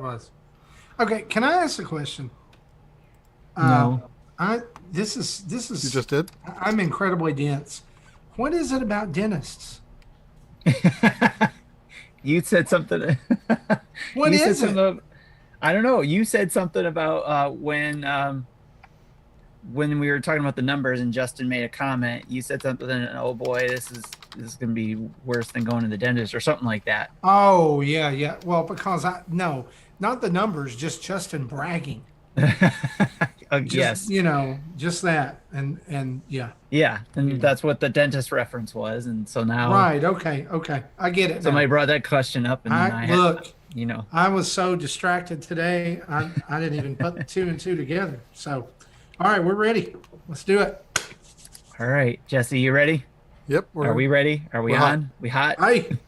was. Okay, can I ask a question? Uh, No. I this You is just did? I'm incredibly dense. What is it about dentists? You said something. What You said is it? something. I don't know. You said something about when we were talking about the numbers and Justin made a comment. You said something. Oh boy, this is gonna be worse than going to the dentist or something like that. Oh yeah, yeah. Well, because I no, not the numbers, just Justin bragging. Just Yes. just that, and yeah, Yeah, and yeah. that's what the dentist reference was, and so now Right. Okay. Okay. I get it somebody now. brought that question up, and then I I had, look. you know. I was so distracted today. I didn't even put two and two together. So, all right, we're ready. Let's do it. All right, Jesse, you ready? Yep, Are we ready? Are we we're hot. on? We hot? Hey,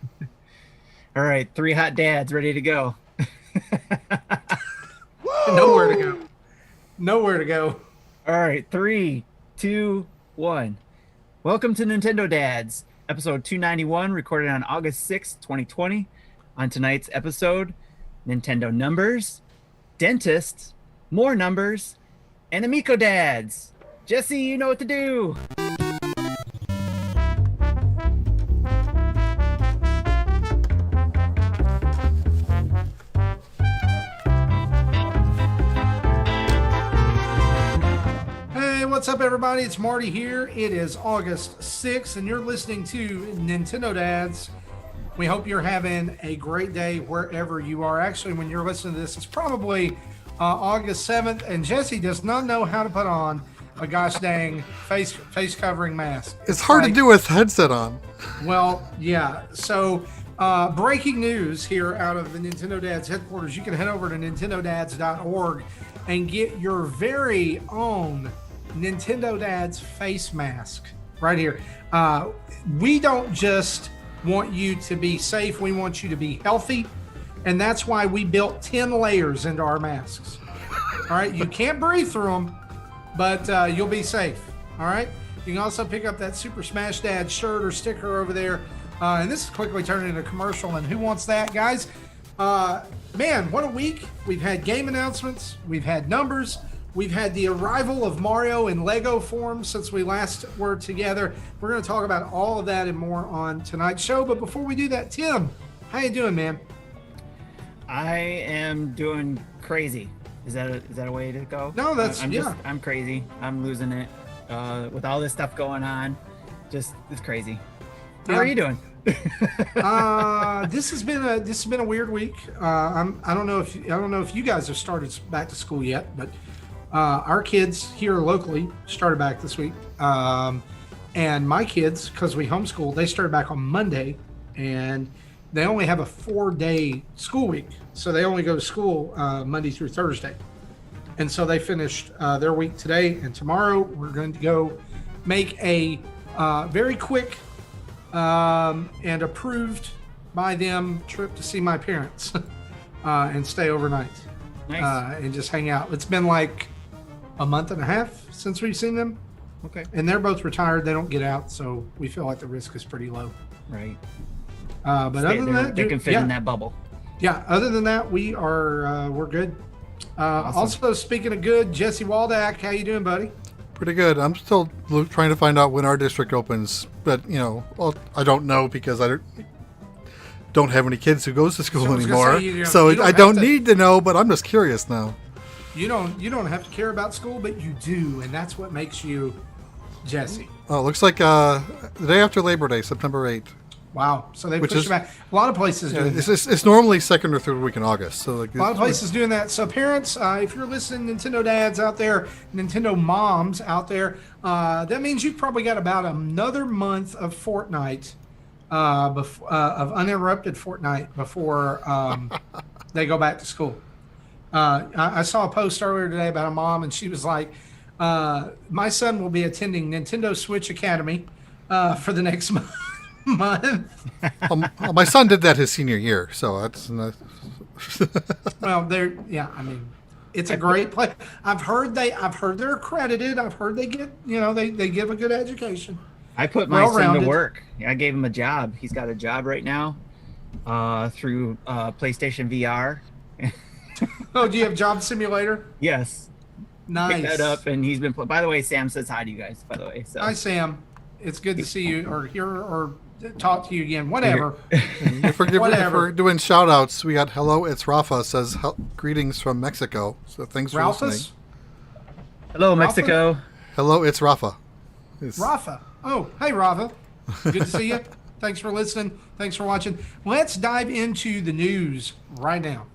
All right, three hot dads ready to go. nowhere to go. Nowhere to go. All right, three, two, one. Welcome to Nintendo Dads, episode 291, recorded on August 6th, 2020. On tonight's episode, Nintendo numbers, dentists, more numbers, and Amico Dads. Jesse, you know what to do. Hey, what's up, everybody? It's Marty here. It is August 6th, and you're listening to Nintendo Dads. We hope you're having a great day wherever you are. Actually, when you're listening to this, it's probably August 7th, and Jesse does not know how to put on a gosh dang face covering mask. It's hard to do with headset on. Well, yeah. So, breaking news here out of the Nintendo Dads headquarters. You can head over to nintendodads.org and get your very own Nintendo Dads face mask right here. We don't just want you to be safe, we want you to be healthy. And that's why we built 10 layers into our masks. All right. You can't breathe through them, but you'll be safe. All right. You can also pick up that Super Smash Dad shirt or sticker over there. And this is quickly turning into a commercial. And who wants that, guys? Man, what a week. We've had game announcements. We've had numbers. We've had the arrival of Mario in Lego form since we last were together. We're going to talk about all of that and more on tonight's show. But before we do that, Tim, how you doing, man? I am doing crazy. Is that a way to go? No, that's I'm crazy. I'm losing it. With all this stuff going on, it's crazy. How are you doing? This has been a weird week. I don't know if you guys have started back to school yet, but our kids here locally started back this week. And my kids, because we homeschool, they started back on Monday, and they only have a 4-day school week. So they only go to school Monday through Thursday. And so they finished their week today, and tomorrow we're going to go make a very quick and approved by them trip to see my parents and stay overnight. Nice. And just hang out. It's been like a month and a half since we've seen them. Okay. And they're both retired. They don't get out, so we feel like the risk is pretty low. Right. But other than that, they can fit in that bubble. Yeah, other than that, we're good. Awesome. Also, speaking of good, Jesse Waldack, how you doing, buddy? Pretty good. I'm still trying to find out when our district opens, but I don't know because I don't have any kids who goes to school anymore. So I don't need to know, but I'm just curious now. You don't have to care about school, but you do, and that's what makes you Jesse. Oh, it looks like the day after Labor Day, September 8th. Wow. So they pushed it back. A lot of places doing that. It's normally second or third week in August. So A lot of places doing that. So parents, if you're listening, Nintendo dads out there, Nintendo moms out there, that means you've probably got about another month of Fortnite, of uninterrupted Fortnite before they go back to school. I saw a post earlier today about a mom, and she was like, my son will be attending Nintendo Switch Academy for the next month. My son did that his senior year, so that's well, I mean, it's a great play. I've heard they're accredited. I've heard they get, they give a good education. I put my son to work. I gave him a job. He's got a job right now through PlayStation VR. Oh, do you have Job Simulator? Yes. Nice. Pick that up, and he's been. By the way, Sam says hi to you guys. By the way, so. Hi, Sam. It's good to see you, or hear, or talk to you again. Whatever. If we're doing shout outs, we got hello, it's Rafa says greetings from Mexico. So thanks for listening. Hello, Mexico. Hello, it's Rafa. Rafa. Oh, hey, Rafa. Good to see you. Thanks for listening. Thanks for watching. Let's dive into the news right now.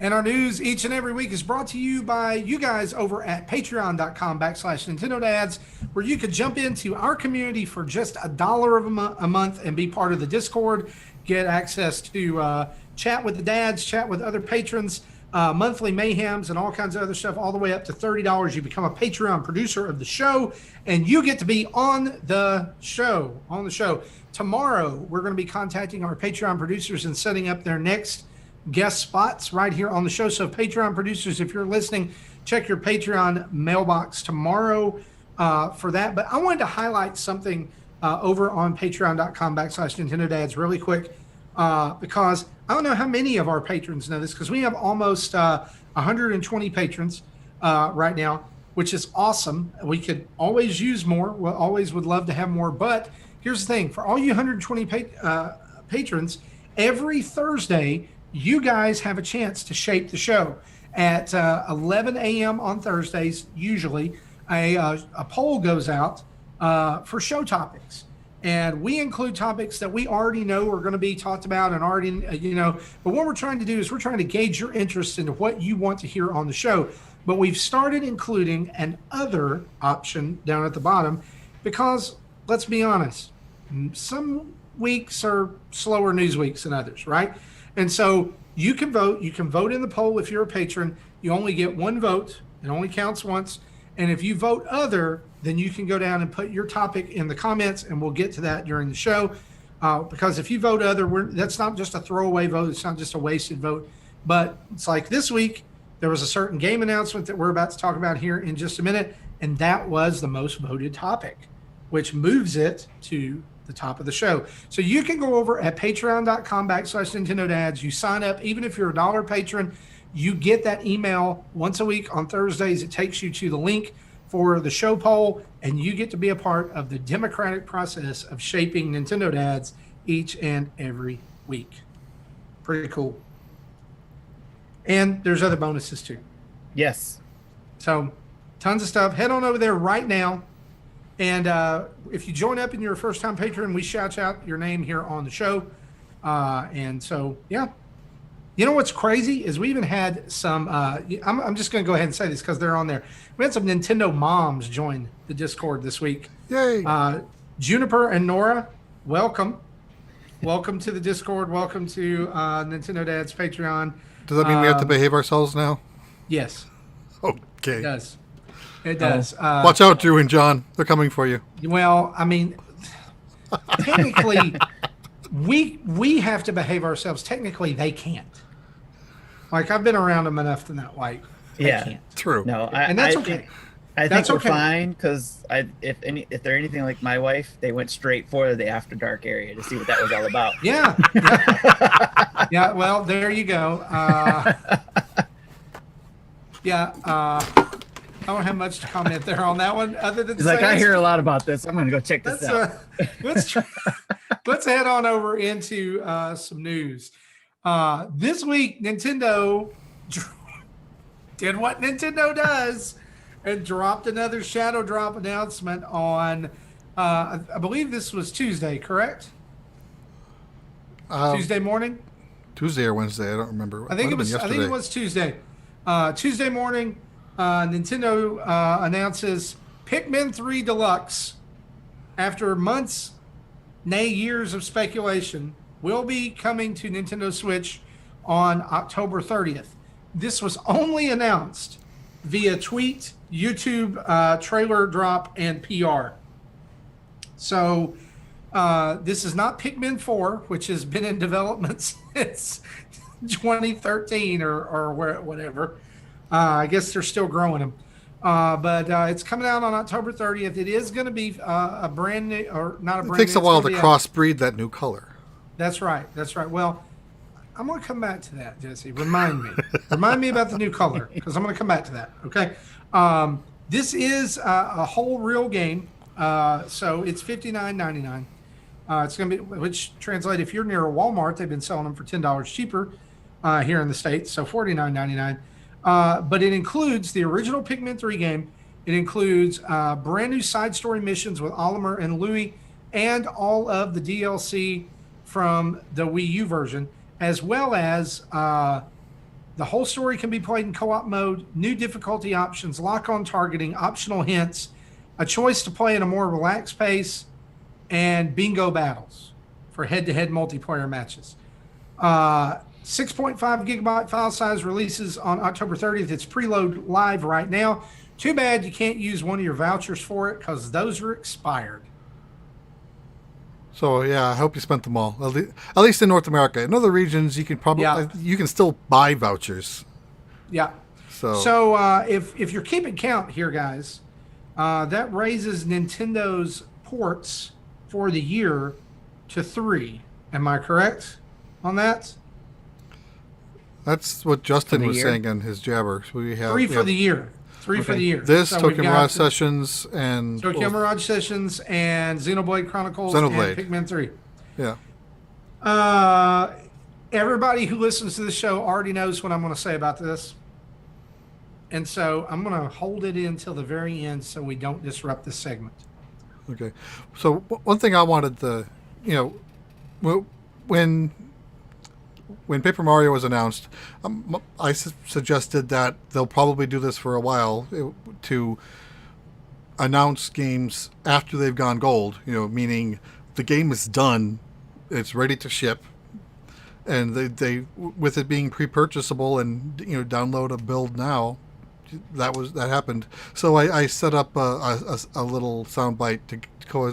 And our news each and every week is brought to you by you guys over at patreon.com/Nintendo Dads, where you could jump into our community for just $1 a month and be part of the Discord, get access to chat with the dads, chat with other patrons, monthly mayhems, and all kinds of other stuff, all the way up to $30. You become a Patreon producer of the show, and you get to be on the show. Tomorrow, we're going to be contacting our Patreon producers and setting up their next guest spots right here on the show. So Patreon producers, if you're listening, check your Patreon mailbox tomorrow for that. But I wanted to highlight something over on patreon.com/Nintendo Dads really quick because I don't know how many of our patrons know this, because we have almost 120 patrons right now, which is awesome. We could always use more. We always would love to have more. But here's the thing. For all you 120 patrons, every Thursday, you guys have a chance to shape the show. At 11 a.m. on Thursdays, usually, a poll goes out for show topics. And we include topics that we already know are going to be talked about and already, but what we're trying to do is we're trying to gauge your interest into what you want to hear on the show. But we've started including an other option down at the bottom because, let's be honest, some weeks are slower news weeks than others, right? And so you can vote. You can vote in the poll if you're a patron. You only get one vote. It only counts once. And if you vote other, then you can go down and put your topic in the comments, and we'll get to that during the show. Because if you vote other, that's not just a throwaway vote. It's not just a wasted vote. But it's like this week, there was a certain game announcement that we're about to talk about here in just a minute, and that was the most voted topic, which moves it to the top of the show. So you can go over at patreon.com/Nintendo Dads. You sign up, even if you're a $1 patron, you get that email once a week on Thursdays. It takes you to the link for the show poll, and you get to be a part of the democratic process of shaping Nintendo Dads each and every week. Pretty cool. And there's other bonuses too. Yes. So tons of stuff. Head on over there right now. And if you join up and you're a first-time patron, we shout out your name here on the show. And so, yeah. You know what's crazy is we even had some, I'm just going to go ahead and say this because they're on there. We had some Nintendo moms join the Discord this week. Yay. Juniper and Nora, welcome. Welcome to the Discord. Welcome to Nintendo Dad's Patreon. Does that mean we have to behave ourselves now? Yes. Okay. It does. It does. Watch out, Drew and John. They're coming for you. Well, I mean, technically, we have to behave ourselves. Technically, they can't. Like, I've been around them enough to not like. They can't. True. No, and that's okay. I think we're fine because if they're anything like my wife, they went straight for the After Dark area to see what that was all about. Yeah. Yeah. Well, there you go. I don't have much to comment there on that one, other than He's like, I hear a lot about this. I'm going to go check this out. Let's head on over into some news. This week, Nintendo did what Nintendo does and dropped another Shadow Drop announcement on, I believe this was Tuesday, correct? Tuesday morning? Tuesday or Wednesday, I don't remember. I think it was Tuesday. Tuesday morning. Nintendo announces Pikmin 3 Deluxe, after months, nay years of speculation, will be coming to Nintendo Switch on October 30th. This was only announced via tweet, YouTube trailer drop, and PR. So this is not Pikmin 4, which has been in development since 2013 or whatever. I guess they're still growing them. But it's coming out on October 30th. It is going to be a brand new, or not a brand new. It takes a while to crossbreed that new color. That's right. That's right. Well, I'm going to come back to that, Jesse. Remind me. Remind me about the new color, because I'm going to come back to that. Okay. This is a whole real game. So it's $59.99. It's going to be, which translate, if you're near a Walmart, they've been selling them for $10 cheaper here in the States. So $49.99. But it includes the original Pikmin 3 game. It includes brand new side story missions with Olimar and Louie, and all of the DLC from the Wii U version, as well as the whole story can be played in co-op mode, new difficulty options, lock-on targeting, optional hints, a choice to play in a more relaxed pace, and bingo battles for head-to-head multiplayer matches. 6.5 gigabyte file size, releases on October 30th. It's preload live right now. Too bad you can't use one of your vouchers for it, because those are expired. So yeah, I hope you spent them all. At least in North America. In other regions, you can probably you can still buy vouchers. Yeah. So if you're keeping count here, guys, that raises Nintendo's ports for the year to 3. Am I correct on that? That's what Justin was saying in his jabber. So we have 3 for the year. 3 for the year. This, so Tokyo Mirage Sessions, and Tokyo Mirage Sessions, and Xenoblade Chronicles, and Pikmin 3. Yeah. Everybody who listens to the show already knows what I'm going to say about this. And so I'm going to hold it in till the very end so we don't disrupt this segment. Okay. So one thing I wanted to, when Paper Mario was announced, I suggested that they'll probably do this for a while to announce games after they've gone gold, meaning the game is done, it's ready to ship, and they with it being pre-purchasable and download a build now, that happened. So I set up a little soundbite to go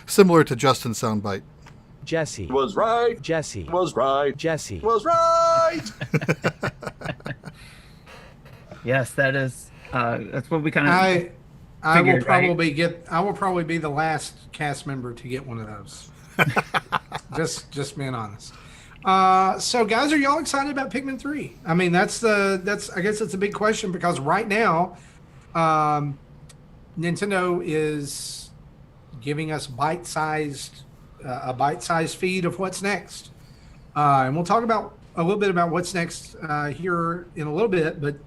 similar to Justin's soundbite. Jesse was right. Jesse was right. Jesse was right. Yes, that is. That's what we kind of. I will probably I will probably be the last cast member to get one of those. just being honest. So guys, are y'all excited about Pikmin 3? I mean, that's I guess it's a big question, because right now, Nintendo is giving us a bite-sized feed of what's next, and we'll talk about a little bit about what's next here in a little bit. But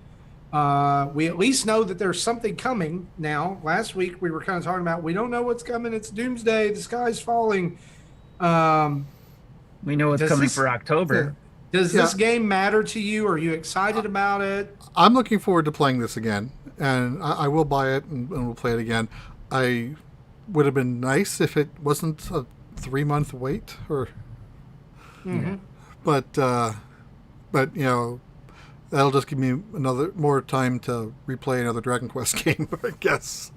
we at least know that there's something coming now. Last week we were kind of talking about, we don't know what's coming. It's doomsday. The sky's falling. We know what's coming for October. Does this game matter to you? Are you excited about it? I'm looking forward to playing this again, and I will buy it and we'll play it again. I would have been nice if it wasn't a 3-month wait, or but that'll just give me more time to replay another Dragon Quest game, I guess.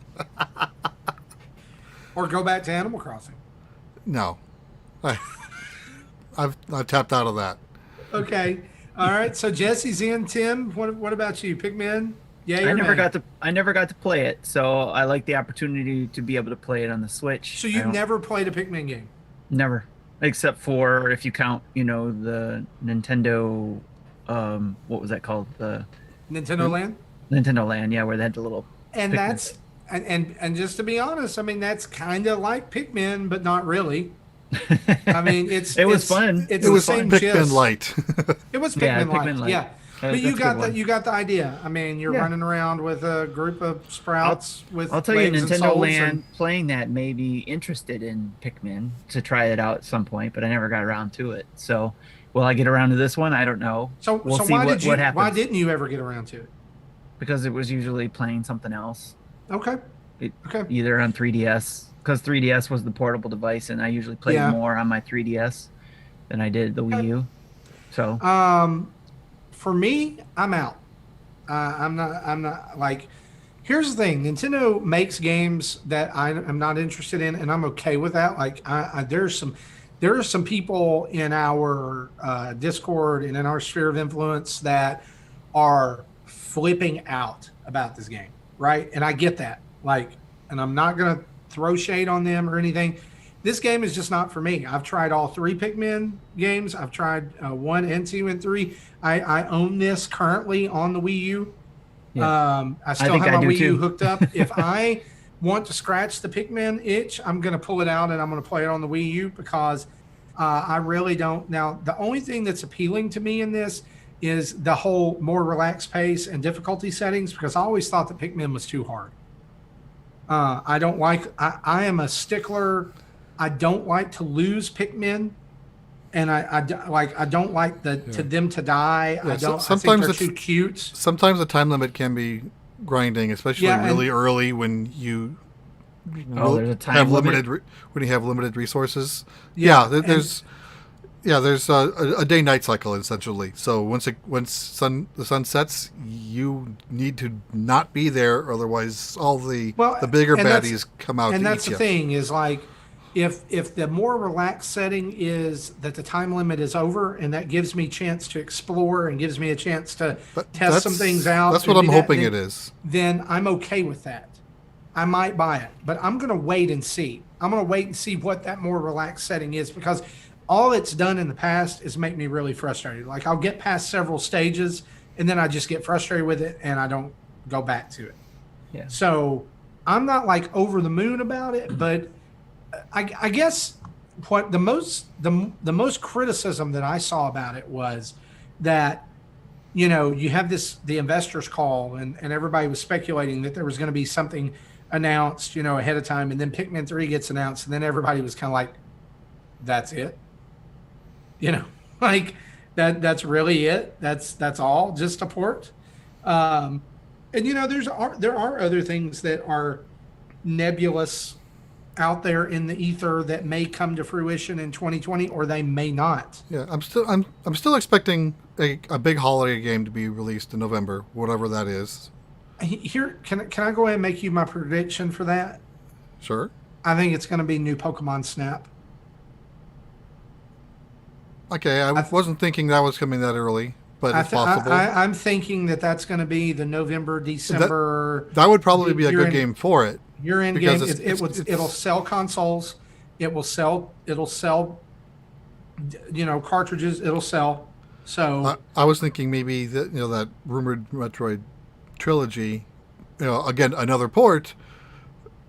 Or go back to Animal Crossing. No, I've tapped out of that. Okay, all right. So Jesse's in. Tim, what about you? Pikmin? Yeah, I never got to play it, so I like the opportunity to be able to play it on the Switch. So you've never played a Pikmin game? Never, except for, if you count, the Nintendo, what was that called? The Nintendo Land. Nintendo Land, yeah, where they had the little. And Pikmin. That's and just to be honest, I mean, that's kind of like Pikmin, but not really. I mean, it was fun. It was same Pikmin gist. Light. It was Pikmin Light. Yeah. But you got the idea. I mean, you're running around with a group of sprouts with. I'll tell you, Nintendo Land playing that made me interested in Pikmin to try it out at some point, but I never got around to it. So, will I get around to this one? I don't know. So why didn't you ever get around to it? Because it was usually playing something else. Okay. Either on 3DS, because 3DS was the portable device, and I usually played more on my 3DS than I did the Wii U. So. For me, I'm out. I'm not like. Here's the thing: Nintendo makes games that I am not interested in, and I'm okay with that. Like, there are some people in our Discord and in our sphere of influence that are flipping out about this game. right? And I get that. Like, and I'm not going to throw shade on them or anything. This game is just not for me. I've tried all 3 Pikmin games. I've tried 1 and 2 and 3. I own this currently on the Wii U. Yeah. I still have my Wii U hooked up. If I want to scratch the Pikmin itch, I'm going to pull it out and I'm going to play it on the Wii U because I really don't. Now, the only thing that's appealing to me in this is the whole more relaxed pace and difficulty settings, because I always thought that Pikmin was too hard. I don't like, I am a stickler. I don't like to lose Pikmin. And I don't like to them to die. Yeah, I don't. Sometimes I think they're too cute. Sometimes the time limit can be grinding, especially really early when you there's a time limit? When you have limited resources. There's a day-night cycle essentially. So once the sun sets, you need to not be there, otherwise all the bigger baddies come out. And to that's eat the thing is like. If the more relaxed setting is that the time limit is over and that gives me a chance to explore and gives me a chance to test some things out. That's what I'm hoping it is. Then I'm okay with that. I might buy it, but I'm going to wait and see. I'm going to wait and see what that more relaxed setting is, because all it's done in the past is make me really frustrated. Like I'll get past several stages and then I just get frustrated with it and I don't go back to it. Yeah. So I'm not like over the moon about it, but I guess what the most criticism that I saw about it was that, you have the investors call and everybody was speculating that there was going to be something announced, ahead of time. And then Pikmin 3 gets announced and then everybody was kind of like, that's it. Like that's really it. That's all, just a port. And there are other things that are nebulous out there in the ether that may come to fruition in 2020, or they may not. Yeah, I'm still expecting a big holiday game to be released in November, whatever that is. Here, can I go ahead and make you my prediction for that? Sure. I think it's going to be new Pokemon Snap. Okay, I wasn't thinking that was coming that early, but it's possible. I'm thinking that's going to be the November, December. That would probably be a good game for it. Your end game, it'll sell consoles, it'll sell cartridges, it'll sell. So I was thinking maybe that rumored Metroid trilogy, again another port,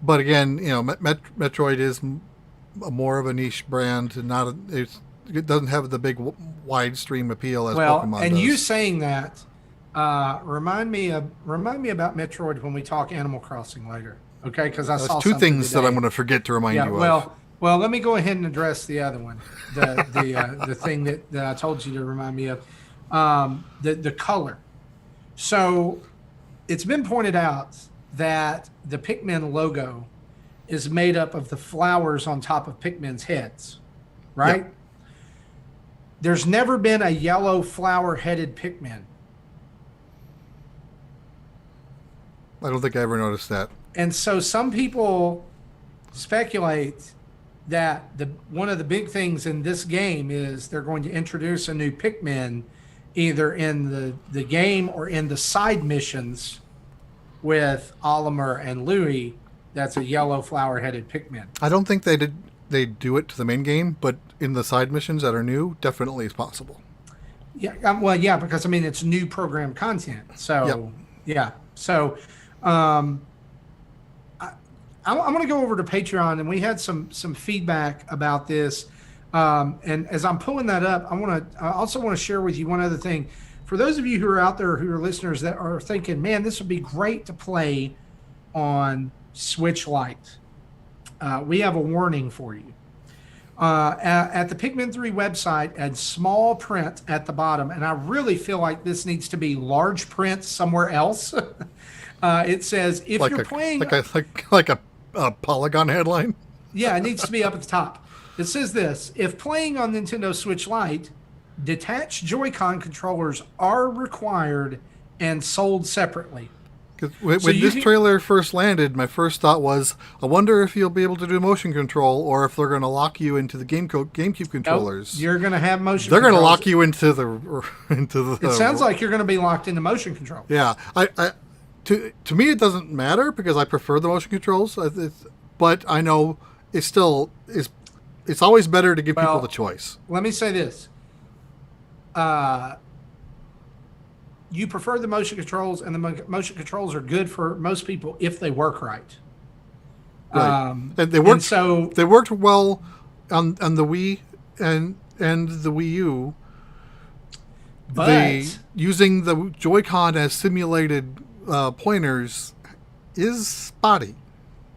but again Metroid is more of a niche brand and it doesn't have the big wide stream appeal as Pokemon and does. You saying that remind me about Metroid when we talk Animal Crossing later. Okay, because I saw 2 things today that I'm going to forget to remind you of. Well, let me go ahead and address the other one, the thing that I told you to remind me of, the color. So, it's been pointed out that the Pikmin logo is made up of the flowers on top of Pikmin's heads, right? Yep. There's never been a yellow flower-headed Pikmin. I don't think I ever noticed that. And so some people speculate that one of the big things in this game is they're going to introduce a new Pikmin either in the game or in the side missions with Olimar and Louie. That's a yellow flower-headed Pikmin. I don't think they do it to the main game, but in the side missions that are new, definitely is possible. Yeah, because it's new program content. So, yeah. So, I'm going to go over to Patreon, and we had some feedback about this. And as I'm pulling that up, I also want to share with you one other thing. For those of you who are out there who are listeners that are thinking, man, this would be great to play on Switch Lite, we have a warning for you. At the Pikmin 3 website, at small print at the bottom, and I really feel like this needs to be large print somewhere else. It says if you're playing like a Polygon headline. Yeah, it needs to be up at the top. It says this: if playing on Nintendo Switch Lite, detached Joy-Con controllers are required and sold separately. When this trailer first landed, my first thought was, I wonder if you'll be able to do motion control, or if they're going to lock you into the GameCube controllers. Nope, you're going to have motion. They're going to lock you into the. It sounds like you're going to be locked into motion control. Yeah, to me, it doesn't matter because I prefer the motion controls. But I know it still is. It's always better to give people the choice. Let me say this. You prefer the motion controls, and the motion controls are good for most people if they work right. Right. And they worked. So they worked well on the Wii and the Wii U. But using the Joy-Con as simulated pointers is spotty.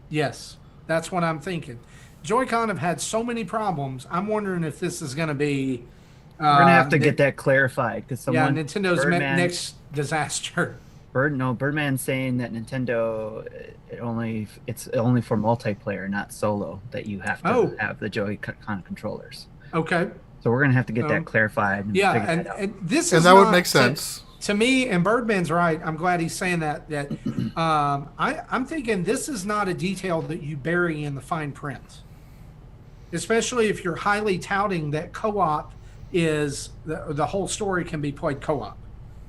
Yes, that's what I'm thinking. Joy-Con have had so many problems. I'm wondering if this is going to be. We're gonna have to get that clarified because Nintendo's next disaster. Birdman's saying that Nintendo it's only for multiplayer, not solo. That you have to have the Joy-Con controllers. Okay. So we're gonna have to get that clarified. And this and is that would make sense to me. And Birdman's right. I'm glad he's saying that. I'm thinking this is not a detail that you bury in the fine print, especially if you're highly touting that co-op is the whole story can be played co-op.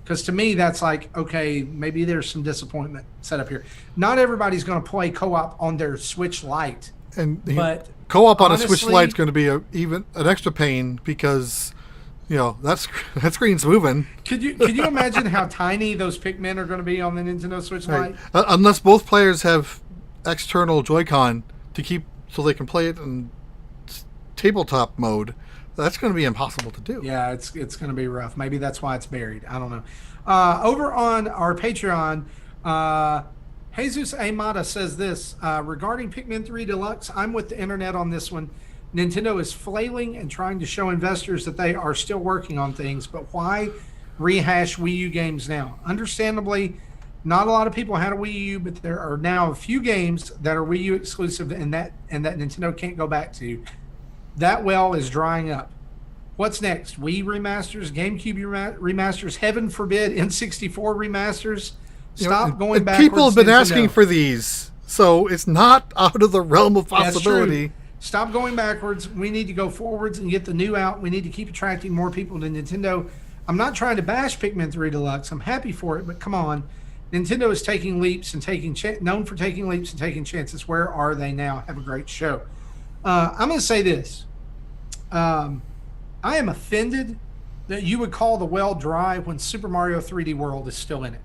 Because to me, that's like, okay, maybe there's some disappointment set up here. Not everybody's going to play co-op on their Switch Lite. But co-op on a Switch Lite is going to be even an extra pain because, that screen's moving. Could you imagine how tiny those Pikmin are going to be on the Nintendo Switch Lite? Unless both players have external Joy-Con to keep so they can play it in tabletop mode. That's going to be impossible to do. Yeah, it's going to be rough. Maybe that's why it's buried. I don't know. Over on our Patreon, Jesus Amata says this, regarding Pikmin 3 Deluxe, I'm with the internet on this one. Nintendo is flailing and trying to show investors that they are still working on things, but why rehash Wii U games now? Understandably, not a lot of people had a Wii U, but there are now a few games that are Wii U exclusive and that Nintendo can't go back to. That well is drying up. What's next? Wii remasters, GameCube remasters, heaven forbid, N64 remasters. Stop going backwards. People have been asking for these, so it's not out of the realm of possibility. Stop going backwards. We need to go forwards and get the new out. We need to keep attracting more people to Nintendo. I'm not trying to bash Pikmin 3 Deluxe. I'm happy for it, but come on. Nintendo is taking leaps and known for taking leaps and taking chances. Where are they now? Have a great show. I'm going to say this. I am offended that you would call the well dry when Super Mario 3D World is still in it.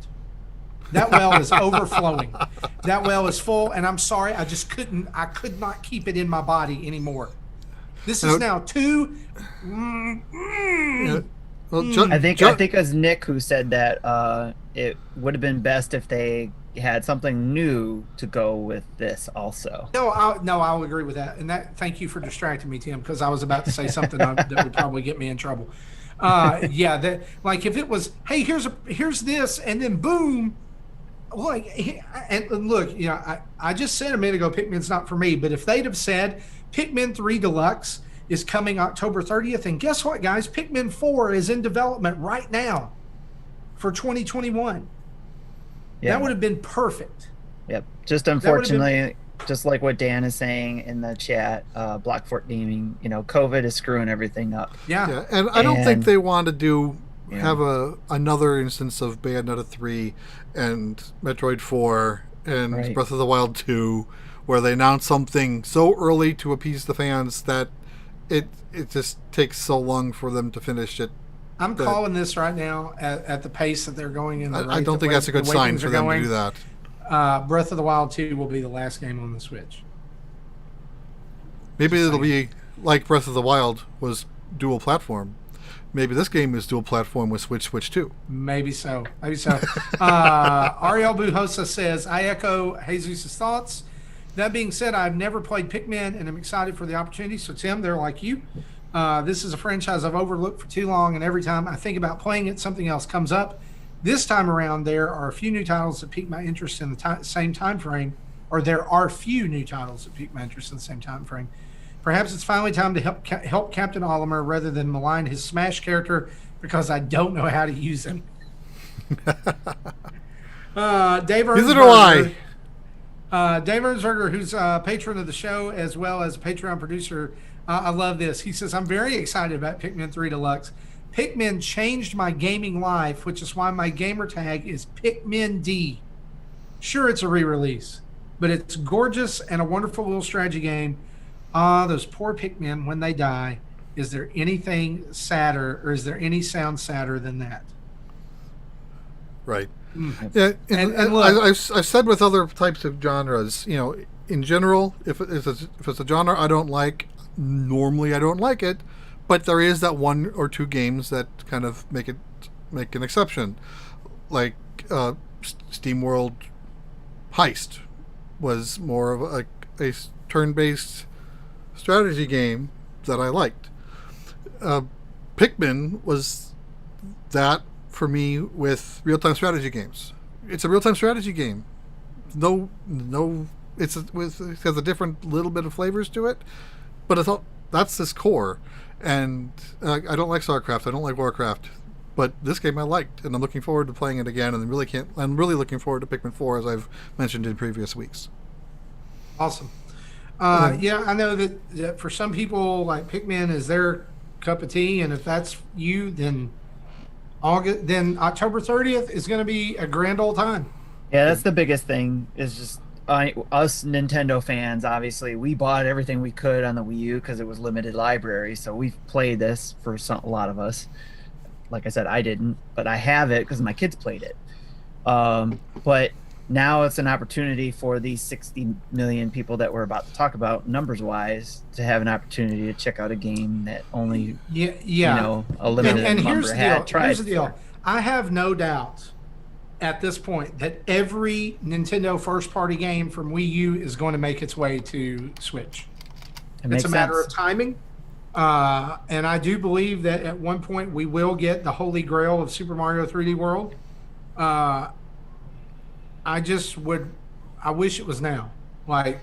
That well is overflowing. That well is full, and I'm sorry, I could not keep it in my body anymore. This is now two. I think as Nick who said that it would have been best if they had something new to go with this also. I'll agree with that. And thank you for distracting me, Tim, because I was about to say something that would probably get me in trouble. Like if it was, hey, here's this, and then boom, and look, I just said a minute ago, Pikmin's not for me, but if they'd have said Pikmin 3 Deluxe is coming October 30th, and guess what, guys? Pikmin 4 is in development right now for 2021. Yeah. That would have been perfect. Yep. Just unfortunately, just like what Dan is saying in the chat, Blockfort Gaming, COVID is screwing everything up. Yeah. And I don't think they want to have another instance of Bayonetta 3 and Metroid 4 and Breath of the Wild 2, where they announce something so early to appease the fans that it just takes so long for them to finish it. I'm calling this right now at the pace that they're going in. I don't think that's a good sign for them to do that. Breath of the Wild 2 will be the last game on the Switch. Maybe it'll be like Breath of the Wild was dual platform. Maybe this game is dual platform with Switch 2. Maybe so. Ariel Bujosa says, I echo Jesus' thoughts. That being said, I've never played Pikmin, and I'm excited for the opportunity. So, Tim, they're like you. This is a franchise I've overlooked for too long, and every time I think about playing it, something else comes up. This time around, there are a few new titles that pique my interest in the same time frame, or there are few new titles that pique my interest in the same time frame. Perhaps it's finally time to help Captain Olimar rather than malign his Smash character because I don't know how to use him. Dave Ernsberger, Dave Ernsberger, who's a patron of the show as well as a Patreon producer, I love this. He says, I'm very excited about Pikmin 3 Deluxe. Pikmin changed my gaming life, which is why my gamer tag is PikminD. Sure, it's a re-release, but it's gorgeous and a wonderful little strategy game. Ah, those poor Pikmin when they die. Is there anything sadder, or is there any sound sadder than that? Right. Mm. Yeah, And look, I've said with other types of genres, in general, if it's a genre I don't like, normally I don't like it, but there is that one or two games that kind of make an exception, like SteamWorld Heist was more of a turn-based strategy game that I liked. Pikmin was that for me with real-time strategy games. It's a real-time strategy game. No, it has a different little bit of flavors to it, but I thought that's its core. And I don't like StarCraft. I don't like Warcraft, but this game I liked, and I'm looking forward to playing it again. And I'm really looking forward to Pikmin 4, as I've mentioned in previous weeks. awesome. Yeah, I know that for some people, like Pikmin is their cup of tea, and if that's you, then October 30th is going to be a grand old time. Yeah, that's the biggest thing. Is just us Nintendo fans. Obviously, we bought everything we could on the Wii U because it was limited library. So we've played this for a lot of us. Like I said, I didn't, but I have it because my kids played it. But now it's an opportunity for these 60 million people that we're about to talk about, numbers-wise, to have an opportunity to check out a game that only a limited number had tried. Here's the deal. I have no doubt at this point that every Nintendo first-party game from Wii U is going to make its way to Switch. It's a matter of timing. And I do believe that at one point we will get the holy grail of Super Mario 3D World. I wish it was now. I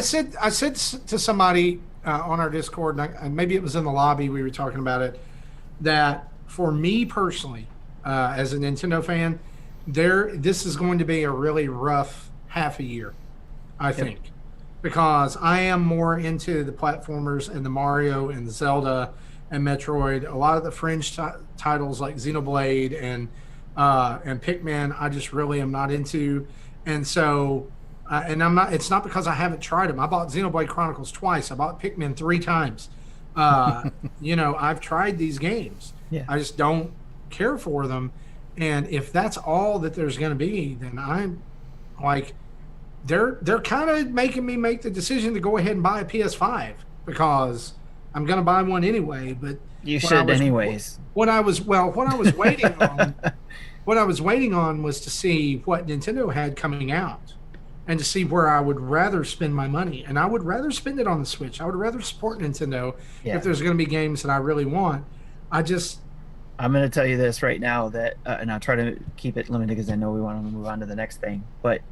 said to somebody on our Discord, and maybe it was in the lobby, we were talking about it, that for me personally, as a Nintendo fan, this is going to be a really rough half a year, I think. Because I am more into the platformers and the Mario and the Zelda and Metroid. A lot of the fringe titles like Xenoblade and Pikmin, I just really am not into. And so, and I'm not. It's not because I haven't tried them. I bought Xenoblade Chronicles twice. I bought Pikmin 3 times. I've tried these games. Yeah. I just don't care for them. And if that's all that there's going to be, then I'm like, they're kind of making me make the decision to go ahead and buy a PS5 because I'm going to buy one anyway. But you should anyways. What I was waiting on, was to see what Nintendo had coming out, and to see where I would rather spend my money. And I would rather spend it on the Switch. I would rather support Nintendo if there's going to be games that I really want. I'm going to tell you this right now that, and I'll try to keep it limited because I know we want to move on to the next thing. But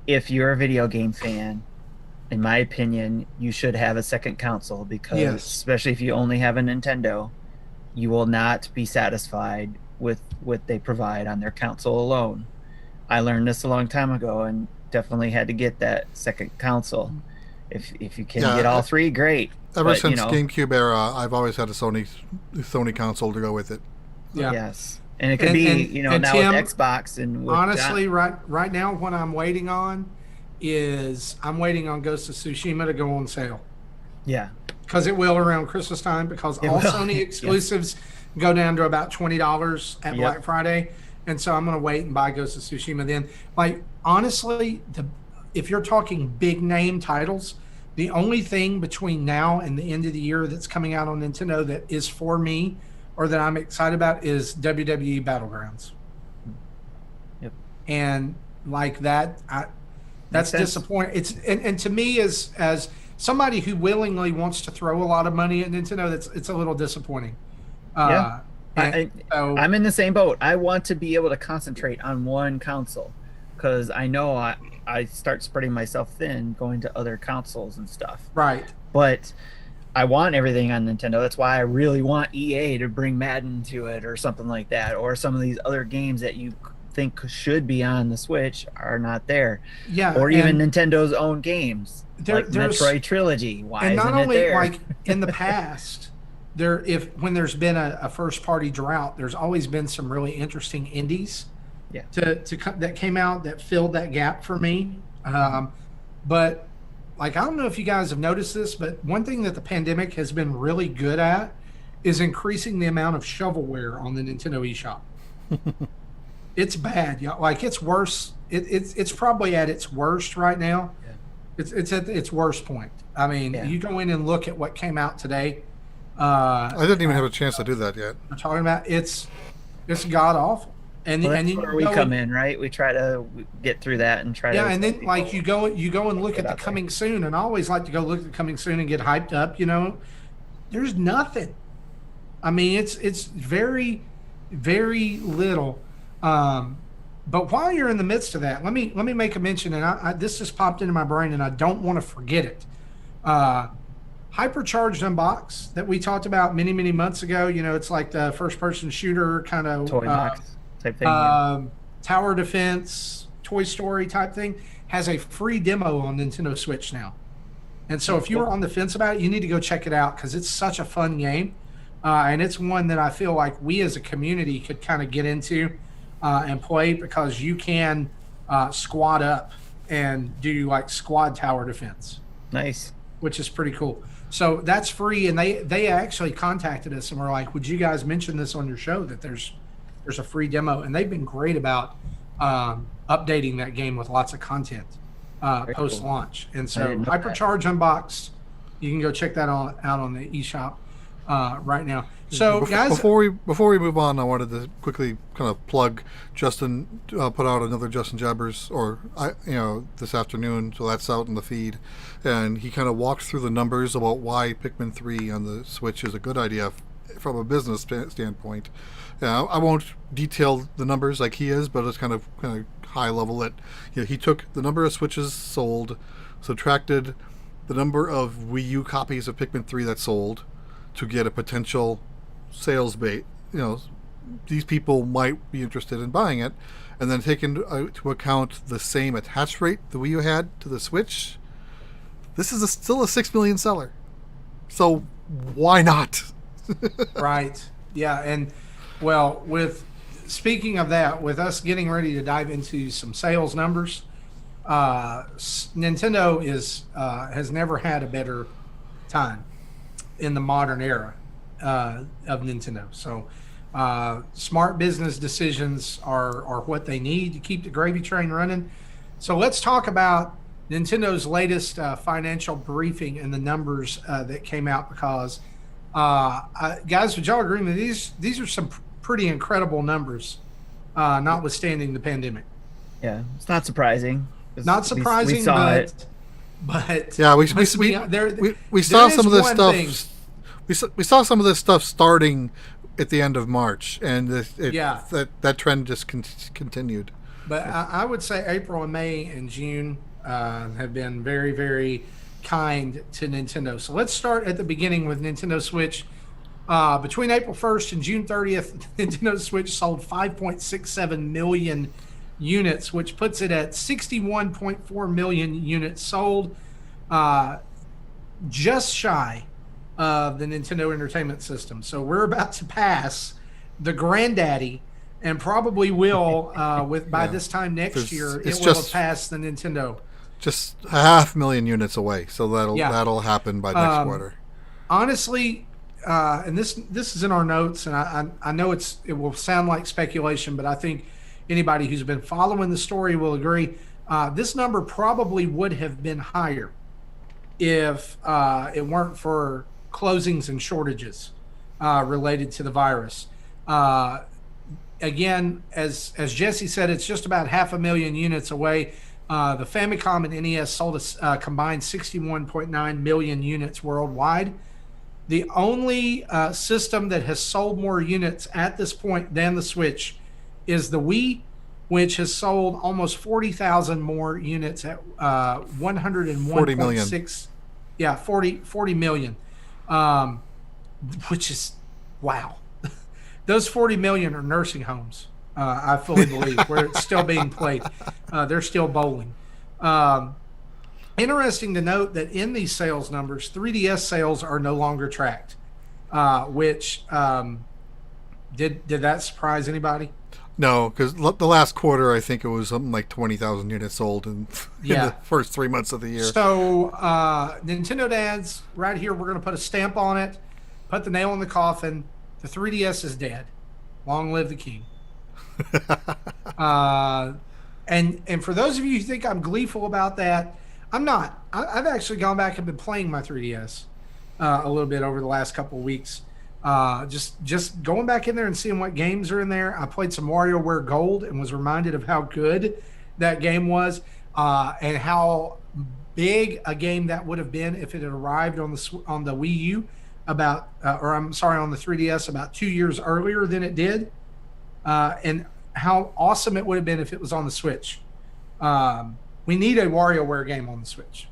if you're a video game fan, in my opinion, you should have a second console because, especially if you only have a Nintendo, you will not be satisfied with what they provide on their console alone. I learned this a long time ago and definitely had to get that second console. If you can get all three, great. Ever since GameCube era, I've always had a Sony console to go with it. Yeah. Yes. And it could be, now Tim, with Xbox and with honestly, right now, what I'm waiting on is Ghost of Tsushima to go on sale. Yeah. Because it will around Christmas time, because all Sony exclusives go down to about $20 at Black Friday. And so I'm going to wait and buy Ghost of Tsushima then. Honestly, if you're talking big name titles, the only thing between now and the end of the year that's coming out on Nintendo that is for me or that I'm excited about is WWE Battlegrounds. Yep. And that's disappointing. And to me, as somebody who willingly wants to throw a lot of money at Nintendo, it's a little disappointing. I'm in the same boat. I want to be able to concentrate on one console because I know I start spreading myself thin going to other consoles and stuff. Right. But I want everything on Nintendo. That's why I really want EA to bring Madden to it or something like that, or some of these other games that you think should be on the Switch are not there. Yeah. Or even Nintendo's own games, like Metroid Trilogy. Why isn't it there? Like in the past, when there's been a first party drought, there's always been some really interesting indies that came out that filled that gap for me. But like, I don't know if you guys have noticed this, but one thing that the pandemic has been really good at is increasing the amount of shovelware on the Nintendo eShop. It's bad. Like, it's worse. It's probably at its worst right now. Yeah. It's at its worst point. I mean, you go in and look at what came out today. I didn't even have a chance to do that yet. I'm talking about it's god awful. And that's where we come in, right? We try to get through that and try to. Yeah, and then like you go and look at the coming soon, and I always like to go look at the coming soon and get hyped up. There's nothing. I mean, it's very, very little. But while you're in the midst of that, let me make a mention, and this just popped into my brain, and I don't want to forget it. Hypercharged Unbox that we talked about many, many months ago. It's like the first-person shooter kind of toy box type thing. Tower defense, Toy Story type thing, has a free demo on Nintendo Switch now. And so if you were on the fence about it, you need to go check it out because it's such a fun game. And it's one that I feel like we as a community could kind of get into and play, because you can squad up and do like squad tower defense. Nice. Which is pretty cool. So that's free. And they actually contacted us and were like, would you guys mention this on your show, that there's a free demo? And they've been great about updating that game with lots of content post-launch. Cool. And so Hypercharge Unboxed, you can go check that out on the eShop right now. So guys, before we move on, I wanted to quickly kind of plug Justin put out another Justin Jabbers this afternoon, so that's out in the feed, and he kind of walks through the numbers about why Pikmin 3 on the Switch is a good idea from a business standpoint. I won't detail the numbers like he is, but it's kind of high level that he took the number of Switches sold, subtracted the number of Wii U copies of Pikmin 3 that sold to get a potential sales bait. These people might be interested in buying it, and then take into account the same attach rate the Wii U had to the Switch. This is still a 6 million seller. So why not? Right. Yeah. And well, speaking of that, with us getting ready to dive into some sales numbers, Nintendo has never had a better time in the modern era of Nintendo. So smart business decisions are what they need to keep the gravy train running. So let's talk about Nintendo's latest financial briefing and the numbers that came out, because guys, would y'all agree with these are some pretty incredible numbers, notwithstanding the pandemic? Yeah, it's not surprising. Not surprising, we saw it. But yeah, we saw some of this stuff. We saw some of this stuff starting at the end of March, and that trend just continued. But I would say April and May and June have been very, very kind to Nintendo. So let's start at the beginning with Nintendo Switch. Between April 1st and June 30th, Nintendo Switch sold 5.67 million units, which puts it at 61.4 million units sold, just shy of the Nintendo Entertainment System. So we're about to pass the granddaddy, and probably will by this time next year, it will have passed the Nintendo. Just 500,000 units away, so that'll happen by next quarter. Honestly, and this is in our notes, and I know it will sound like speculation, but I think anybody who's been following the story will agree. This number probably would have been higher if it weren't for closings and shortages related to the virus. Again, as Jesse said, it's just about 500,000 units away. The Famicom and NES sold a combined 61.9 million units worldwide. The only system that has sold more units at this point than the Switch is the Wii, which has sold almost 40,000 more units at 101.6. Yeah, 40 million, which is, wow. Those 40 million are nursing homes, I fully believe, where it's still being played. They're still bowling. Interesting to note that in these sales numbers, 3DS sales are no longer tracked. which did that surprise anybody? No, because the last quarter, I think it was something like 20,000 units sold in the first 3 months of the year. So, Nintendo Dads, right here, we're going to put a stamp on it, put the nail in the coffin. The 3DS is dead. Long live the king. And for those of you who think I'm gleeful about that, I'm not. I've actually gone back and been playing my 3DS a little bit over the last couple of weeks. Just going back in there and seeing what games are in there. I played some WarioWare Gold and was reminded of how good that game was, and how big a game that would have been if it had arrived on the Wii U on the 3DS about 2 years earlier than it did, and how awesome it would have been if it was on the Switch. We need a WarioWare game on the Switch,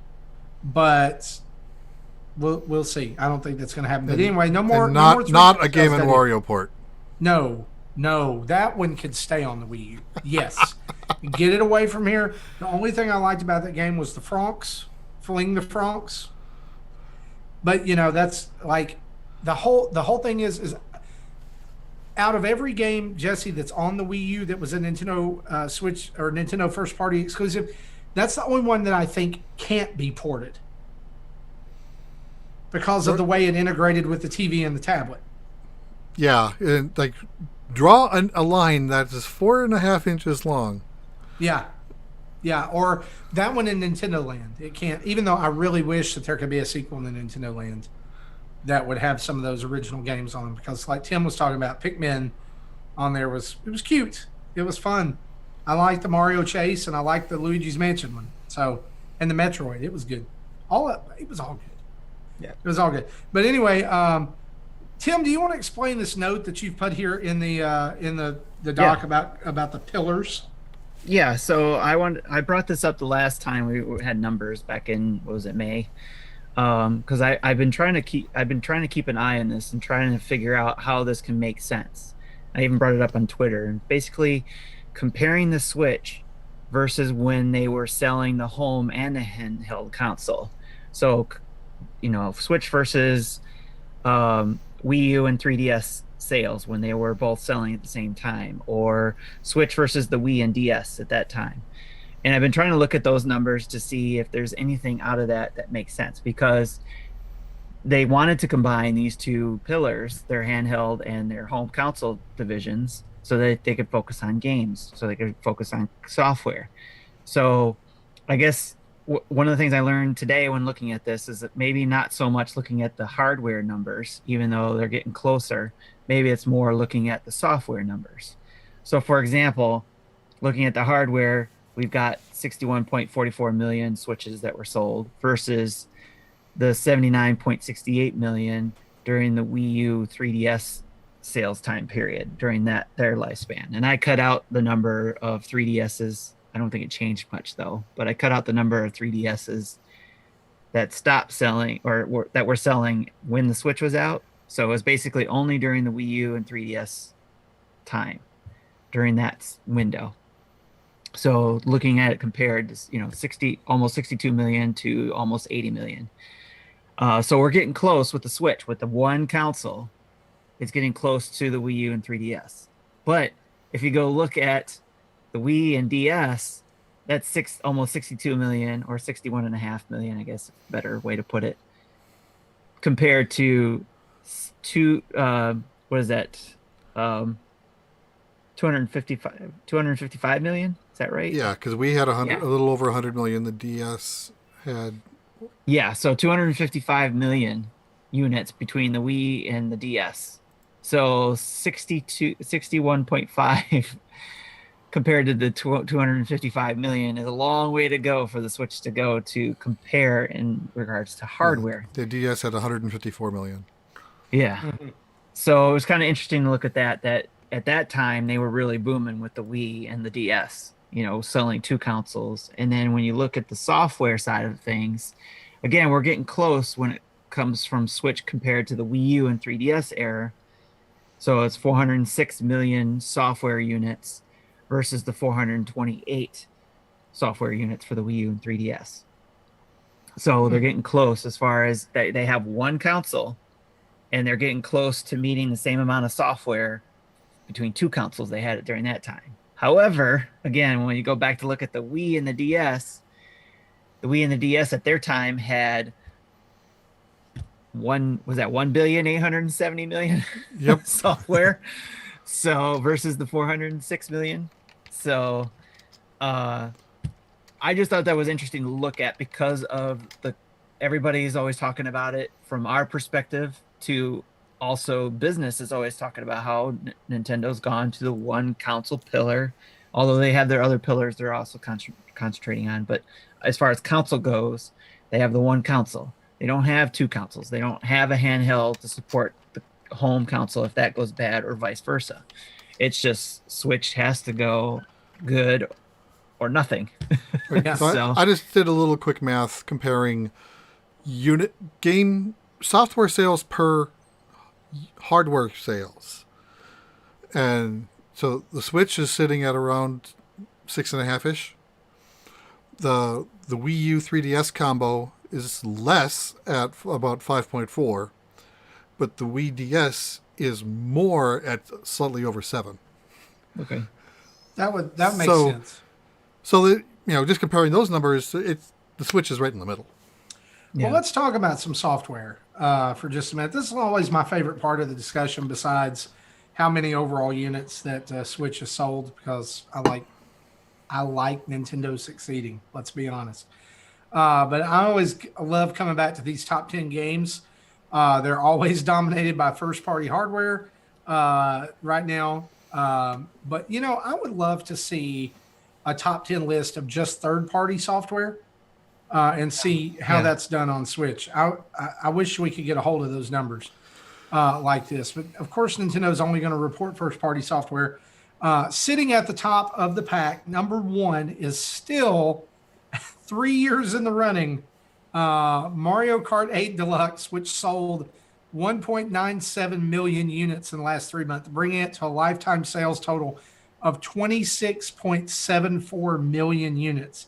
but we'll see. I don't think that's going to happen. But anyway, not a Game and Wario port. No, that one could stay on the Wii U. Yes, get it away from here. The only thing I liked about that game was the Francs, fling the Francs. But that's like the whole thing is out of every game, Jesse, that's on the Wii U that was a Nintendo Switch or Nintendo first party exclusive, that's the only one that I think can't be ported because of the way it integrated with the TV and the tablet. Yeah, and like draw a line that is 4.5 inches long. Yeah, or that one in Nintendo Land. It can't, even though I really wish that there could be a sequel in Nintendo Land that would have some of those original games on them, because like Tim was talking about, Pikmin on there it was cute. It was fun. I liked the Mario Chase and I liked the Luigi's Mansion one. So, and the Metroid, it was good. It was all good. Yeah, it was all good. But anyway, Tim, do you want to explain this note that you've put here in the doc about the pillars? Yeah, so I brought this up the last time we had numbers back in, what was it, May? Because I've been trying to keep an eye on this and trying to figure out how this can make sense. I even brought it up on Twitter, and basically comparing the Switch versus when they were selling the home and the handheld console. So, Switch versus Wii U and 3DS sales when they were both selling at the same time, or Switch versus the Wii and DS at that time. And I've been trying to look at those numbers to see if there's anything out of that makes sense, because they wanted to combine these two pillars, their handheld and their home console divisions, so that they could focus on games, so they could focus on software. So I guess one of the things I learned today when looking at this is that maybe not so much looking at the hardware numbers, even though they're getting closer. Maybe it's more looking at the software numbers. So for example, looking at the hardware, we've got 61.44 million Switches that were sold versus the 79.68 million during the Wii U 3DS sales time period during their lifespan. And I cut out the number of 3DSs. I don't think it changed much though, but I cut out the number of 3DSs that stopped selling or that were selling when the Switch was out. So it was basically only during the Wii U and 3DS time during that window. So looking at it compared to, almost 62 million to almost 80 million. So we're getting close with the Switch. With the one console, it's getting close to the Wii U and 3DS. But if you go look at the Wii and DS, that's almost 62 million or 61.5 million, I guess, better way to put it, compared to what is that? 255 million. Is that right? Yeah, because we had a little over 100 million. The DS had. Yeah, so 255 million units between the Wii and the DS. So 61.5 compared to the 255 million is a long way to go for the Switch to go to compare in regards to hardware. The DS had 154 million. Yeah. Mm-hmm. So it was kind of interesting to look at that at that time they were really booming with the Wii and the DS, selling two consoles. And then when you look at the software side of things, again, we're getting close when it comes from Switch compared to the Wii U and 3DS era. So it's 406 million software units versus the 428 software units for the Wii U and 3DS. So they're getting close as far as they have one console and they're getting close to meeting the same amount of software between two consoles they had it during that time. However, again, when you go back to look at the Wii and the DS at their time had 1,870,000,000 Yep. software. So versus the 406 million. So I just thought that was interesting to look at because of everybody's always talking about it from our perspective, to also business is always talking about how Nintendo's gone to the one console pillar, although they have their other pillars they're also concentrating on. But as far as console goes, they have the one console. They don't have two consoles. They don't have a handheld to support the home console if that goes bad, or vice versa. It's just Switch has to go good or nothing. Right. So I just did a little quick math comparing unit game software sales per hardware sales, and so the Switch is sitting at around 6.5-ish. The Wii U 3DS combo is less at about 5.4, but the Wii DS is more at slightly over 7. Okay, that makes sense. So just comparing those numbers, the Switch is right in the middle. Well, let's talk about some software for just a minute. This is always my favorite part of the discussion, besides how many overall units that Switch has sold, because I like Nintendo succeeding. Let's be honest. But I always love coming back to these top 10 games. They're always dominated by first-party hardware right now. But I would love to see a top 10 list of just third-party software. And see how that's done on Switch. I wish we could get a hold of those numbers like this. But, of course, Nintendo's only going to report first-party software. Sitting at the top of the pack, number one is still 3 years in the running, Mario Kart 8 Deluxe, which sold 1.97 million units in the last 3 months, bringing it to a lifetime sales total of 26.74 million units.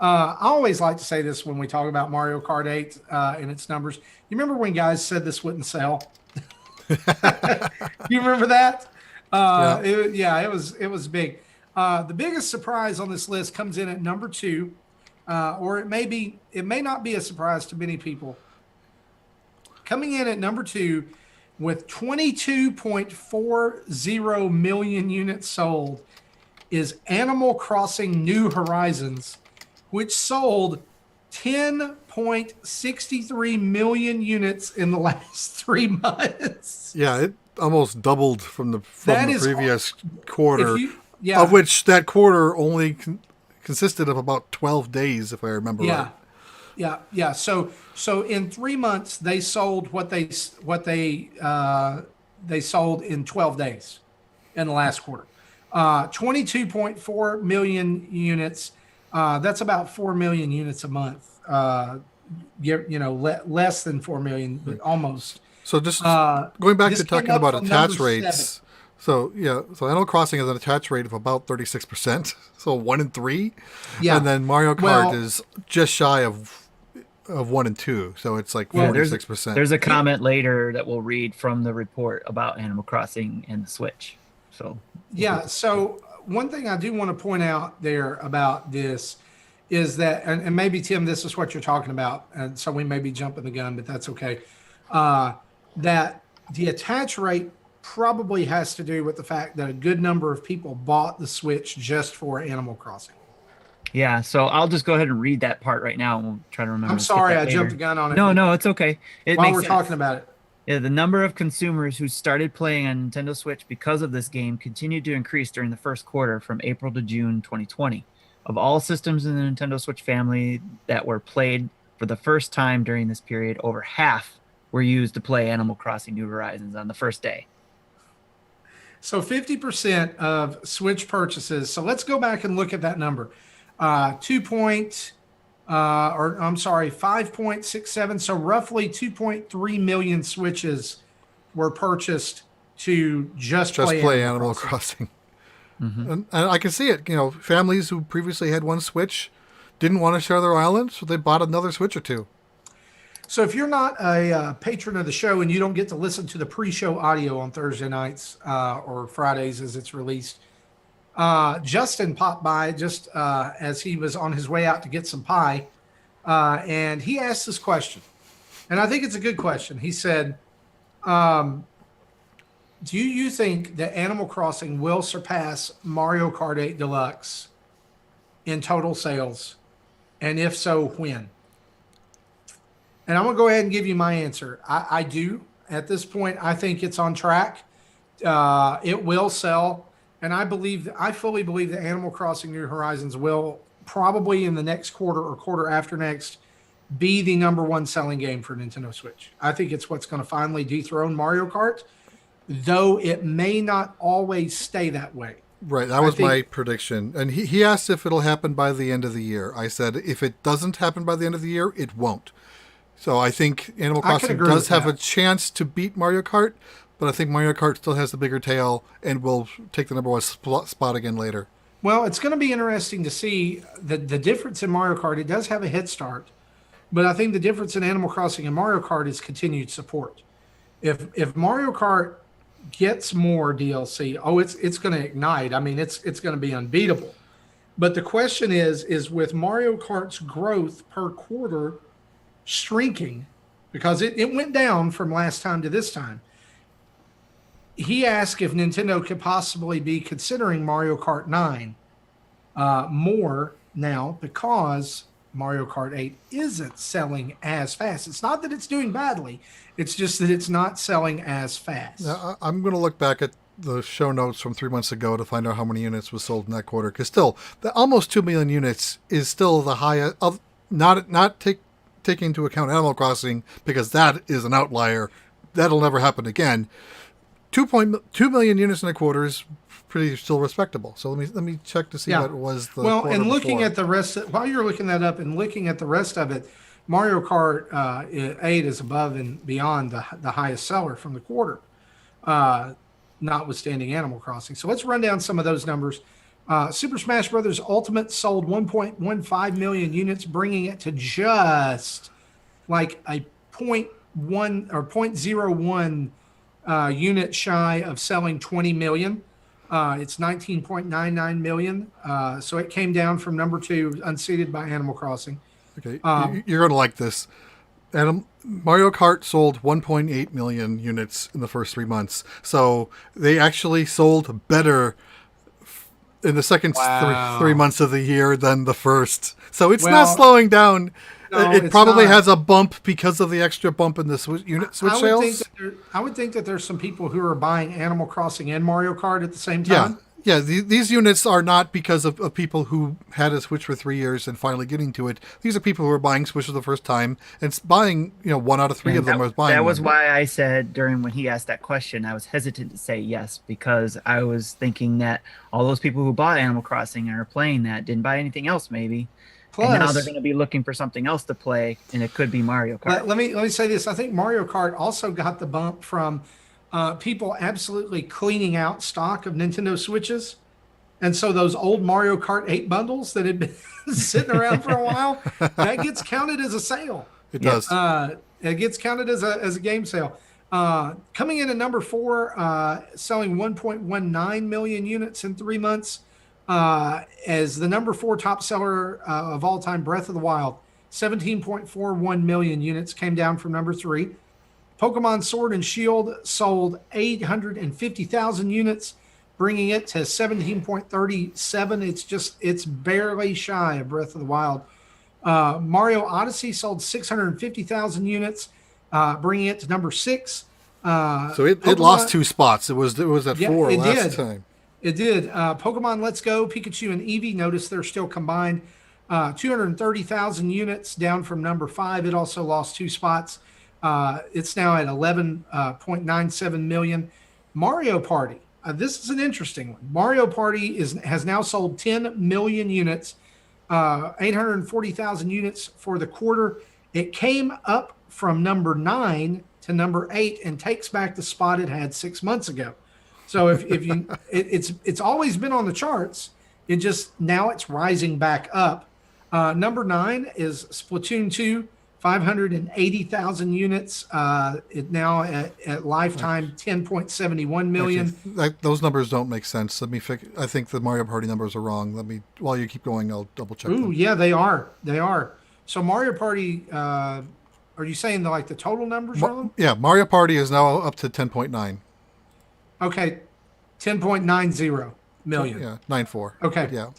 I always like to say this when we talk about Mario Kart 8 and its numbers. You remember when guys said this wouldn't sell? You remember that? It was big. The biggest surprise on this list comes in at number 2, or it may not be a surprise to many people. Coming in at number 2 with 22.40 million units sold is Animal Crossing New Horizons, which sold 10.63 million units in the last 3 months. Yeah, it almost doubled from the previous quarter, of which that quarter only consisted of about 12 days, if I remember right. Yeah. So in 3 months, they sold what they sold in 12 days in the last quarter. 22.4 million units. That's about 4 million units a month. Less than 4 million, but almost. So just going back to talking about attach rates. 7. So Animal Crossing has an attach rate of about 36%. So 1 in 3. Yeah. And then Mario Kart is just shy of 1 and 2. So it's like 46%. There's a comment later that we'll read from the report about Animal Crossing and the Switch. So one thing I do want to point out there about this is that, and maybe, Tim, this is what you're talking about, and so we may be jumping the gun, but that's okay, that the attach rate probably has to do with the fact that a good number of people bought the Switch just for Animal Crossing. Yeah, so I'll just go ahead and read that part right now, and we'll try to remember. I'm sorry I jumped the gun on it. No, it's okay. While we're talking about it. Yeah, the number of consumers who started playing on Nintendo Switch because of this game continued to increase during the first quarter from April to June 2020. Of all systems in the Nintendo Switch family that were played for the first time during this period, over half were used to play Animal Crossing New Horizons on the first day. So 50% of Switch purchases. So let's go back and look at that number. 5.67. So roughly 2.3 million Switches were purchased to just play Animal Crossing. Mm-hmm. And I can see it. Families who previously had one Switch didn't want to share their island, so they bought another Switch or two. So if you're not a patron of the show and you don't get to listen to the pre-show audio on Thursday nights or Fridays as it's released, Justin popped by just as he was on his way out to get some pie, and he asked this question, and I think it's a good question. He said, do you think that Animal Crossing will surpass Mario Kart 8 Deluxe in total sales? And if so, when? And I'm going to go ahead and give you my answer. I do. At this point, I think it's on track. It will sell. And I fully believe that Animal Crossing New Horizons will probably in the next quarter or quarter after next be the number one selling game for Nintendo Switch. I think it's what's going to finally dethrone Mario Kart, though it may not always stay that way. Right, that was my prediction. And he asked if it'll happen by the end of the year. I said if it doesn't happen by the end of the year, it won't. So I think Animal Crossing does have a chance to beat Mario Kart, but I think Mario Kart still has the bigger tail and will take the number one spot again later. Well, it's going to be interesting to see the difference in Mario Kart. It does have a head start, but I think the difference in Animal Crossing and Mario Kart is continued support. If Mario Kart gets more DLC, it's going to ignite. I mean, it's going to be unbeatable. But the question is with Mario Kart's growth per quarter shrinking, because it went down from last time to this time. He asked if Nintendo could possibly be considering Mario Kart 9 more now because Mario Kart 8 isn't selling as fast. It's not that it's doing badly. It's just that it's not selling as fast. Now, I'm going to look back at the show notes from 3 months ago to find out how many units was sold in that quarter. Because still, the almost 2 million units is still the highest of taking into account Animal Crossing, because that is an outlier. That'll never happen again. 2.2 million units in a quarter is pretty still respectable. So let me check to see what was the quarter and looking before. at the rest while you're looking that up and looking at the rest of it, Mario Kart 8 is above and beyond the highest seller from the quarter, notwithstanding Animal Crossing. So let's run down some of those numbers. Super Smash Bros. Ultimate sold 1.15 million units, bringing it to just like a 0.1 or 0.01 unit shy of selling 20 million. It's 19.99 million. So it came down from number 2, unseated by Animal Crossing. Okay, you're going to like this. Mario Kart sold 1.8 million units in the first 3 months. So they actually sold better in the second 3 months of the year than the first. So it's not slowing down. No, it probably has a bump because of the extra bump in the Switch sales. I would think that there's some people who are buying Animal Crossing and Mario Kart at the same time. Yeah. These units are not because of people who had a Switch for 3 years and finally getting to it. These are people who are buying Switch for the first time and buying, 1 out of 3 of them are buying. That was why I said when he asked that question, I was hesitant to say yes, because I was thinking that all those people who bought Animal Crossing and are playing that didn't buy anything else, maybe. Plus, and now they're going to be looking for something else to play, and it could be Mario Kart. Let me say this. I think Mario Kart also got the bump from people absolutely cleaning out stock of Nintendo Switches. And so those old Mario Kart 8 bundles that had been sitting around for a while, that gets counted as a sale. It does. It gets counted as a game sale. Coming in at number 4, selling 1.19 million units in 3 months. As the number 4 top seller of all time, Breath of the Wild, 17.41 million units, came down from number 3. Pokemon Sword and Shield sold 850,000 units, bringing it to 17.37. It's barely shy of Breath of the Wild. Mario Odyssey sold 650,000 units, bringing it to number 6. So it lost 2 spots. It was at 4 last time. It did. Pokemon Let's Go, Pikachu and Eevee, notice they're still combined. 230,000 units, down from number 5. It also lost 2 spots. It's now at 11.97 million. Mario Party. This is an interesting one. Mario Party has now sold 10 million units, 840,000 units for the quarter. It came up from number 9 to number 8 and takes back the spot it had 6 months ago. So if you, it's always been on the charts. It just now it's rising back up. Number 9 is Splatoon 2, 580,000 units. It now at lifetime 10.71 million. Those numbers don't make sense. I think the Mario Party numbers are wrong. While you keep going, I'll double check. Ooh, yeah, they are. They are. So Mario Party. Are you saying the total numbers? Yeah, Mario Party is now up to 10.9. Okay, 10.90 million. Yeah, 9.4. Okay. Yeah.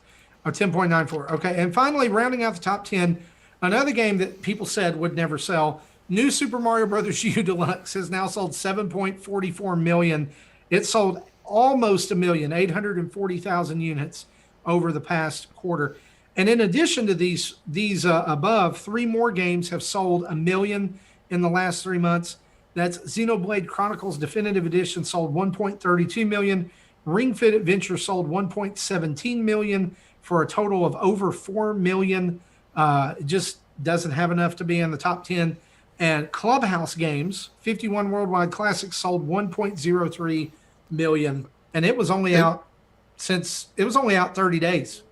Oh, 10.94. Okay. And finally, rounding out the top 10, another game that people said would never sell. New Super Mario Brothers U Deluxe has now sold 7.44 million. It sold almost 840,000 units over the past quarter. And in addition to these above, 3 more games have sold 1 million in the last 3 months. That's Xenoblade Chronicles Definitive Edition sold 1.32 million. Ring Fit Adventure sold 1.17 million for a total of over 4 million. It just doesn't have enough to be in the top 10. And Clubhouse Games, 51 Worldwide Classics, sold 1.03 million. And it was only out 30 days.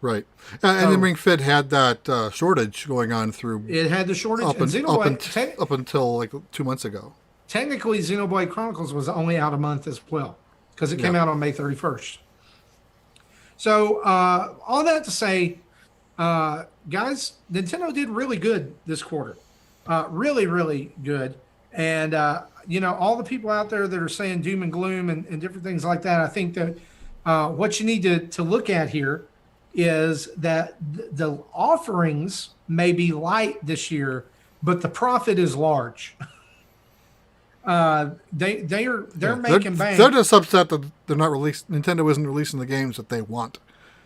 Right. And then Ring Fit had that shortage going on through. It had the shortage. Up until like 2 months ago. Technically, Xenoblade Chronicles was only out a month as well because it came out on May 31st. So all that to say, guys, Nintendo did really good this quarter. Really, really good. And, all the people out there that are saying doom and gloom and different things like that, I think that what you need to look at here is that the offerings may be light this year, but the profit is large. They're making bank. They're just upset that they're not released. Nintendo isn't releasing the games that they want.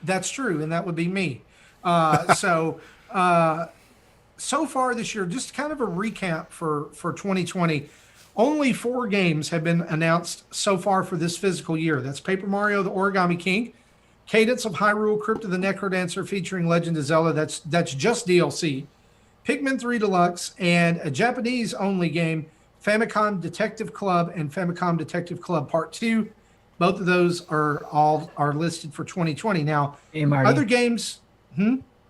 That's true, and that would be me. So far this year, just kind of a recap for 2020. Only 4 games have been announced so far for this physical year. That's Paper Mario: The Origami King, Cadence of Hyrule: Crypt of the Necrodancer featuring Legend of Zelda. That's just DLC. Pikmin 3 Deluxe, and a Japanese-only game, Famicom Detective Club and Famicom Detective Club Part 2. Both of those are listed for 2020. Now, hey, Marty, other games.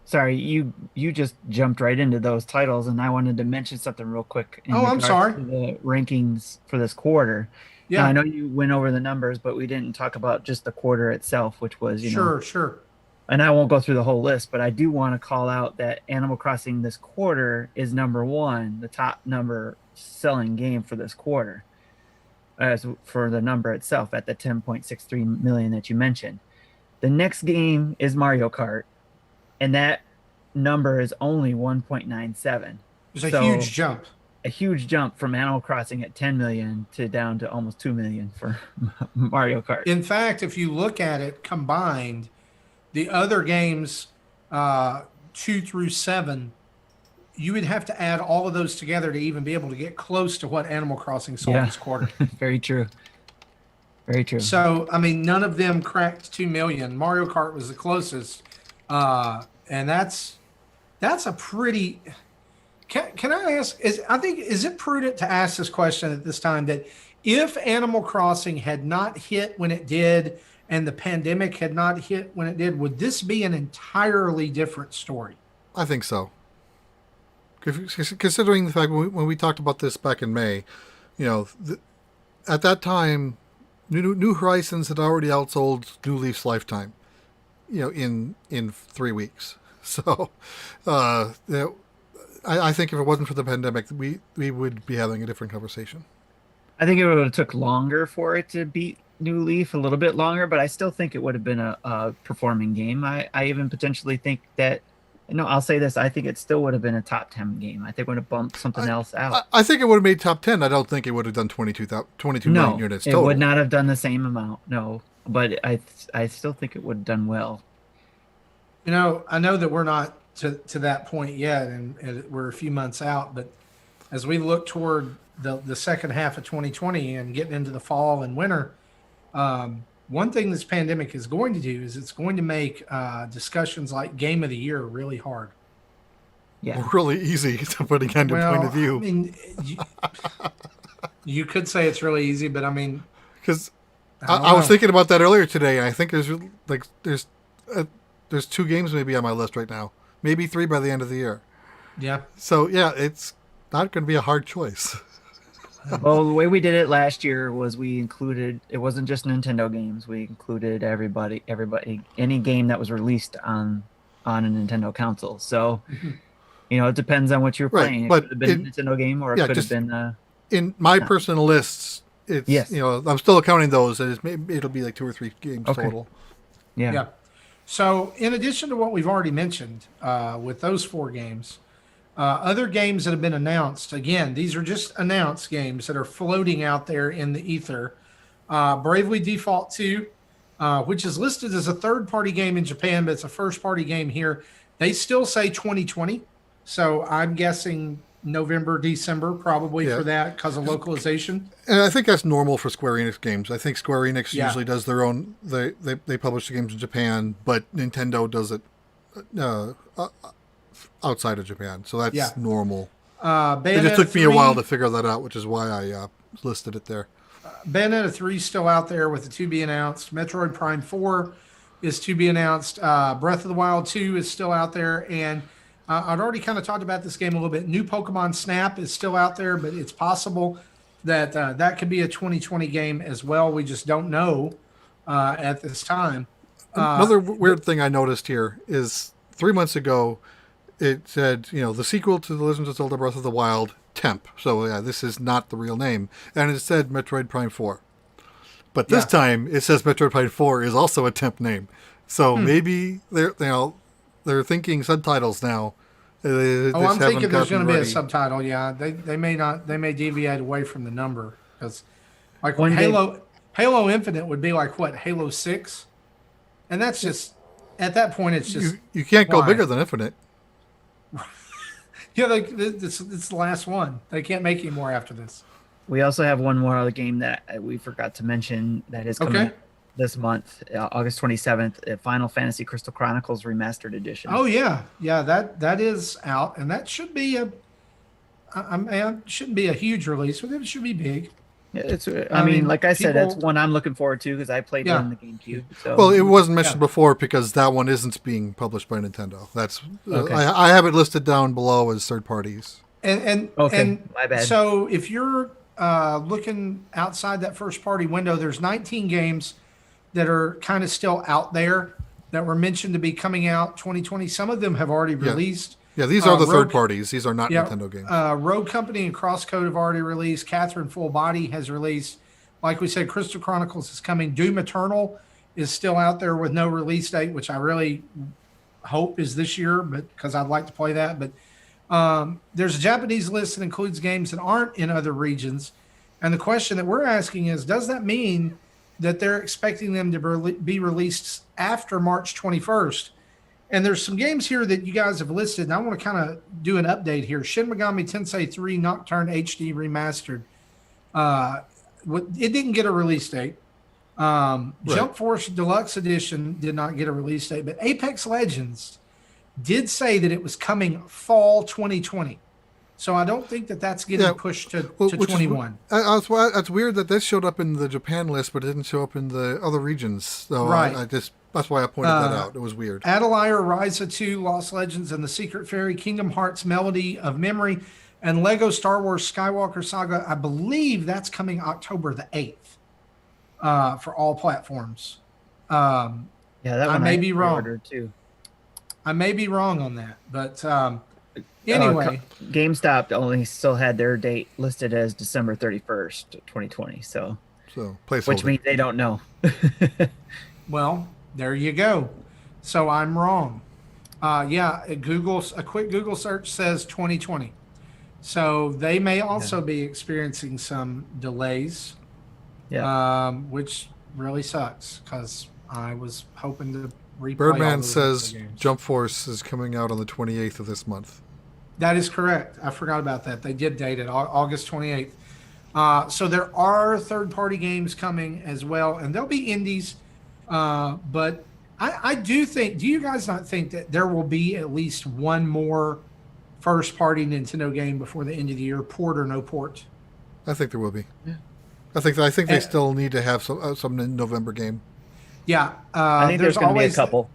Sorry, you just jumped right into those titles, and I wanted to mention something real quick. I'm sorry. To the rankings for this quarter. Yeah, now, I know you went over the numbers, but we didn't talk about just the quarter itself, which was sure. And I won't go through the whole list, but I do want to call out that Animal Crossing this quarter is number 1, the top number selling game for this quarter, as for the number itself at the 10.63 million that you mentioned. The next game is Mario Kart, and that number is only 1.97. It's a huge jump. A huge jump from Animal Crossing at 10 million to down to almost 2 million for Mario Kart. In fact, if you look at it combined, the other games 2 through 7, you would have to add all of those together to even be able to get close to what Animal Crossing sold this quarter. Very true. Very true. So, I mean, none of them cracked 2 million. Mario Kart was the closest. And that's a pretty... Can I ask, is it prudent to ask this question at this time, that if Animal Crossing had not hit when it did and the pandemic had not hit when it did, would this be an entirely different story? I think so. Considering the fact when we talked about this back in May, at that time, New Horizons had already outsold New Leaf's Lifetime, in 3 weeks. So, I think if it wasn't for the pandemic, we would be having a different conversation. I think it would have took longer for it to beat New Leaf, a little bit longer, but I still think it would have been a performing game. I even potentially think that, I'll say this, I think it still would have been a top 10 game. I think it would have bumped something else out. I think it would have made top 10. I don't think it would have done 22 million units total. It would not have done the same amount, no. But I still think it would have done well. I know that we're not to that point yet, and we're a few months out, but as we look toward the second half of 2020 and getting into the fall and winter, one thing this pandemic is going to do is it's going to make discussions like Game of the Year really hard. Yeah, really easy to put again your point of view. I mean, you could say it's really easy, but I mean, because I was thinking about that earlier today, and I think there's 2 games maybe on my list right now. Maybe 3 by the end of the year. Yeah. So yeah, it's not going to be a hard choice. Well, the way we did it last year was we included, it wasn't just Nintendo games. We included everybody, any game that was released on a Nintendo console. So, it depends on what you're Right, playing. It but could have been a Nintendo game, or it could have been. In my personal lists, it's Yes. I'm still counting those, and it'll be like 2 or 3 games total. Yeah. Yeah. So, in addition to what we've already mentioned with those 4 games, other games that have been announced, again, these are just announced games that are floating out there in the ether. Bravely Default 2, which is listed as a third-party game in Japan, but it's a first-party game here. They still say 2020, so I'm guessing November, December probably for that because of localization. And I think that's normal for Square Enix games. I think Square Enix usually does their own. They publish the games in Japan, but Nintendo does it outside of Japan, so that's normal. It just took me a while to figure that out, which is why I listed it there. Bayonetta 3 is still out there with the 2 be announced. Metroid Prime 4 is to be announced. Breath of the Wild 2 is still out there, and I'd already kind of talked about this game a little bit. New Pokemon Snap is still out there, but it's possible that that could be a 2020 game as well. We just don't know at this time. Another weird thing I noticed here is 3 months ago, it said, the sequel to The Legend of Zelda Breath of the Wild, Temp. So, yeah, this is not the real name. And it said Metroid Prime 4. But this time, it says Metroid Prime 4 is also a temp name. So maybe they're thinking subtitles now. I'm thinking there's going to be a subtitle. Yeah, they may not. They may deviate away from the number because, like, Halo Infinite would be like what, Halo 6, and that's just at that point it's just you can't go bigger than Infinite. Yeah, it's the last one. They can't make any more after this. We also have one more other game that we forgot to mention that is coming this month, August 27th, Final Fantasy Crystal Chronicles Remastered Edition. Oh yeah, that is out, and that should be shouldn't be a huge release, but it should be big. I mean, like I said, that's one I'm looking forward to because I played it on the GameCube. So. Well, it wasn't mentioned before because that one isn't being published by Nintendo. That's I have it listed down below as third parties. And my bad. So if you're looking outside that first party window, there's 19 games that are kind of still out there that were mentioned to be coming out 2020. Some of them have already released. Yeah, these are the third parties. These are not Nintendo games. Rogue Company and Crosscode have already released. Catherine Full Body has released. Like we said, Crystal Chronicles is coming. Doom Eternal is still out there with no release date, which I really hope is this year, but because I'd like to play that. But there's a Japanese list that includes games that aren't in other regions. And the question that we're asking is, does that mean that they're expecting them to be released after March 21st? And there's some games here that you guys have listed, and I want to kind of do an update here. Shin Megami Tensei 3 Nocturne HD Remastered. It didn't get a release date. Jump Force Deluxe Edition did not get a release date, but Apex Legends did say that it was coming fall 2020. So I don't think that that's getting pushed to 21. That's weird that this showed up in the Japan list, but it didn't show up in the other regions. So right. That's why I pointed that out. It was weird. Adelaire, Ryza 2, Lost Legends, and the Secret Fairy, Kingdom Hearts Melody of Memory, and Lego Star Wars Skywalker Saga. I believe that's coming October the 8th for all platforms. That one I may be wrong. Too. I may be wrong on that, but anyway. GameStop only still had their date listed as December 31st, 2020. So placeholder. Which means they don't know. Well, there you go. So I'm wrong. A quick Google search says 2020. So they may also be experiencing some delays. Yeah. Which really sucks because I was hoping to replay. Birdman says Jump Force is coming out on the 28th of this month. That is correct. I forgot about that. They did date it August 28th. So there are third-party games coming as well, and there'll be indies. But I do think, do you guys not think that there will be at least one more first-party Nintendo game before the end of the year, port or no port? I think there will be. Yeah. I think they still need to have some November game. Yeah. I think there's going to be a couple.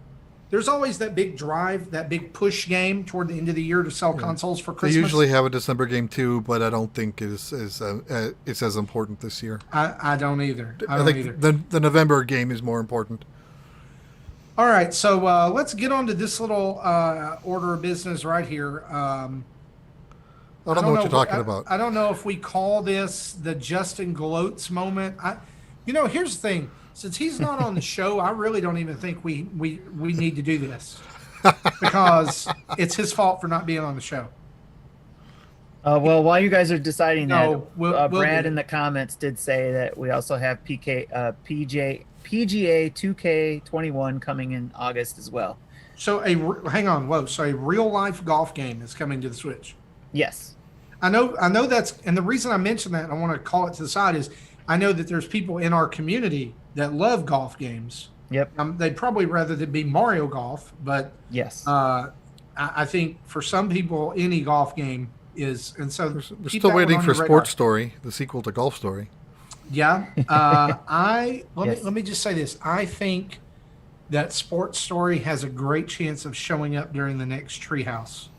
there's always that big drive, that big push game toward the end of the year to sell consoles for Christmas. They usually have a December game too, but I don't think it's as important this year. I don't either. I think the November game is more important. All right, so let's get on to this little order of business right here. I don't know what you're talking about. I don't know if we call this the Justin Gloats moment. Here's the thing. Since he's not on the show, I really don't even think we need to do this because it's his fault for not being on the show. Well, while you guys are deciding No, that, we'll Brad do. in the comments did say that we also have PGA 2K21 coming in August as well. So hang on, whoa! So a real life golf game is coming to the Switch. Yes. I know that's, and the reason I mentioned that, and I want to call it to the side, is I know that there's people in our community that love golf games. Yep. They'd probably rather it be Mario Golf, but Yes. I think for some people any golf game is, and so We're keep still that one waiting on for your radar. Sports Story, the sequel to Golf Story. Yeah. Let me just say this. I think that Sports Story has a great chance of showing up during the next Treehouse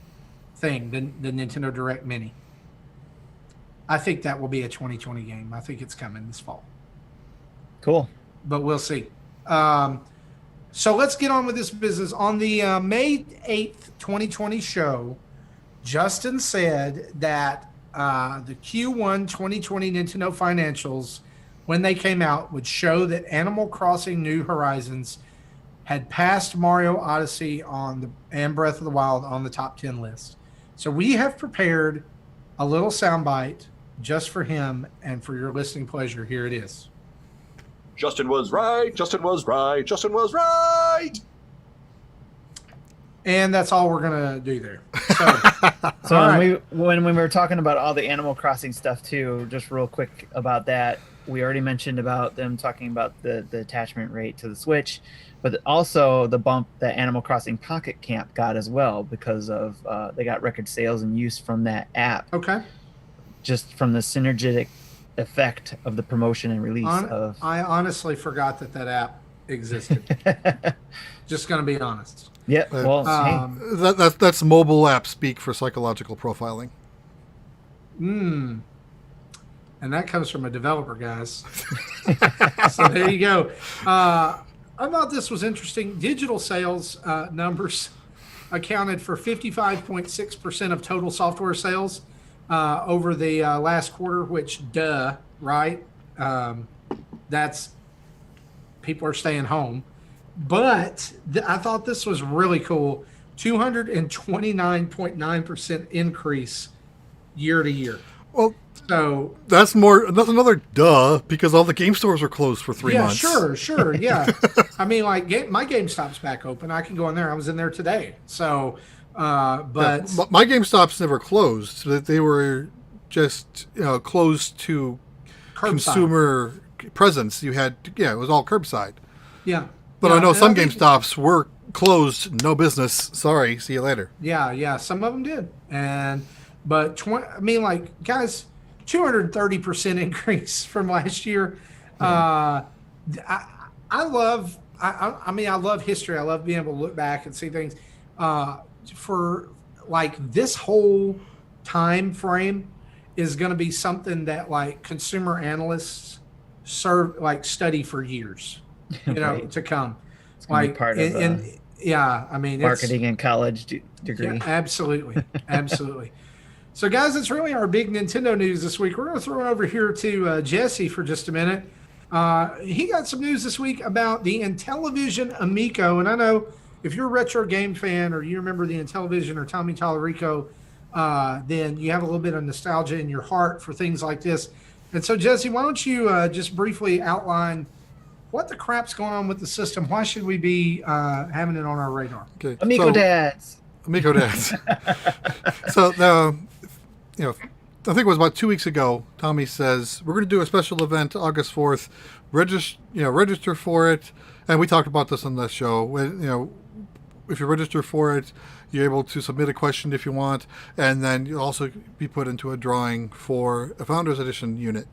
thing, the Nintendo Direct Mini. I think that will be a 2020 game. I think it's coming this fall, Cool. but we'll see. So let's get on with this business. On the May 8th, 2020 show, Justin said that the Q1 2020 Nintendo financials, when they came out, would show that Animal Crossing New Horizons had passed Mario Odyssey and Breath of the Wild on the top 10 list. So we have prepared a little soundbite just for him and for your listening pleasure. Here it is. Justin was right. Justin was right. Justin was right. And that's all we're going to do there. So, So all when we were talking about all the Animal Crossing stuff too, just real quick about that, we already mentioned about them talking about the attachment rate to the Switch, but also the bump that Animal Crossing Pocket Camp got as well because of they got record sales and use from that app, okay. just from the synergetic effect of the promotion and release of. I honestly forgot that app existed. Just going to be honest. Yep. Well, hey, That's mobile app speak for psychological profiling. And that comes from a developer, guys. So there you go. I thought this was interesting. Digital sales numbers accounted for 55.6% of total software sales over the last quarter, which, right? That's people are staying home. But I thought this was really cool. 229.9% increase year to year. Well, so that's another because all the game stores were closed for 3 months. Sure, yeah. I mean, like my GameStop's back open. I can go in there. I was in there today. So, but yeah, my GameStops never closed. They were just closed to curbside. Consumer presence. You had it was all curbside. Yeah. But Yeah, I know and some think- GameStops were closed, no business. Sorry, see you later. Yeah, some of them did, but guys, 230% increase from last year. I love history. I love being able to look back and see things. For like this whole time frame is going to be something that like consumer analysts study for years, Right. to come. It's gonna be part of marketing and college degree. Yeah, absolutely. So, guys, it's really our big Nintendo news this week. We're going to throw it over here to Jesse for just a minute. He got some news this week about the Intellivision Amico. And I know if you're a retro game fan or you remember the Intellivision or Tommy Tallarico, then you have a little bit of nostalgia in your heart for things like this. And so, Jesse, why don't you just briefly outline what the crap's going on with the system? Why should we be having it on our radar? Okay. Amico Dads. Amico Dads. So I think it was about 2 weeks ago. Tommy says we're going to do a special event August 4th. Register for it, and we talked about this on the show. If you register for it, you're able to submit a question if you want, and then you'll also be put into a drawing for a Founders Edition unit,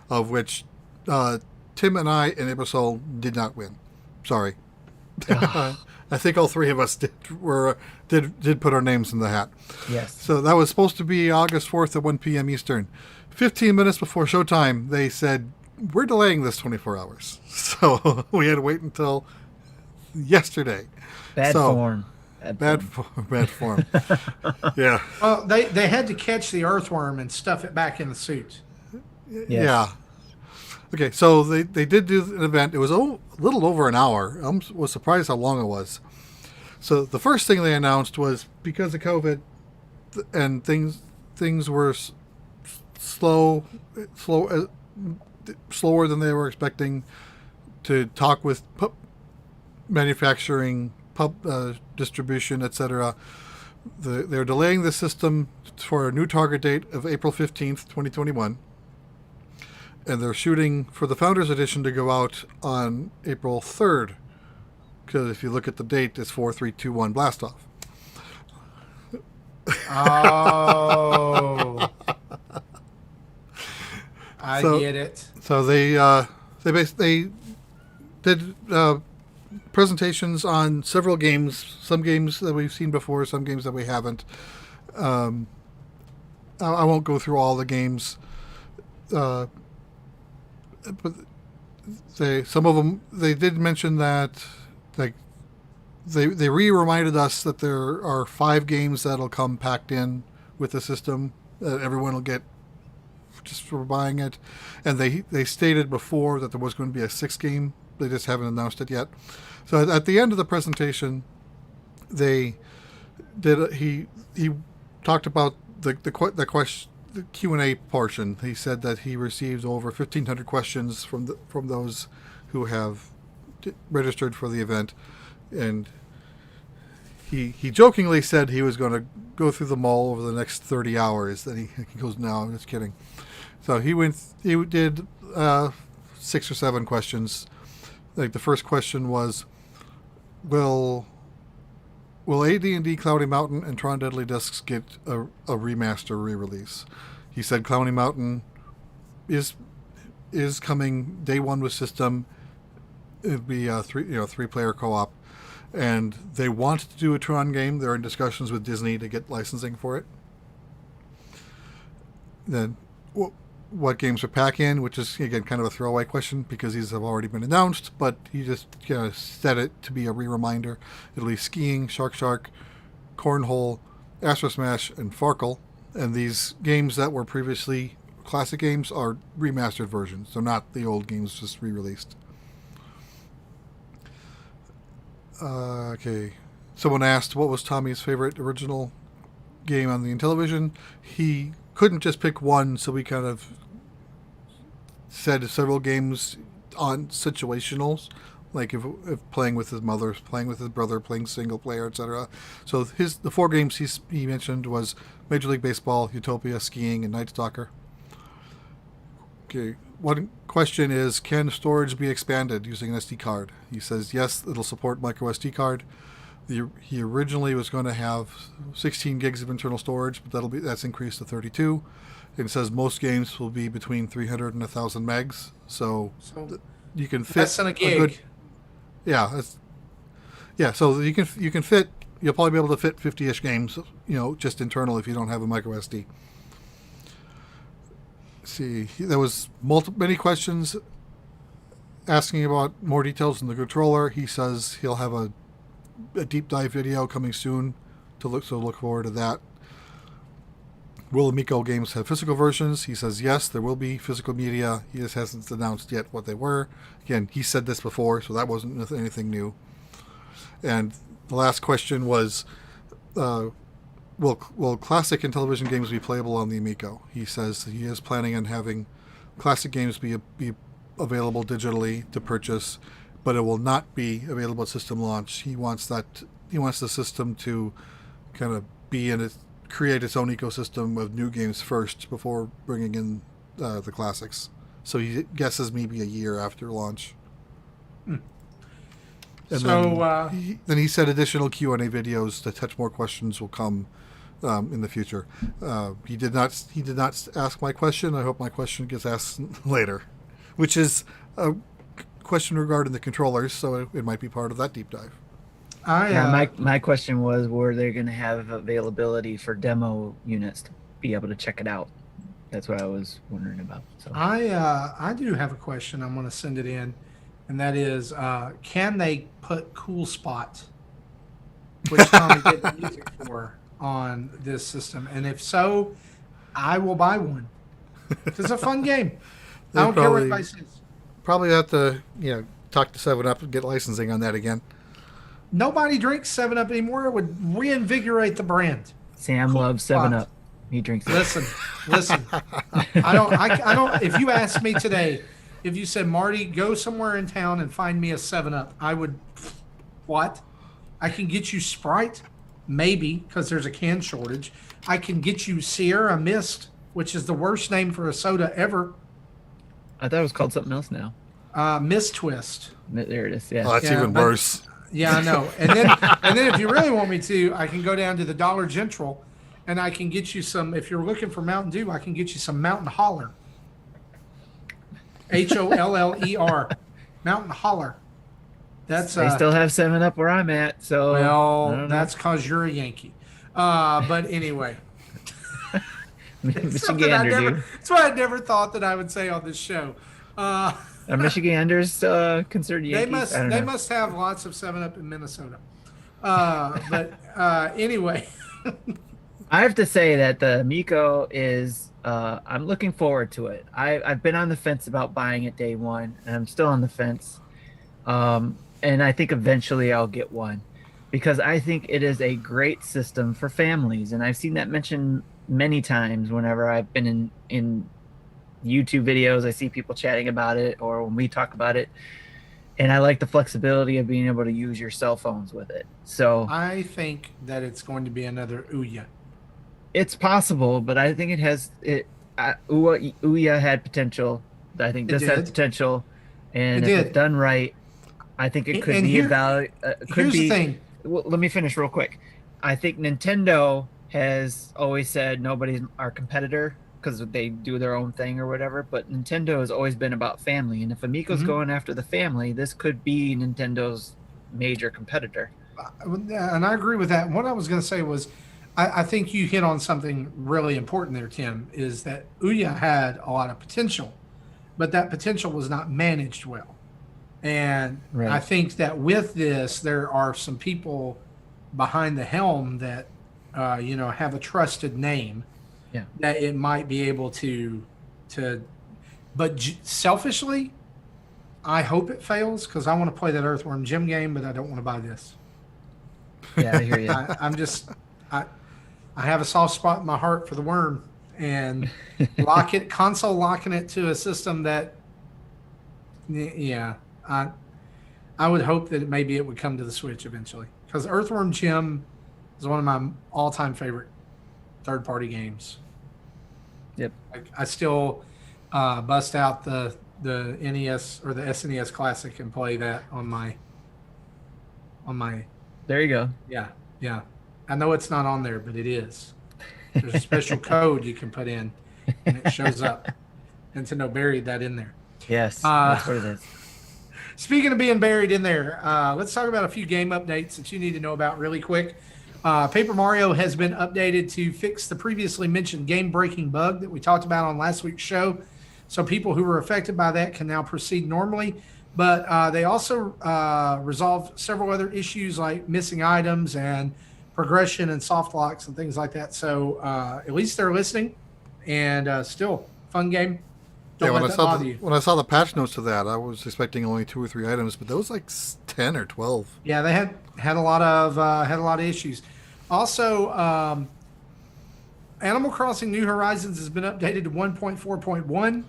of which Tim and I and Ibersol did not win. Sorry. I think all three of us did put our names in the hat. Yes. So that was supposed to be August 4th at 1 p.m. Eastern. 15 minutes before showtime, they said, we're delaying this 24 hours. So we had to wait until yesterday. Bad form. Bad form. Yeah. Well, they had to catch the earthworm and stuff it back in the suit. Yes. Yeah. Okay, so they did do an event. It was a little over an hour. I was surprised how long it was. So the first thing they announced was because of COVID and things were slower than they were expecting, to talk with manufacturing, distribution, etc. They're delaying the system for a new target date of April 15th, 2021. And they're shooting for the Founders Edition to go out on April 3rd. Because if you look at the date, it's 4-3-2-1 blast off. Oh. I get it. So they did presentations on several games, some games that we've seen before, some games that we haven't. I won't go through all the games. But some of them, they did mention that, like, they reminded us that there are 5 games that'll come packed in with the system that everyone will get just for buying it, and they stated before that there was going to be a 6th game. They just haven't announced it yet. So at the end of the presentation, he talked about the Q&A portion. He said that he received over 1,500 questions from those who have registered for the event, and he jokingly said he was going to go through them all over the next 30 hours. Then he goes, "No, I'm just kidding." So he did 6 or 7 questions. Like the first question was, will AD&D Cloudy Mountain and Tron Deadly Discs get a remaster re-release? He said Cloudy Mountain is coming day one with system. It'd be a 3-player co-op, and they want to do a Tron game. They're in discussions with Disney to get licensing for it. Then what games are pack in, which is again kind of a throwaway question because these have already been announced, but he just set it to be a reminder. It'll be Skiing, Shark, Cornhole, Astro Smash, and Farkle. And these games that were previously classic games are remastered versions. They're not the old games just re-released. Okay. Someone asked what was Tommy's favorite original game on the Intellivision. He couldn't just pick one, so we kind of said several games on situationals, like if playing with his mother, playing with his brother, playing single player, etc. So the 4 games he mentioned was Major League Baseball, Utopia, Skiing, and Night Stalker. Okay, one question is, can storage be expanded using an SD card? He says yes, it'll support micro SD card. He originally was going to have 16 gigs of internal storage, but that's increased to 32. And it says most games will be between 300 and 1,000 megs, so you can fit less than a gig. So you can fit. You'll probably be able to fit 50-ish games, just internal if you don't have a micro SD. See, there was many questions asking about more details in the controller. He says he'll have a deep dive video coming soon look forward to that. Will Amico games have physical versions? He says yes, there will be physical media. He just hasn't announced yet what they were. Again, he said this before, so that wasn't anything new. And the last question was, will classic Intellivision games be playable on the Amico? He says that he is planning on having classic games be available digitally to purchase, but it will not be available at system launch. He wants the system to kind of create its own ecosystem of new games first before bringing in the classics. So he guesses maybe a year after launch. And then he said additional Q&A videos to touch more questions will come in the future. He did not ask my question. I hope my question gets asked later, which is a question regarding the controllers, so it might be part of that deep dive. My question was, were they going to have availability for demo units to be able to check it out? That's what I was wondering about. So I do have a question. I'm going to send it in, and that is, can they put Cool Spot, which Tommy did the music for, on this system? And if so, I will buy one. It's a fun game. I don't care what price it is. Probably have to, talk to 7-Up and get licensing on that again. Nobody drinks 7-Up anymore. It would reinvigorate the brand. Sam loves 7-Up. He drinks it. Listen. I don't. If you asked me today, if you said, Marty, go somewhere in town and find me a 7-Up, I would. What? I can get you Sprite, maybe, because there's a can shortage. I can get you Sierra Mist, which is the worst name for a soda ever. I thought it was called something else now. Mist Twist. There it is. Yeah. Oh, that's even worse. Yeah, I know. And then if you really want me to, I can go down to the Dollar General. And I can get you some, if you're looking for Mountain Dew, I can get you some Mountain Holler. Holler. Mountain Holler. That's they still have 7-Up where I'm at, so well, that's because you're a Yankee. But anyway. Michigander, dude. That's what I never thought that I would say on this show. Are Michiganders considered Yankees? They must have lots of 7-Up in Minnesota. But anyway. I have to say that the Miko is, I'm looking forward to it. I've been on the fence about buying it day one, and I'm still on the fence. And I think eventually I'll get one because I think it is a great system for families. And I've seen that mentioned many times whenever I've been in YouTube videos. I see people chatting about it or when we talk about it. And I like the flexibility of being able to use your cell phones with it. So I think that it's going to be another Ouya. It's possible, but I think it has it. Ouya had potential. I think this has potential, and if it's done right, I think it could be about. Here's the thing. Well, let me finish real quick. I think Nintendo has always said nobody's our competitor because they do their own thing or whatever. But Nintendo has always been about family, and if Amico's going after the family, this could be Nintendo's major competitor. And I agree with that. What I was going to say was, I think you hit on something really important there, Tim, is that Ouya had a lot of potential, but that potential was not managed well. And right. I think that with this, there are some people behind the helm that, have a trusted name that it might be able to, but selfishly, I hope it fails because I want to play that Earthworm Jim game, but I don't want to buy this. Yeah, I hear you. I have a soft spot in my heart for the worm, and console locking it to a system that, I would hope that maybe it would come to the Switch eventually, because Earthworm Jim is one of my all-time favorite third-party games. Yep. I still bust out the NES or the SNES Classic and play that on my. There you go. Yeah. I know it's not on there, but it is. There's a special code you can put in, and it shows up. Nintendo buried that in there. Yes, that's what it is. Speaking of being buried in there, let's talk about a few game updates that you need to know about really quick. Paper Mario has been updated to fix the previously mentioned game-breaking bug that we talked about on last week's show. So people who were affected by that can now proceed normally. But they also resolved several other issues like missing items and progression and soft locks and things like that. So at least they're listening, and still fun game. When I saw the patch notes to that, I was expecting only 2 or 3 items, but there was like 10 or 12. Yeah, they had a lot of issues. Also, Animal Crossing New Horizons has been updated to 1.4.1,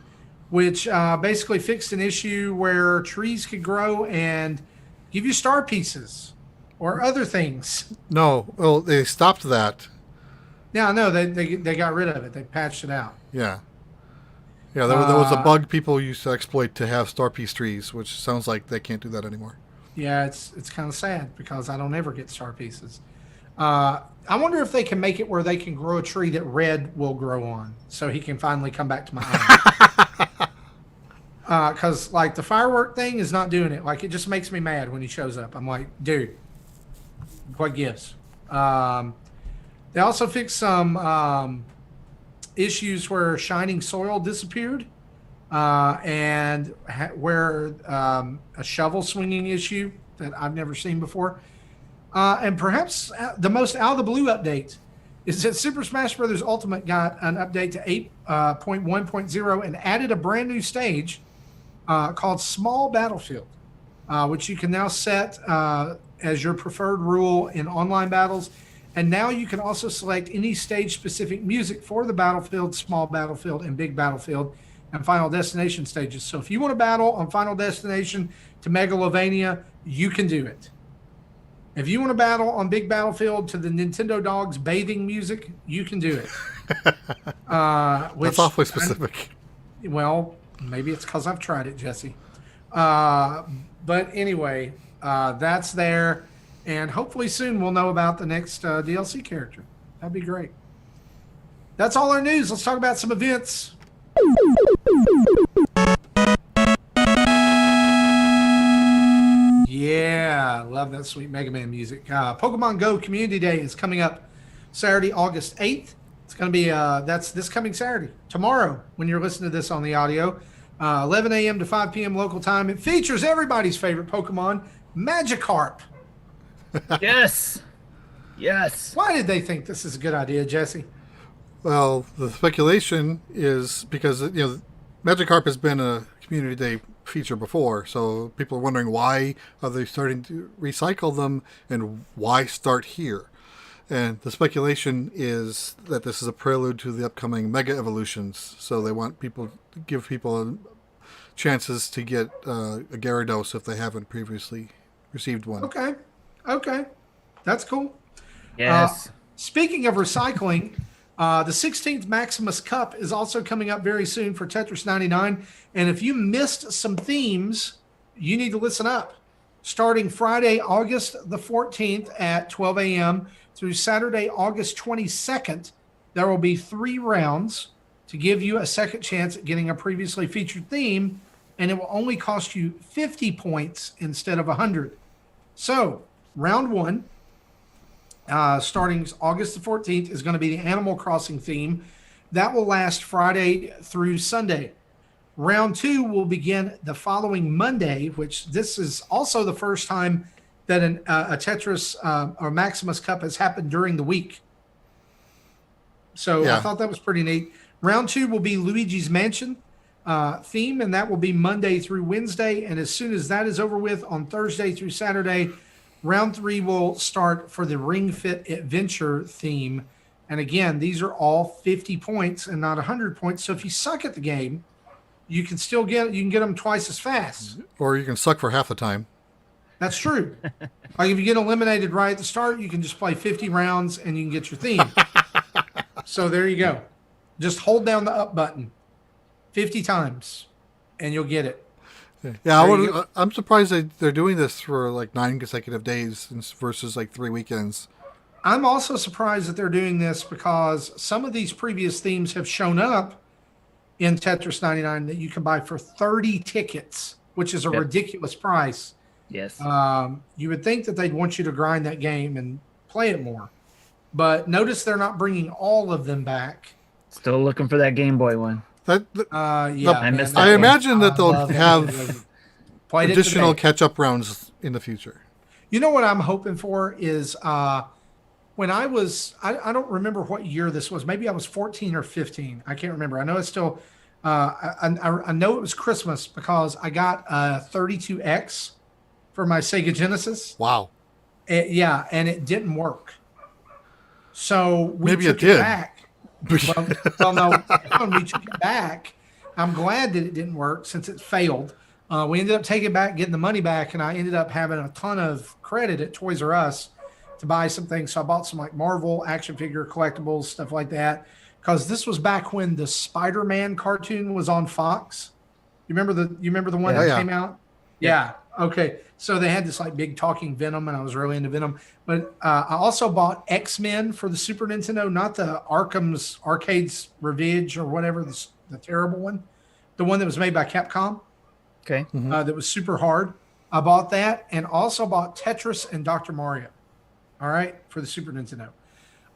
which basically fixed an issue where trees could grow and give you star pieces or other things. No, well, they stopped that. Yeah, no, they got rid of it. They patched it out. Yeah. Yeah, there was a bug people used to exploit to have star piece trees, which sounds like they can't do that anymore. Yeah, it's kind of sad because I don't ever get star pieces. I wonder if they can make it where they can grow a tree that Red will grow on, so he can finally come back to my island. Because like the firework thing is not doing it. Like it just makes me mad when he shows up. I'm like, dude, what gives. They also fixed some issues where Shining Soil disappeared, and where a shovel swinging issue that I've never seen before. And perhaps the most out of the blue update is that Super Smash Bros. Ultimate got an update to 8.1.0 and added a brand new stage called Small Battlefield, which you can now set as your preferred rule in online battles. And now you can also select any stage-specific music for the Battlefield, Small Battlefield, and Big Battlefield and Final Destination stages. So if you want to battle on Final Destination to Megalovania, you can do it. If you want to battle on Big Battlefield to the Nintendo Dogs bathing music, you can do it. That's awfully specific. Well, maybe it's because I've tried it, Jesse. But anyway, that's there. And hopefully soon we'll know about the next DLC character. That'd be great. That's all our news. Let's talk about some events. Yeah, love that sweet Mega Man music. Pokemon Go Community Day is coming up Saturday, August 8th. It's going to be, that's this coming Saturday, tomorrow, when you're listening to this on the audio, 11 a.m. to 5 p.m. local time. It features everybody's favorite Pokemon, Magikarp. Yes. Yes. Why did they think this is a good idea, Jesse? Well, the speculation is because, Magikarp has been a Community Day feature before, so people are wondering why are they starting to recycle them and why start here. And the speculation is that this is a prelude to the upcoming Mega Evolutions, so they want people to give people chances to get a Gyarados if they haven't previously received one. Okay, that's cool. Yes. Speaking of recycling, the 16th Maximus Cup is also coming up very soon for Tetris 99. And if you missed some themes, you need to listen up. Starting Friday, August the 14th at 12 a.m. through Saturday, August 22nd, there will be 3 rounds to give you a second chance at getting a previously featured theme. And it will only cost you 50 points instead of 100. So, round 1, starting August the 14th, is going to be the Animal Crossing theme. That will last Friday through Sunday. Round 2 will begin the following Monday, which this is also the first time that a Tetris or Maximus Cup has happened during the week. So I thought that was pretty neat. Round 2 will be Luigi's Mansion theme, and that will be Monday through Wednesday. And as soon as that is over with on Thursday through Saturday, round 3 will start for the Ring Fit Adventure theme. And again, these are all 50 points and not 100 points. So if you suck at the game, you can get them twice as fast. Or you can suck for half the time. That's true. Like if you get eliminated right at the start, you can just play 50 rounds and you can get your theme. So there you go. Just hold down the up button 50 times and you'll get it. Yeah, I'm surprised they're doing this for like 9 consecutive days versus like 3 weekends. I'm also surprised that they're doing this because some of these previous themes have shown up in Tetris 99 that you can buy for 30 tickets, which is a ridiculous price. Yes. You would think that they'd want you to grind that game and play it more. But notice they're not bringing all of them back. Still looking for that Game Boy one. I missed I imagine that they'll have Played additional catch-up rounds in the future. You know what I'm hoping for is when I was, I don't remember what year this was. Maybe I was 14 or 15. I can't remember. I know it's still, I know it was Christmas because I got a 32X for my Sega Genesis. Wow. And it didn't work. So we Maybe took it did. Back. Well, no, when we took it back, I'm glad that it didn't work since it failed. We ended up taking it back, getting the money back, and I ended up having a ton of credit at Toys R Us to buy some things. So I bought some like Marvel action figure collectibles, stuff like that, because this was back when the Spider-Man cartoon was on Fox. You remember the one that came out? Yeah. Okay. So they had this like big talking Venom, and I was really into Venom. But I also bought X-Men for the Super Nintendo, not the Arkham's Arcade's Revenge or whatever, the terrible one, the one that was made by Capcom. Okay. That was super hard. I bought that and also bought Tetris and Dr. Mario. All right, for the Super Nintendo.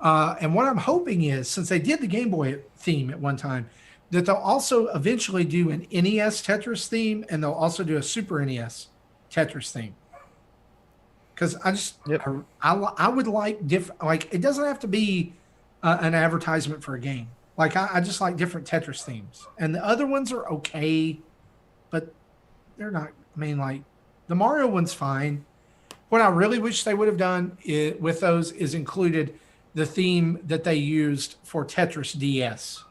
And what I'm hoping is, since they did the Game Boy theme at one time, that they'll also eventually do an NES Tetris theme, and they'll also do a Super NES Tetris theme. Because I would like different. Like, it doesn't have to be an advertisement for a game. Like, I just like different Tetris themes, and the other ones are okay, but they're not. I mean, like, the Mario one's fine. What I really wish they would have done with those is included the theme that they used for Tetris DS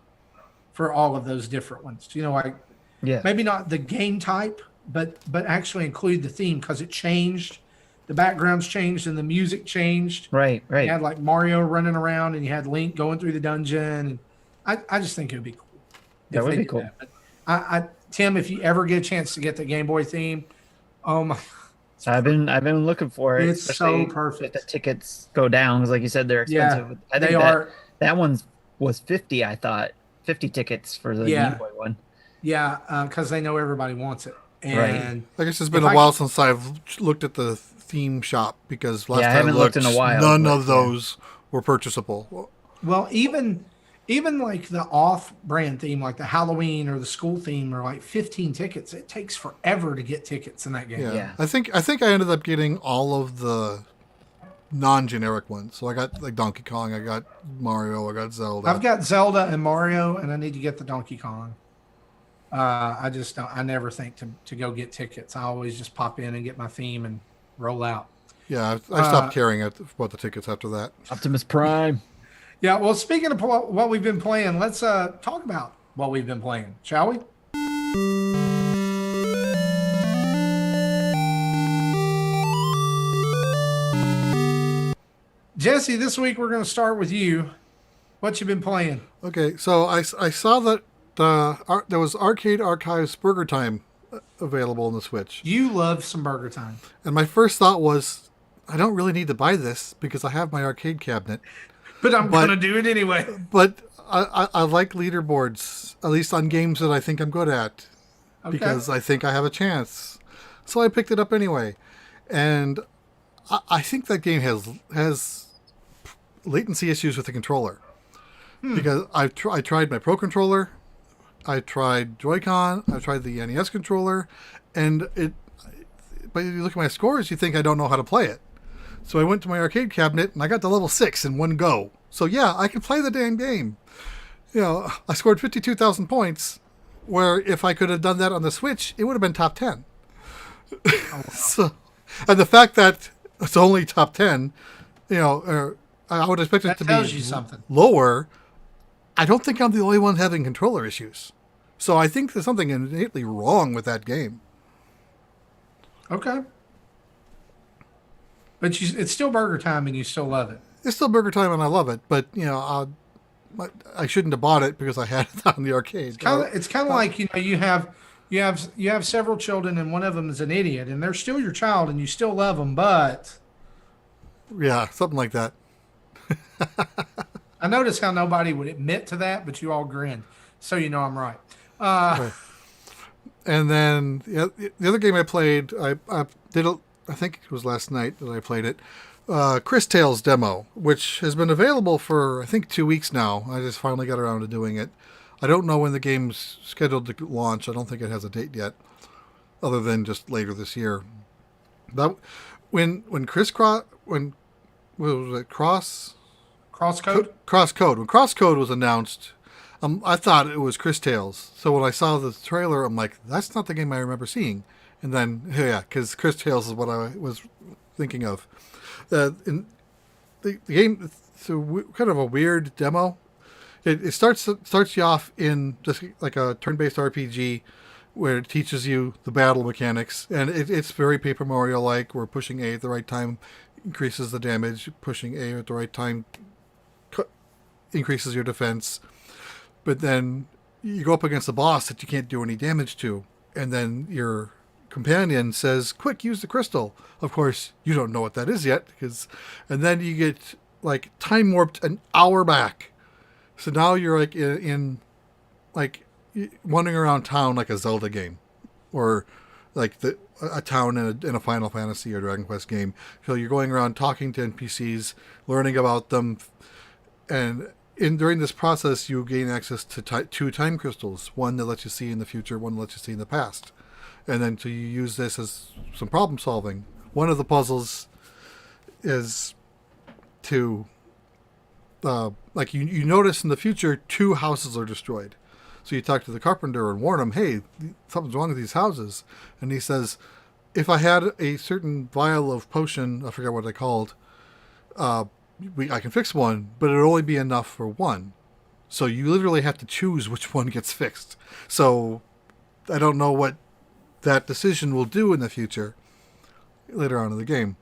for all of those different ones. You know, like, maybe not the game type, but actually include the theme, because it changed. The backgrounds changed and the music changed. Right. You had like Mario running around and you had Link going through the dungeon. And I just think it would be cool. That would be cool. But Tim, if you ever get a chance to get the Game Boy theme, oh my. I've been looking for it. It's so perfect. If the tickets go down, because like you said, they're expensive. Yeah, I think that one was 50. I thought 50 tickets for the Game Boy one. Yeah, because they know everybody wants it. And I guess it's been a while since I've looked at the theme shop, because last time I haven't looked in a while. None of those were purchasable. Well, even like the off-brand theme, like the Halloween or the school theme, are like 15 tickets. It takes forever to get tickets in that game. Yeah. I think I ended up getting all of the non-generic ones. So I got like Donkey Kong, I got Mario, I got Zelda. I've got Zelda and Mario, and I need to get the Donkey Kong. I just don't. I never think to go get tickets. I always just pop in and get my theme and roll out. Yeah, I stopped caring about the tickets after that. Optimus Prime. Yeah, well, speaking of what we've been playing, let's talk about what we've been playing, shall we? Jesse, this week we're going to start with you. What you been playing? Okay, so I saw that there was Arcade Archives Burger Time available on the Switch. You love some Burger Time. And my first thought was, I don't really need to buy this because I have my arcade cabinet. But I'm going to do it anyway. But I like leaderboards, at least on games that I think I'm good at, because I think I have a chance. So I picked it up anyway. And I think that game has latency issues with the controller. Because I tried my Pro Controller, I tried Joy-Con, I tried the NES controller, and but you look at my scores, you think I don't know how to play it. So I went to my arcade cabinet and I got to level 6 in one go. So yeah, I can play the damn game. You know, I scored 52,000 points, where if I could have done that on the Switch, it would have been top 10. Oh, wow. So, and the fact that it's only top 10, you know, I would expect it to be lower. I don't think I'm the only one having controller issues. So I think there's something innately wrong with that game. Okay. But it's still Burger Time and you still love it. It's still Burger Time and I love it. But, you know, I shouldn't have bought it because I had it on the arcade. It's kind of like, you know, you have several children and one of them is an idiot and they're still your child and you still love them, but... Yeah, something like that. I noticed how nobody would admit to that, but you all grinned. So you know I'm right. Right. And then the other game I played, I think it was last night that I played it, Cris Tales demo, which has been available for, I think, 2 weeks now. I just finally got around to doing it. I don't know when the game's scheduled to launch. I don't think it has a date yet, other than just later this year. But when Crosscode? When Crosscode was announced, I thought it was Cris Tales. So when I saw the trailer, I'm like, that's not the game I remember seeing. And then, yeah, because Cris Tales is what I was thinking of. In the game, it's kind of a weird demo. It starts you off in just like a turn-based RPG where it teaches you the battle mechanics. And it's very Paper Mario-like, where pushing A at the right time increases the damage, pushing A at the right time increases your defense. But then you go up against a boss that you can't do any damage to, and then your companion says, quick, use the crystal. Of course, you don't know what that is yet, and then you get like time warped an hour back. So now you're like in like wandering around town like a Zelda game, or like a town in a Final Fantasy or Dragon Quest game. So you're going around talking to NPCs, learning about them, and during this process, you gain access to two time crystals. One that lets you see in the future, one that lets you see in the past, and then so you use this as some problem solving. One of the puzzles is to like you notice in the future 2 houses are destroyed. So you talk to the carpenter and warn him, hey, something's wrong with these houses. And he says, if I had a certain vial of potion, I forget what they called, I can fix one, but it'll only be enough for one. So you literally have to choose which one gets fixed. So I don't know what that decision will do in the future later on in the game.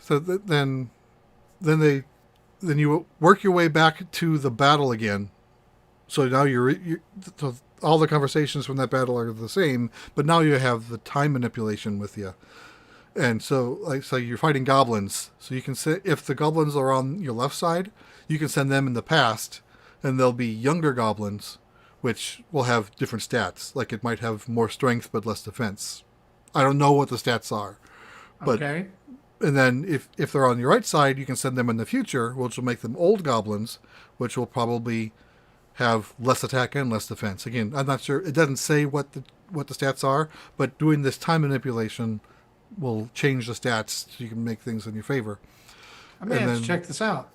So then you work your way back to the battle again. So now so all the conversations from that battle are the same, but now you have the time manipulation with you. And so you're fighting goblins. So you can say, if the goblins are on your left side, you can send them in the past, and they'll be younger goblins, which will have different stats. Like it might have more strength but less defense. I don't know what the stats are. But, okay. And then if they're on your right side, you can send them in the future, which will make them old goblins, which will probably have less attack and less defense. Again, I'm not sure. It doesn't say what the stats are, but doing this time manipulation will change the stats so you can make things in your favor. I may have to check this out.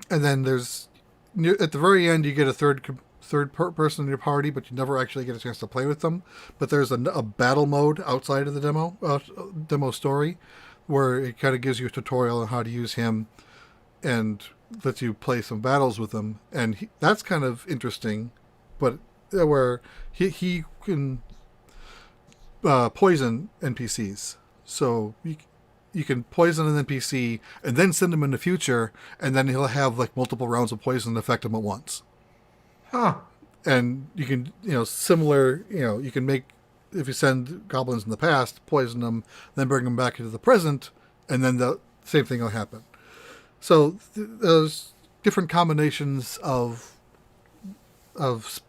And then there's at the very end you get a third person in your party, but you never actually get a chance to play with them. But there's a battle mode outside of the demo story, where it kind of gives you a tutorial on how to use him and lets you play some battles with him. And that's kind of interesting, but where he can poison NPCs. So you can poison an NPC and then send him in the future, and then he'll have like multiple rounds of poison affect him at once. Huh. And you can, similar, you can make, if you send goblins in the past, poison them, then bring them back into the present, and then the same thing will happen. So there's different combinations of the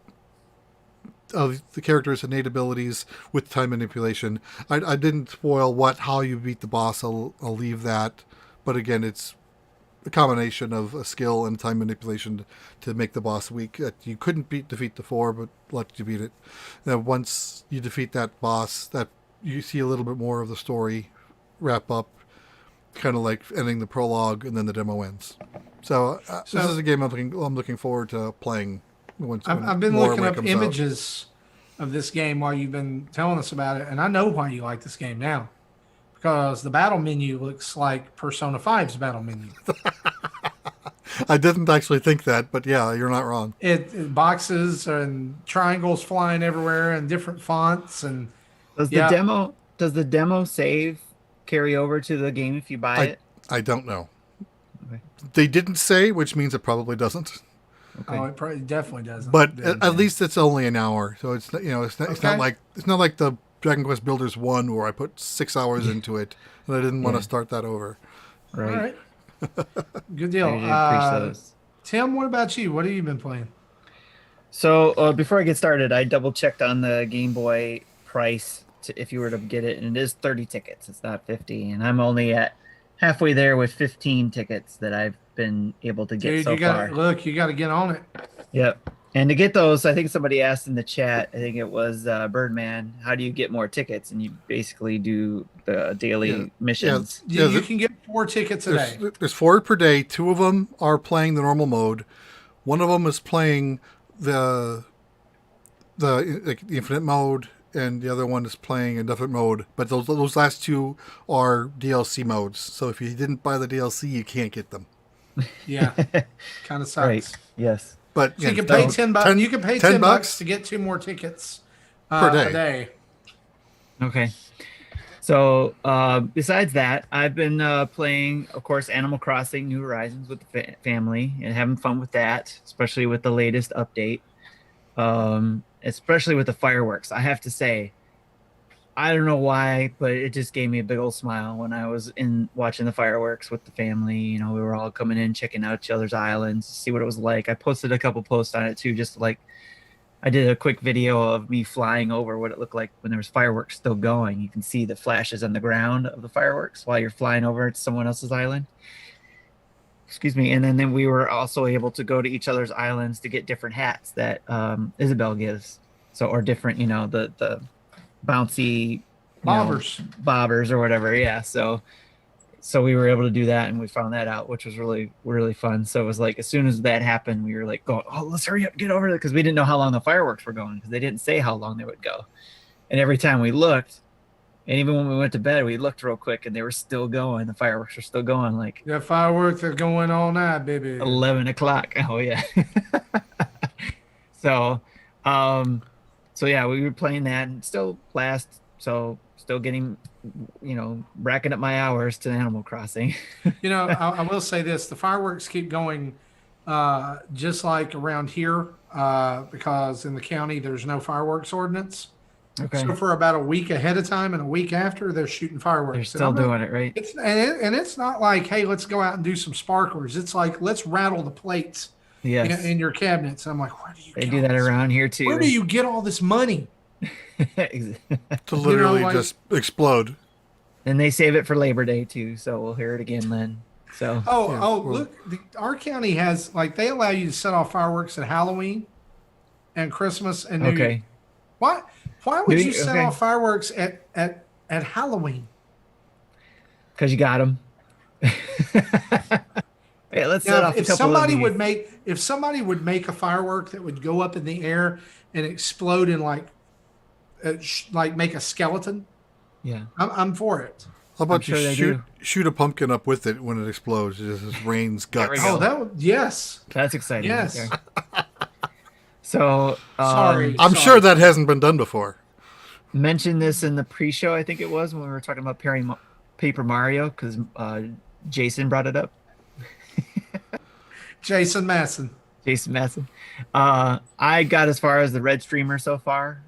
characters' innate abilities with time manipulation. I didn't spoil how you beat the boss. I'll leave that. But again, it's a combination of a skill and time manipulation to make the boss weak. You couldn't defeat the 4, but let you beat it. Now, once you defeat that boss, that you see a little bit more of the story wrap up, kind of like ending the prologue, and then the demo ends. So this is a game I'm looking forward to playing. I've been looking up images of this game while you've been telling us about it, and I know why you like this game now. Because the battle menu looks like Persona 5's battle menu. I didn't actually think that, but yeah, you're not wrong. It boxes and triangles flying everywhere and different fonts. And does the demo save carry over to the game if you buy it? I don't know. Okay. They didn't say, which means it probably doesn't. Okay. Oh, it probably definitely doesn't. But at least it's only an hour, so it's not like the Dragon Quest Builders 1 where I put 6 hours into it and I didn't want to start that over. Right. All right. Good deal. Tim, what about you? What have you been playing? So before I get started, I double checked on the Game Boy price if you were to get it, and it is 30 tickets. It's not 50, and I'm only at halfway there with 15 tickets that I've been able to get far. Look, you got to get on it. Yep. And to get those, I think somebody asked in the chat, I think it was Birdman, how do you get more tickets? And you basically do the daily missions. You can get 4 tickets a day. There's 4 per day. 2 of them are playing the normal mode. One of them is playing the infinite mode, and the other one is playing a different mode. But those last 2 are DLC modes. So if you didn't buy the DLC, you can't get them. Yeah, kind of sucks. Right. Yes. But so you can pay $10. You can pay $10 to get 2 more tickets per day. A day. Okay. So besides that, I've been playing, of course, Animal Crossing: New Horizons with the family and having fun with that, especially with the latest update. Especially with the fireworks. I have to say, I don't know why, but it just gave me a big old smile when I was watching the fireworks with the family. We were all coming in, checking out each other's islands, see what it was like. I posted a couple posts on it too, just to I did a quick video of me flying over what it looked like when there was fireworks still going. You can see the flashes on the ground of the fireworks while you're flying over to someone else's island. Excuse me. And then we were also able to go to each other's islands to get different hats that Isabel gives. So, or different, the bouncy bobbers or whatever. Yeah. So we were able to do that, and we found that out, which was really, really fun. So it was like, as soon as that happened, we were like going, oh, let's hurry up, get over there. Cause we didn't know how long the fireworks were going, because they didn't say how long they would go. And every time we looked, and even when we went to bed, we looked real quick and they were still going. The fireworks were still going, like the fireworks are going all night, baby. 11 o'clock. Oh yeah. So yeah, we were playing that and still last. So still getting, racking up my hours to Animal Crossing. I will say this: the fireworks keep going, just like around here, because in the county there's no fireworks ordinance. Okay. So for about a week ahead of time and a week after, they're shooting fireworks. They're still doing it, right? It's not like, hey, let's go out and do some sparklers. It's like, let's rattle the plates. Yes. In your cabinets. I'm like, where do you? They do that around here too. Where do you get all this money? To literally just explode. And they save it for Labor Day too, so we'll hear it again then. So. Look, our county has, like, they allow you to set off fireworks at Halloween and Christmas and New Year. Why would you set off fireworks at Halloween? Because you got them. Hey, let's set off a couple of these. If somebody would make a firework that would go up in the air and explode and like make a skeleton, yeah, I'm for it. How about you shoot a pumpkin up with it when it explodes? It just rains guts. Yes. That's exciting. Yes. Right. So I'm sure that hasn't been done before. Mentioned this in the pre-show, I think it was, when we were talking about Paper Mario, because Jason brought it up. Jason Masson. I got as far as the red streamer so far.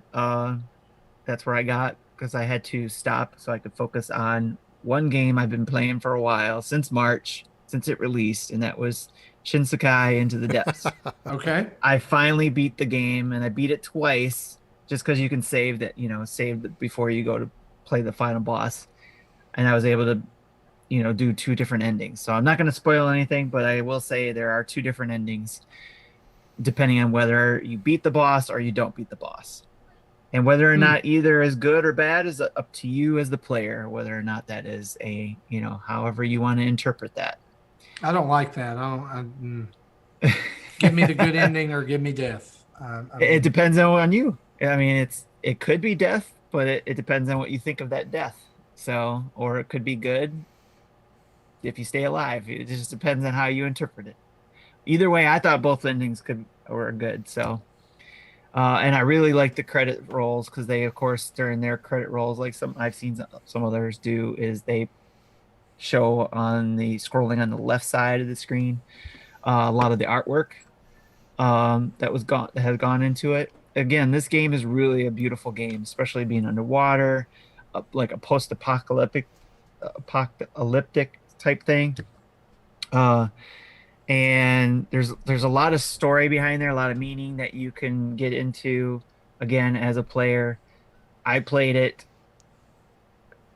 That's where I got, because I had to stop so I could focus on one game I've been playing for a while, since March, since it released, and that was Shinsekai Into the Depths. Okay. I finally beat the game, and I beat it twice, just because you can save it before you go to play the final boss. And I was able to, do two different endings. So I'm not going to spoil anything, but I will say there are two different endings, depending on whether you beat the boss or you don't beat the boss. And whether or not either is good or bad is up to you as the player, whether or not that is however you want to interpret that. I don't like that. Give me the good ending or give me death. It depends on you. I mean, it could be death, but it depends on what you think of that death. So, or it could be good if you stay alive. It just depends on how you interpret it. Either way, I thought both endings were good. So, and I really like the credit rolls, because they, of course, during their credit rolls, like I've seen some others do, is they show on the scrolling on the left side of the screen a lot of the artwork that has gone into it. Again, this game is really a beautiful game, especially being underwater, like a post-apocalyptic type thing. And there's a lot of story behind there, a lot of meaning that you can get into. Again, as a player, I played it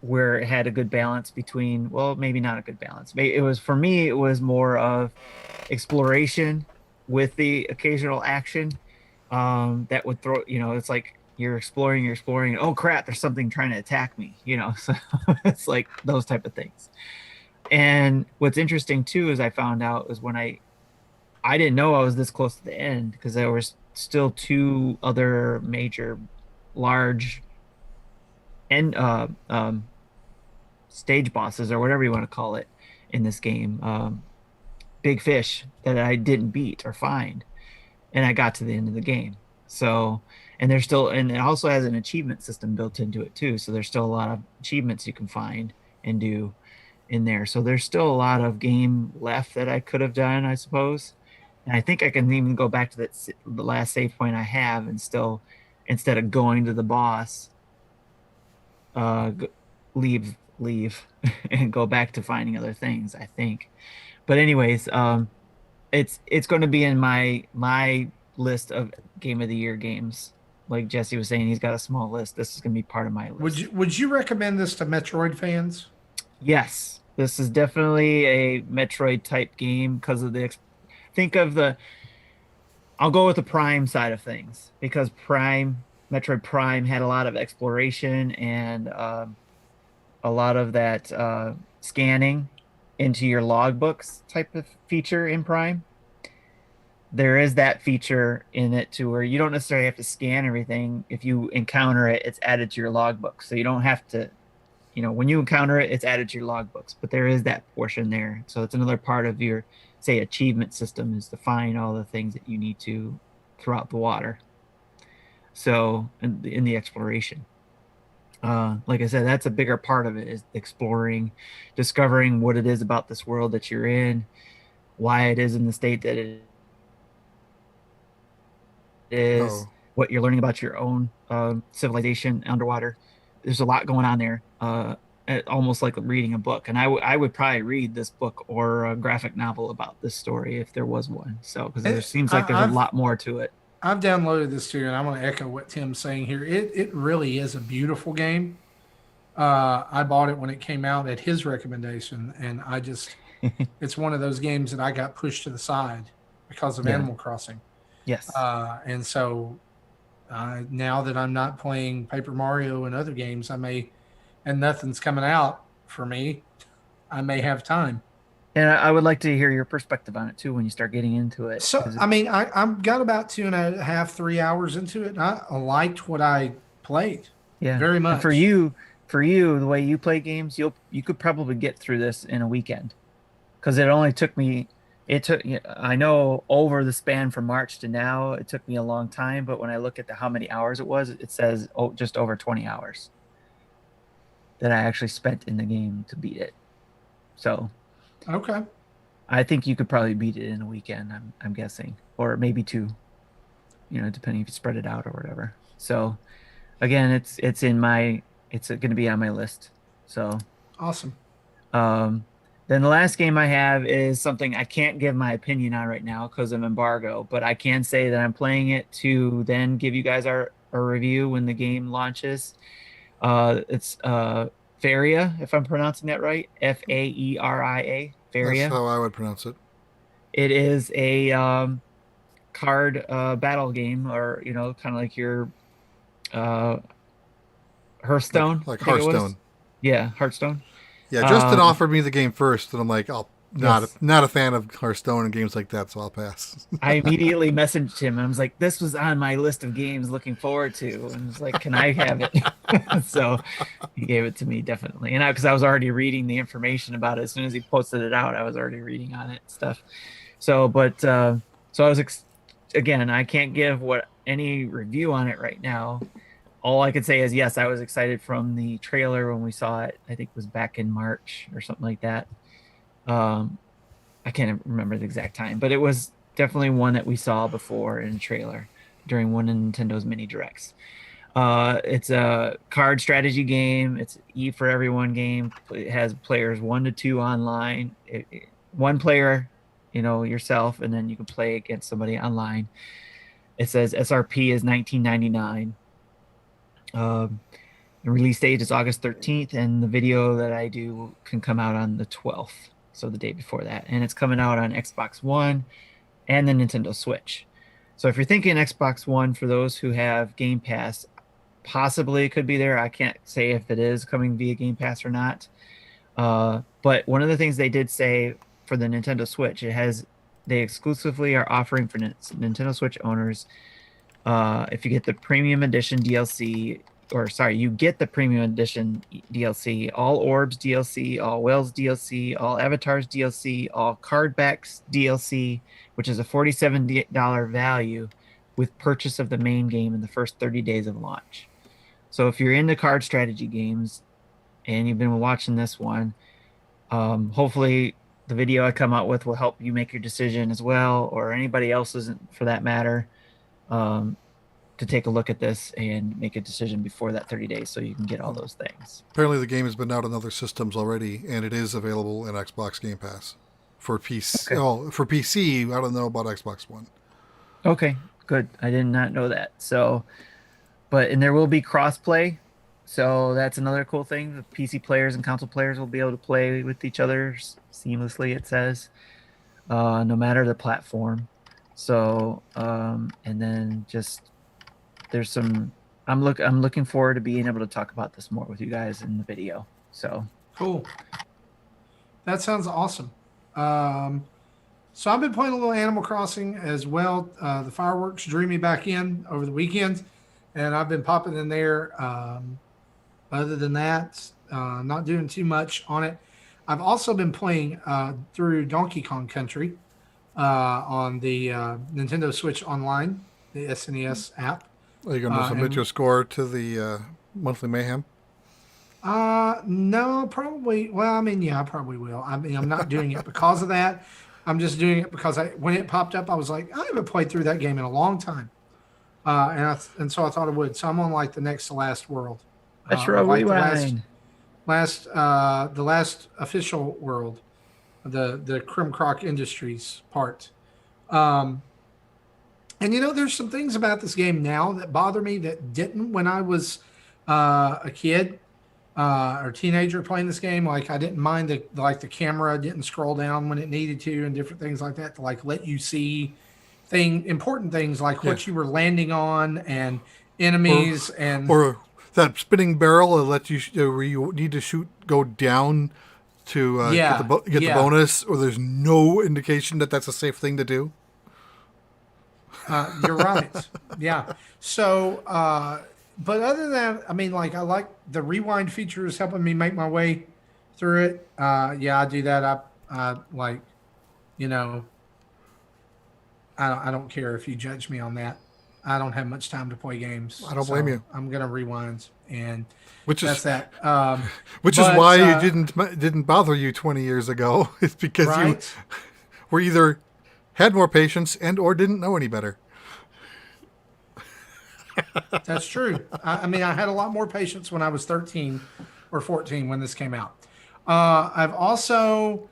where it had a good balance between, well, maybe not a good balance. It was, for me, it was more of exploration with the occasional action that would throw, it's like you're exploring, oh crap, there's something trying to attack me, so it's like those type of things. And what's interesting too is I found out is when I didn't know I was this close to the end, because there was still two other major large stage bosses, or whatever you want to call it, in this game, big fish that I didn't beat or find, and I got to the end of the game. So, and it also has an achievement system built into it too, so there's still a lot of achievements you can find and do in there. So there's still a lot of game left that I could have done, I suppose. And I think I can even go back to the last save point I have, and still, instead of going to the boss, leave and go back to finding other things, I think. But anyways, it's going to be in my list of Game of the Year games. Like Jesse was saying, he's got a small list. This is going to be part of my list. Would you recommend this to Metroid fans? Yes, this is definitely a Metroid type game because of think of the. I'll go with the Prime side of things because Metroid Prime had a lot of exploration and a lot of that scanning into your logbooks type of feature in Prime. There is that feature in it too, where you don't necessarily have to scan everything. If you encounter it, it's added to your logbook. So you don't have to, when you encounter it, it's added to your logbooks, but there is that portion there. So it's another part of your, say, achievement system is to find all the things that you need to throughout the water. So in the exploration, like I said, that's a bigger part of it is exploring, discovering what it is about this world that you're in, why it is in the state that it is, what you're learning about your own civilization underwater. There's a lot going on there, almost like reading a book. And I would probably read this book or a graphic novel about this story if there was one. So because there seems like there's a lot more to it. I've downloaded this too, and I'm going to echo what Tim's saying here. It really is a beautiful game. I bought it when it came out at his recommendation, and I just it's one of those games that I got pushed to the side because of Animal Crossing. Yes. And so now that I'm not playing Paper Mario and other games, and nothing's coming out for me, I may have time. And I would like to hear your perspective on it too when you start getting into it. So, I mean, I've got about 2.5, 3 hours into it. And I liked what I played. Yeah, very much. And for you, the way you play games, you could probably get through this in a weekend, because it only took me. I know over the span from March to now, it took me a long time. But when I look at how many hours it was, it says just over 20 hours that I actually spent in the game to beat it. So. Okay. I think you could probably beat it in a weekend, I'm guessing, or maybe 2, depending if you spread it out or whatever. So again, it's going to be on my list. So awesome. Then the last game I have is something I can't give my opinion on right now because of embargo, but I can say that I'm playing it to then give you guys a review when the game launches. It's Faeria, if I'm pronouncing that right. Faeria. Faeria. That's how I would pronounce it. It is a card battle game, or kind of like your Hearthstone. Like Hearthstone. Yeah, Hearthstone. Yeah, Justin offered me the game first, and I'm like, not a fan of Hearthstone and games like that, so I'll pass. I immediately messaged him. I was like, this was on my list of games looking forward to. And I was like, can I have it? So he gave it to me, definitely. And because I was already reading the information about it. As soon as he posted it out, I was already reading on it and stuff. So, so I was, again, I can't give any review on it right now. All I could say is, yes, I was excited from the trailer when we saw it. I think it was back in March or something like that. I can't remember the exact time, but it was definitely one that we saw before in a trailer during one of Nintendo's mini directs. It's a card strategy game. It's E for everyone game. It has players 1 to 2 online. One player, yourself, and then you can play against somebody online. It says SRP is $19.99. The release date is August 13th, and the video that I do can come out on the 12th. So the day before that. And it's coming out on Xbox One and the Nintendo Switch. So if you're thinking Xbox One, for those who have Game Pass, possibly it could be there. I can't say if it is coming via Game Pass or not. But one of the things they did say for the Nintendo Switch, they exclusively are offering for Nintendo Switch owners, if you get the Premium Edition DLC, you get the Premium Edition DLC, all Orbs DLC, all Whales DLC, all Avatars DLC, all Cardbacks DLC, which is a $47 value with purchase of the main game in the first 30 days of launch. So if you're into card strategy games and you've been watching this one, hopefully the video I come out with will help you make your decision as well, or anybody else's for that matter. To take a look at this and make a decision before that 30 days so you can get all those things. Apparently the game has been out on other systems already, and it is available in Xbox Game Pass for PC. Okay. Oh, for PC, I don't know about Xbox One. Okay, good. I did not know that. So, and there will be cross-play. So that's another cool thing. The PC players and console players will be able to play with each other seamlessly, it says, no matter the platform. So, and then just there's some. I'm looking forward to being able to talk about this more with you guys in the video. So cool. That sounds awesome. So I've been playing a little Animal Crossing as well. The fireworks drew me back in over the weekend, and I've been popping in there. Other than that, not doing too much on it. I've also been playing through Donkey Kong Country on the Nintendo Switch Online, the SNES app. Are you going to submit your score to the Monthly Mayhem? No, probably. Well, I mean, yeah, I probably will. I mean, I'm not doing it because of that. I'm just doing it because when it popped up, I was like, I haven't played through that game in a long time. And so I thought I would. So I'm on like the next to last world. That's right. The last official world, the Krim Croc Industries part. And there's some things about this game now that bother me that didn't when I was a kid or teenager playing this game. Like I didn't mind the camera didn't scroll down when it needed to, and different things like that to like let you see important things like what you were landing on and enemies or that spinning barrel that lets you where you need to go down to get the bonus, or there's no indication that that's a safe thing to do. You're right. Yeah. So, but other than that, I mean, like I like the rewind feature is helping me make my way through it. I do that. I like, I don't care if you judge me on that. I don't have much time to play games. I don't blame you. I'm gonna rewind, and that's is that. Which is why it didn't bother you 20 years ago. It's because you were either had more patience or didn't know any better. That's true. I mean, I had a lot more patience when I was 13 or 14 when this came out. I've also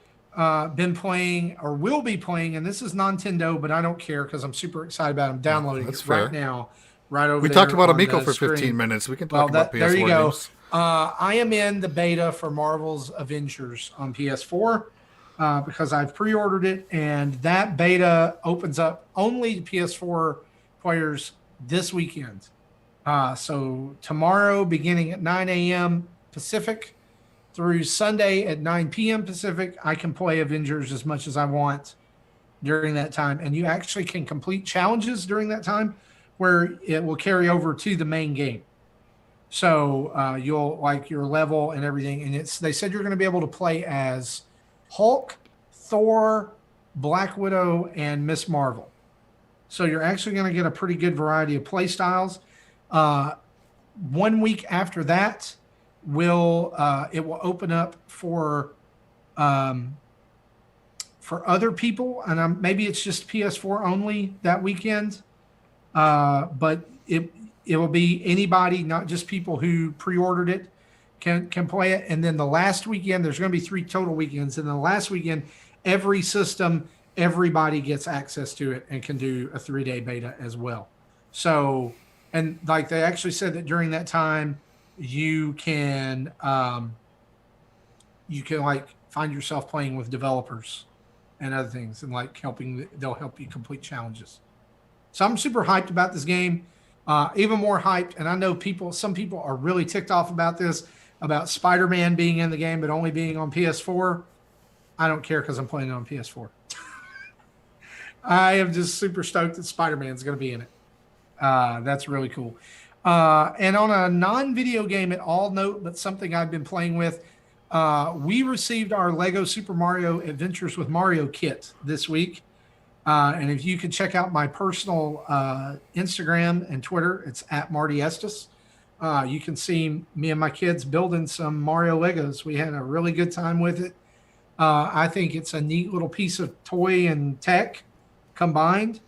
been playing or will be playing, and this is Nintendo, but I don't care because I'm super excited about it. I'm downloading it right now, right over there. We talked about Amico for screen. 15 minutes. We can talk about PS4 there you go. games. I am in the beta for Marvel's Avengers on PS4 because I've pre-ordered it, and that beta opens up only to PS4 players this weekend. So tomorrow, beginning at 9 a.m. Pacific, through Sunday at 9 p.m. Pacific, I can play Avengers as much as I want during that time. And you actually can complete challenges during that time where it will carry over to the main game. So you'll like your level and everything. And they said you're going to be able to play as Hulk, Thor, Black Widow, and Miss Marvel. So you're actually going to get a pretty good variety of play styles. 1 week after that, it will open up for other people, and maybe it's just PS4 only that weekend. But it will be anybody, not just people who pre-ordered it, can play it. And then the last weekend, there's going to be 3 total weekends, and the last weekend, every system, everybody gets access to it and can do a 3-day beta as well. So, and like they actually said that during that time, you can like find yourself playing with developers and other things, and like they'll help you complete challenges. So I'm super hyped about this game, even more hyped. And I know some people are really ticked off about this, about Spider-Man being in the game, but only being on PS4. I don't care because I'm playing it on PS4. I am just super stoked that Spider-Man is going to be in it. That's really cool. And on a non-video game at all note, but something I've been playing with, we received our Lego Super Mario Adventures with Mario kit this week. And if you could check out my personal Instagram and Twitter, it's at Marty Estes. You can see me and my kids building some Mario Legos. We had a really good time with it. I think it's a neat little piece of toy and tech combined.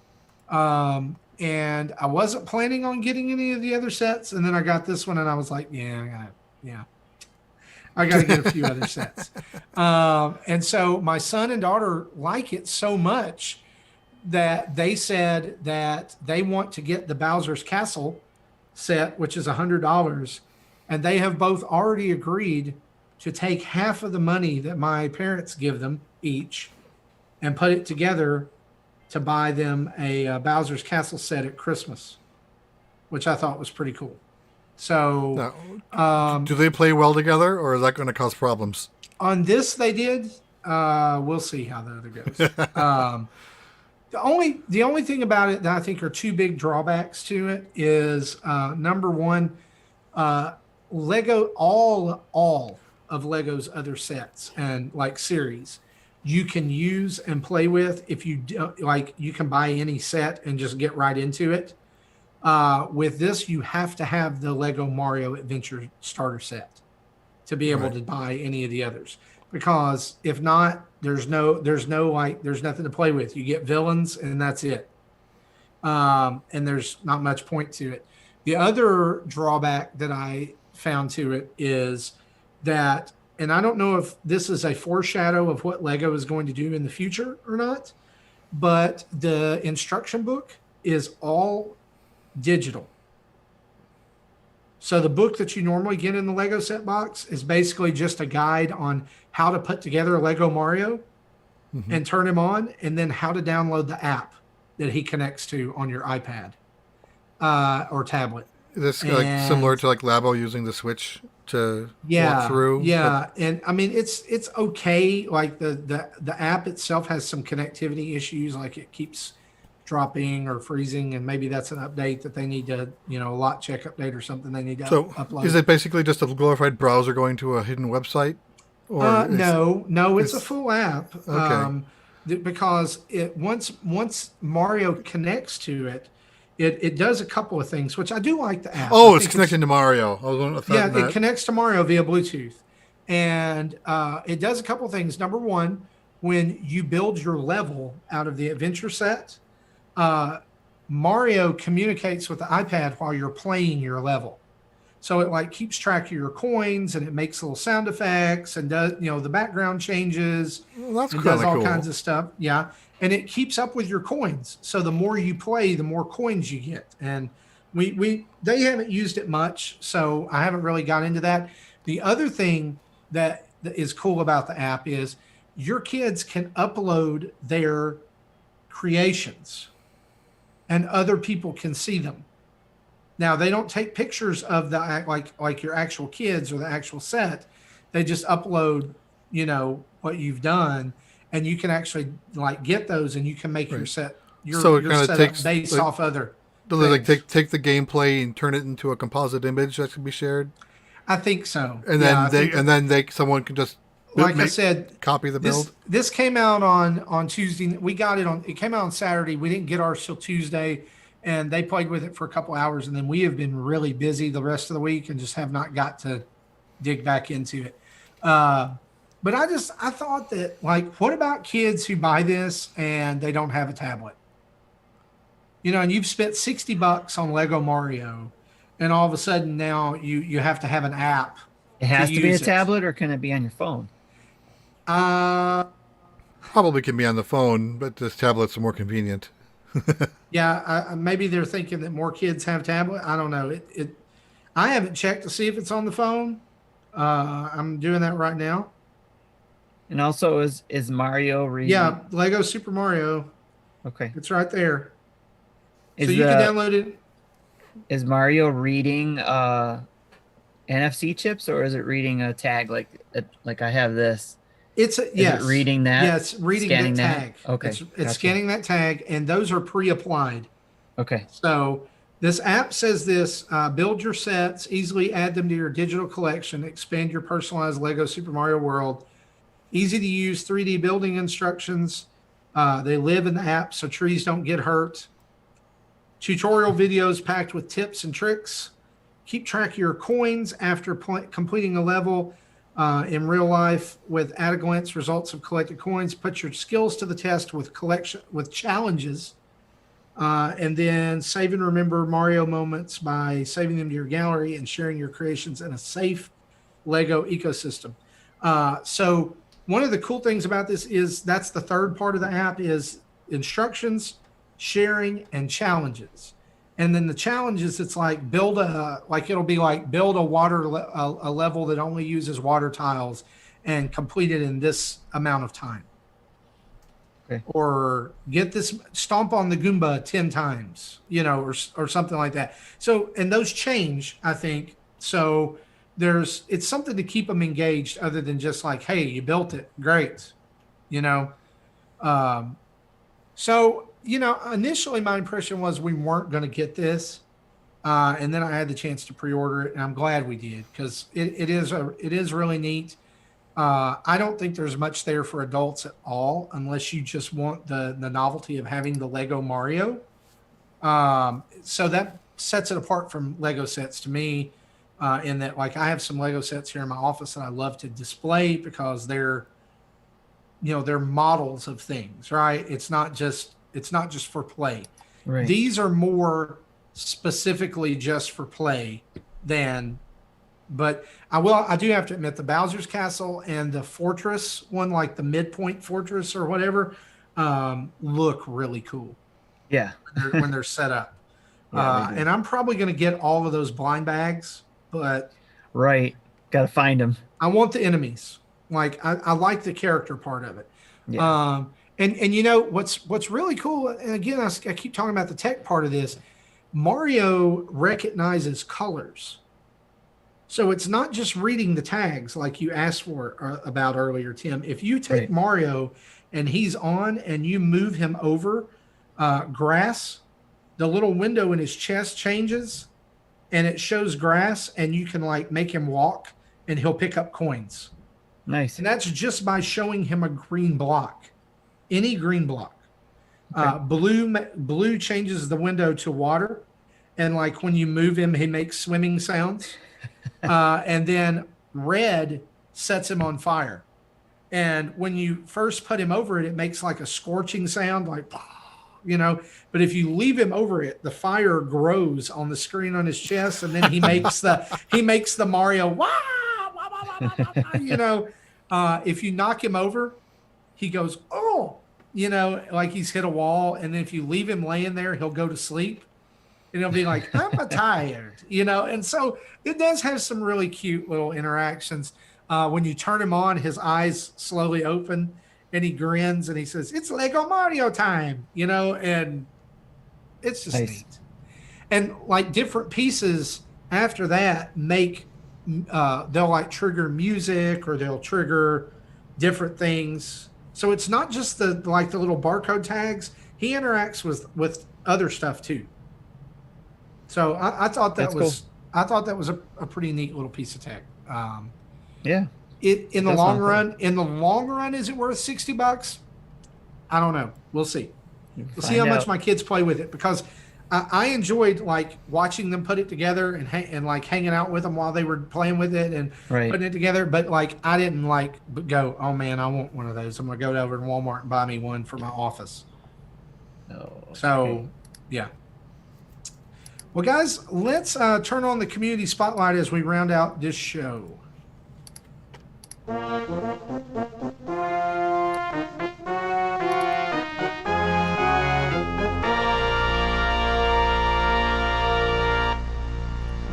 And I wasn't planning on getting any of the other sets. And then I got this one and I was like, I got to get a few other sets. And so my son and daughter like it so much that they said that they want to get the Bowser's Castle set, which is $100, and they have both already agreed to take half of the money that my parents give them each and put it together to buy them a Bowser's Castle set at Christmas, which I thought was pretty cool. So, do they play well together, or is that going to cause problems? On this, they did. We'll see how the other goes. The only thing about it that I think are two big drawbacks to it is number one, Lego, all of Lego's other sets and like series, you can use and play with. If you do, like, you can buy any set and just get right into it. With this, you have to have the Lego Mario Adventure starter set to be able to buy any of the others. Because if not, there's nothing to play with. You get villains and that's it. And there's not much point to it. The other drawback that I found to it is that, and I don't know if this is a foreshadow of what Lego is going to do in the future or not, but the instruction book is all digital. So the book that you normally get in the Lego set box is basically just a guide on how to put together a Lego Mario and turn him on, and then how to download the app that he connects to on your iPad or tablet. This like similar to like Labo using the Switch to walk through. Yeah, and I mean it's okay. Like the app itself has some connectivity issues, like it keeps dropping or freezing, and maybe that's an update that they need to, a lot check update or something they need to upload. Is it basically just a glorified browser going to a hidden website? Or no, it's a full app. Okay. Because once Mario connects to it, it does a couple of things, which I do like the app. Oh, it's connecting to Mario. It connects to Mario via Bluetooth, and it does a couple of things. Number one, when you build your level out of the adventure set, Mario communicates with the iPad while you're playing your level. So it like keeps track of your coins, and it makes little sound effects, and does, the background changes. Well, that's and kind of does all cool. kinds of stuff. Yeah. And it keeps up with your coins. So the more you play, the more coins you get. And they haven't used it much, so I haven't really got into that. The other thing that is cool about the app is your kids can upload their creations and other people can see them. Now, they don't take pictures of the like your actual kids or the actual set. They just upload, what you've done, and you can actually like get those, and you can make your set your setup based off other. Do they like take the gameplay and turn it into a composite image that can be shared? I think so. And then someone can just I said, copy the build. This came out on Tuesday. We got it it came out on Saturday. We didn't get ours till Tuesday, and they played with it for a couple hours, and then we have been really busy the rest of the week and just have not got to dig back into it. But I thought that, like, what about kids who buy this and they don't have a tablet? And you've spent $60 on Lego Mario, and all of a sudden now you have to have an app. It has to be a tablet, or can it be on your phone? Probably can be on the phone, but the tablets are more convenient. Yeah, maybe they're thinking that more kids have tablet. I don't know. I haven't checked to see if it's on the phone. I'm doing that right now. And also, is Mario reading? Yeah, Lego Super Mario. Okay. It's right there. So you can download it. Is Mario reading NFC chips, or is it reading a tag like I have this? Is it reading that? Yeah, it's reading that tag. Okay. It's Gotcha. scanning that tag, and those are pre-applied. Okay. So this app says this: build your sets, easily add them to your digital collection, expand your personalized Lego Super Mario World. Easy to use 3D building instructions. They live in the app, so trees don't get hurt. Tutorial videos packed with tips and tricks. Keep track of your coins after completing a level in real life with at-a-glance results of collected coins. Put your skills to the test with challenges. And then save and remember Mario moments by saving them to your gallery and sharing your creations in a safe Lego ecosystem. So one of the cool things about this is that's the third part of the app is instructions, sharing, and challenges. And then the challenges, it's like it'll be like build a level that only uses water tiles and complete it in this amount of time. Okay. Or stomp on the Goomba 10 times, or something like that. So, and those change, I think. So it's something to keep them engaged other than just like, hey, you built it. Great. So, initially my impression was we weren't going to get this. And then I had the chance to pre-order it, and I'm glad we did because it is really neat. I don't think there's much there for adults at all, unless you just want the novelty of having the Lego Mario. So that sets it apart from Lego sets to me, in that, like, I have some Lego sets here in my office that I love to display because they're models of things, right? It's not just for play. Right. These are more specifically just for play but I do have to admit the Bowser's Castle and the Fortress one, like the Midpoint Fortress or whatever, look really cool. Yeah. when they're set up. Yeah, and I'm probably going to get all of those blind bags, but right. Got to find them. I want the enemies. Like I like the character part of it. Yeah. And what's really cool, and again, I keep talking about the tech part of this. Mario recognizes colors. So it's not just reading the tags like you asked for about earlier, Tim. If you take Mario and he's on and you move him over grass, the little window in his chest changes and it shows grass, and you can like make him walk and he'll pick up coins. Nice. And that's just by showing him a green block, any green block. Okay. Blue changes the window to water. And like when you move him, he makes swimming sounds. And then red sets him on fire. And when you first put him over it, it makes like a scorching sound, like, but if you leave him over it, the fire grows on the screen on his chest. And then he makes the Mario, wah, wah, wah, wah, wah, wah, if you knock him over, he goes, oh, like he's hit a wall. And then if you leave him laying there, he'll go to sleep. And he'll be like, I'm tired, And so it does have some really cute little interactions. When you turn him on, his eyes slowly open and he grins and he says, it's Lego Mario time, and it's just neat. And like different pieces after that they'll like trigger music or they'll trigger different things. So it's not just the little barcode tags. He interacts with other stuff too. So I thought that was cool. I thought that was a pretty neat little piece of tech. Yeah. In the long run, is it worth $60? I don't know. We'll see. We'll see how much my kids play with it, because I enjoyed like watching them put it together and like hanging out with them while they were playing with it and putting it together. But like I didn't go, oh man, I want one of those. I'm gonna go over to Walmart and buy me one for my office. So yeah. Well, guys, let's turn on the community spotlight as we round out this show.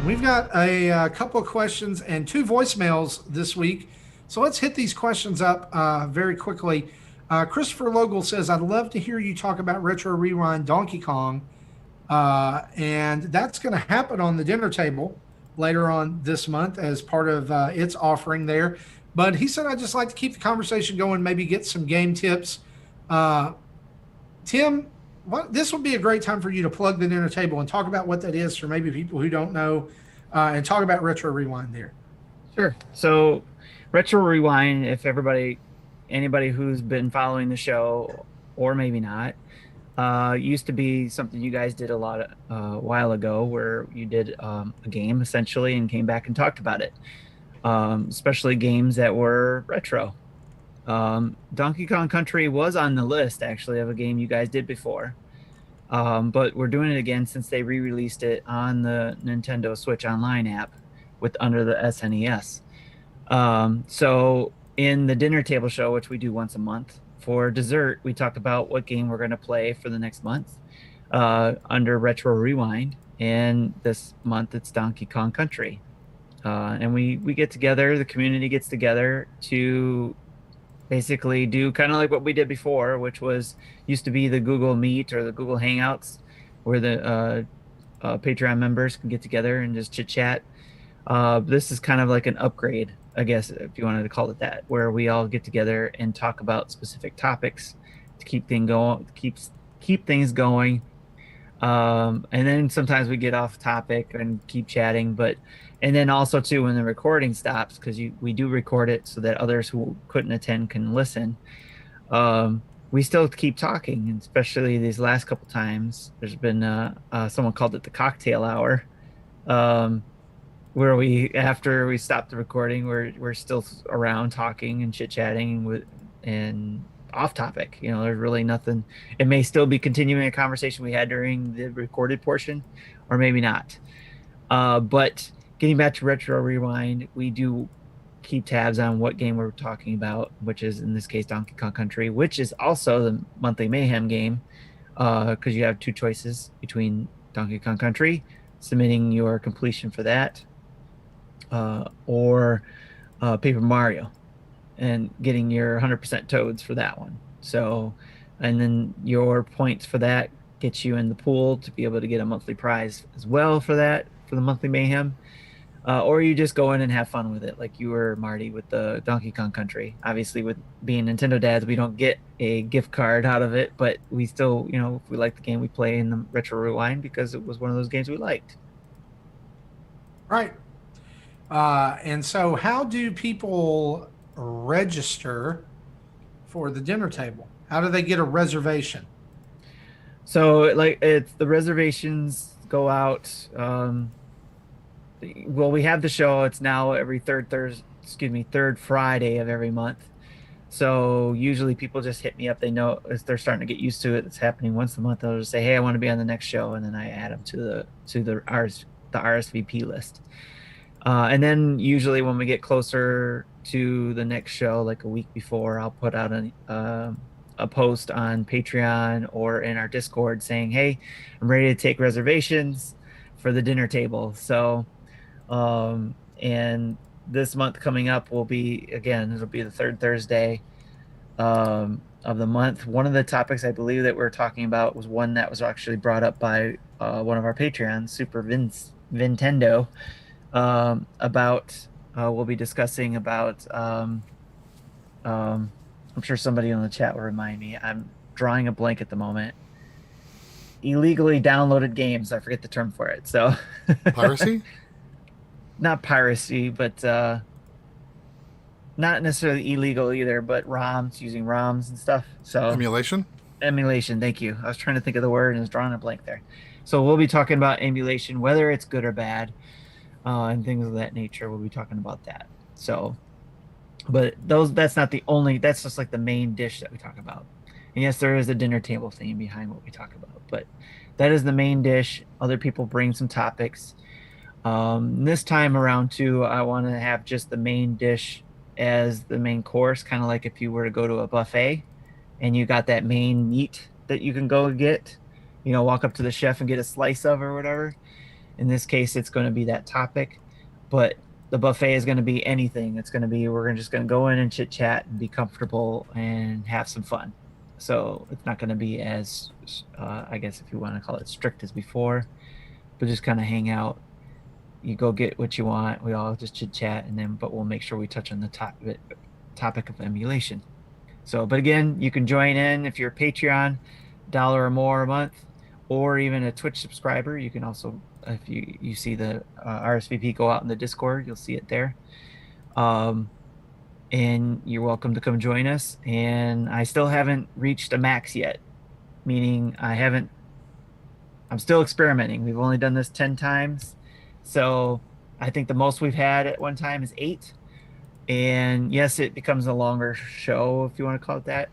We've got a couple of questions and 2 voicemails this week. So let's hit these questions up very quickly. Christopher Logal says, I'd love to hear you talk about Retro Rewind Donkey Kong. And that's going to happen on the dinner table later on this month as part of its offering there. But he said, I'd just like to keep the conversation going, maybe get some game tips. Tim, this would be a great time for you to plug the dinner table and talk about what that is for maybe people who don't know, and talk about Retro Rewind there. Sure. So Retro Rewind, if anybody who's been following the show, or maybe not, used to be something you guys did a lot a while ago, where you did a game essentially and came back and talked about it, especially games that were retro. Donkey Kong Country was on the list actually of a game you guys did before, but we're doing it again since they re-released it on the Nintendo Switch Online app under the SNES. So in the dinner table show, which we do once a month, for dessert, we talk about what game we're going to play for the next month under Retro Rewind. And this month it's Donkey Kong Country. And we get together, the community gets together to basically do kind of like what we did before, which was used to be the Google Meet or the Google Hangouts, where the Patreon members can get together and just chit chat. This is kind of like an upgrade, I guess, if you wanted to call it that, where we all get together and talk about specific topics to keep things going. And then sometimes we get off topic and keep chatting, and then also too, when the recording stops, because we do record it so that others who couldn't attend can listen. We still keep talking, and especially these last couple times. There's been someone called it the cocktail hour, where after we stopped the recording, we're still around talking and chit chatting and off topic. There's really nothing. It may still be continuing a conversation we had during the recorded portion, or maybe not. But getting back to Retro Rewind, we do keep tabs on what game we're talking about, which is in this case Donkey Kong Country, which is also the monthly Mayhem game, because you have two choices between Donkey Kong Country, submitting your completion for that, or Paper Mario and getting your 100% Toads for that one. So, and then your points for that gets you in the pool to be able to get a monthly prize as well for that, for the monthly Mayhem. Or you just go in and have fun with it, like you were, Marty, with the Donkey Kong Country. Obviously, with being Nintendo dads, we don't get a gift card out of it, but we still, if we like the game, we play in the Retro Rewind because it was one of those games we liked. Right. And so how do people register for the dinner table? How do they get a reservation? So, it's the reservations go out. Well, we have the show. It's now every third Friday of every month. So usually people just hit me up. They know, as they're starting to get used to it. It's happening once a month. They'll just say, "Hey, I want to be on the next show," and then I add them to the RSVP list. And then usually when we get closer to the next show, like a week before, I'll put out a post on Patreon or in our Discord saying, "Hey, I'm ready to take reservations for the dinner table." So. And this month coming up will be, again, it'll be the third Thursday of the month. One of the topics I believe that we're talking about was one that was actually brought up by one of our Patreons, Super Nintendo, about we'll be discussing about I'm sure somebody in the chat will remind me. I'm drawing a blank at the moment. Illegally downloaded games. I forget the term for it. So piracy? Not piracy, but not necessarily illegal either, but using ROMs and stuff. So emulation, thank you. I was trying to think of the word and was drawing a blank there. So we'll be talking about emulation, whether it's good or bad, and things of that nature. We'll be talking about that. So, but that's not the only, that's just like the main dish that we talk about. And yes, there is a dinner table theme behind what we talk about, but that is the main dish. Other people bring some topics. This time around too, I want to have just the main dish as the main course, kind of like if you were to go to a buffet and you got that main meat that you can go get, walk up to the chef and get a slice of or whatever. In this case, it's going to be that topic, but the buffet is going to be anything. It's going to be, we're just going to go in and chit chat and be comfortable and have some fun. So it's not going to be as, I guess if you want to call it strict as before, but just kind of hang out. You go get what you want. We all just chit chat, but we'll make sure we touch on the topic of emulation. So, but again, you can join in if you're a Patreon, $1 or more a month, or even a Twitch subscriber. You can also, if you see the RSVP go out in the Discord, you'll see it there. And you're welcome to come join us. And I still haven't reached a max yet, meaning I'm still experimenting. We've only done this 10 times. So I think the most we've had at one time is 8. And yes, it becomes a longer show, if you want to call it that,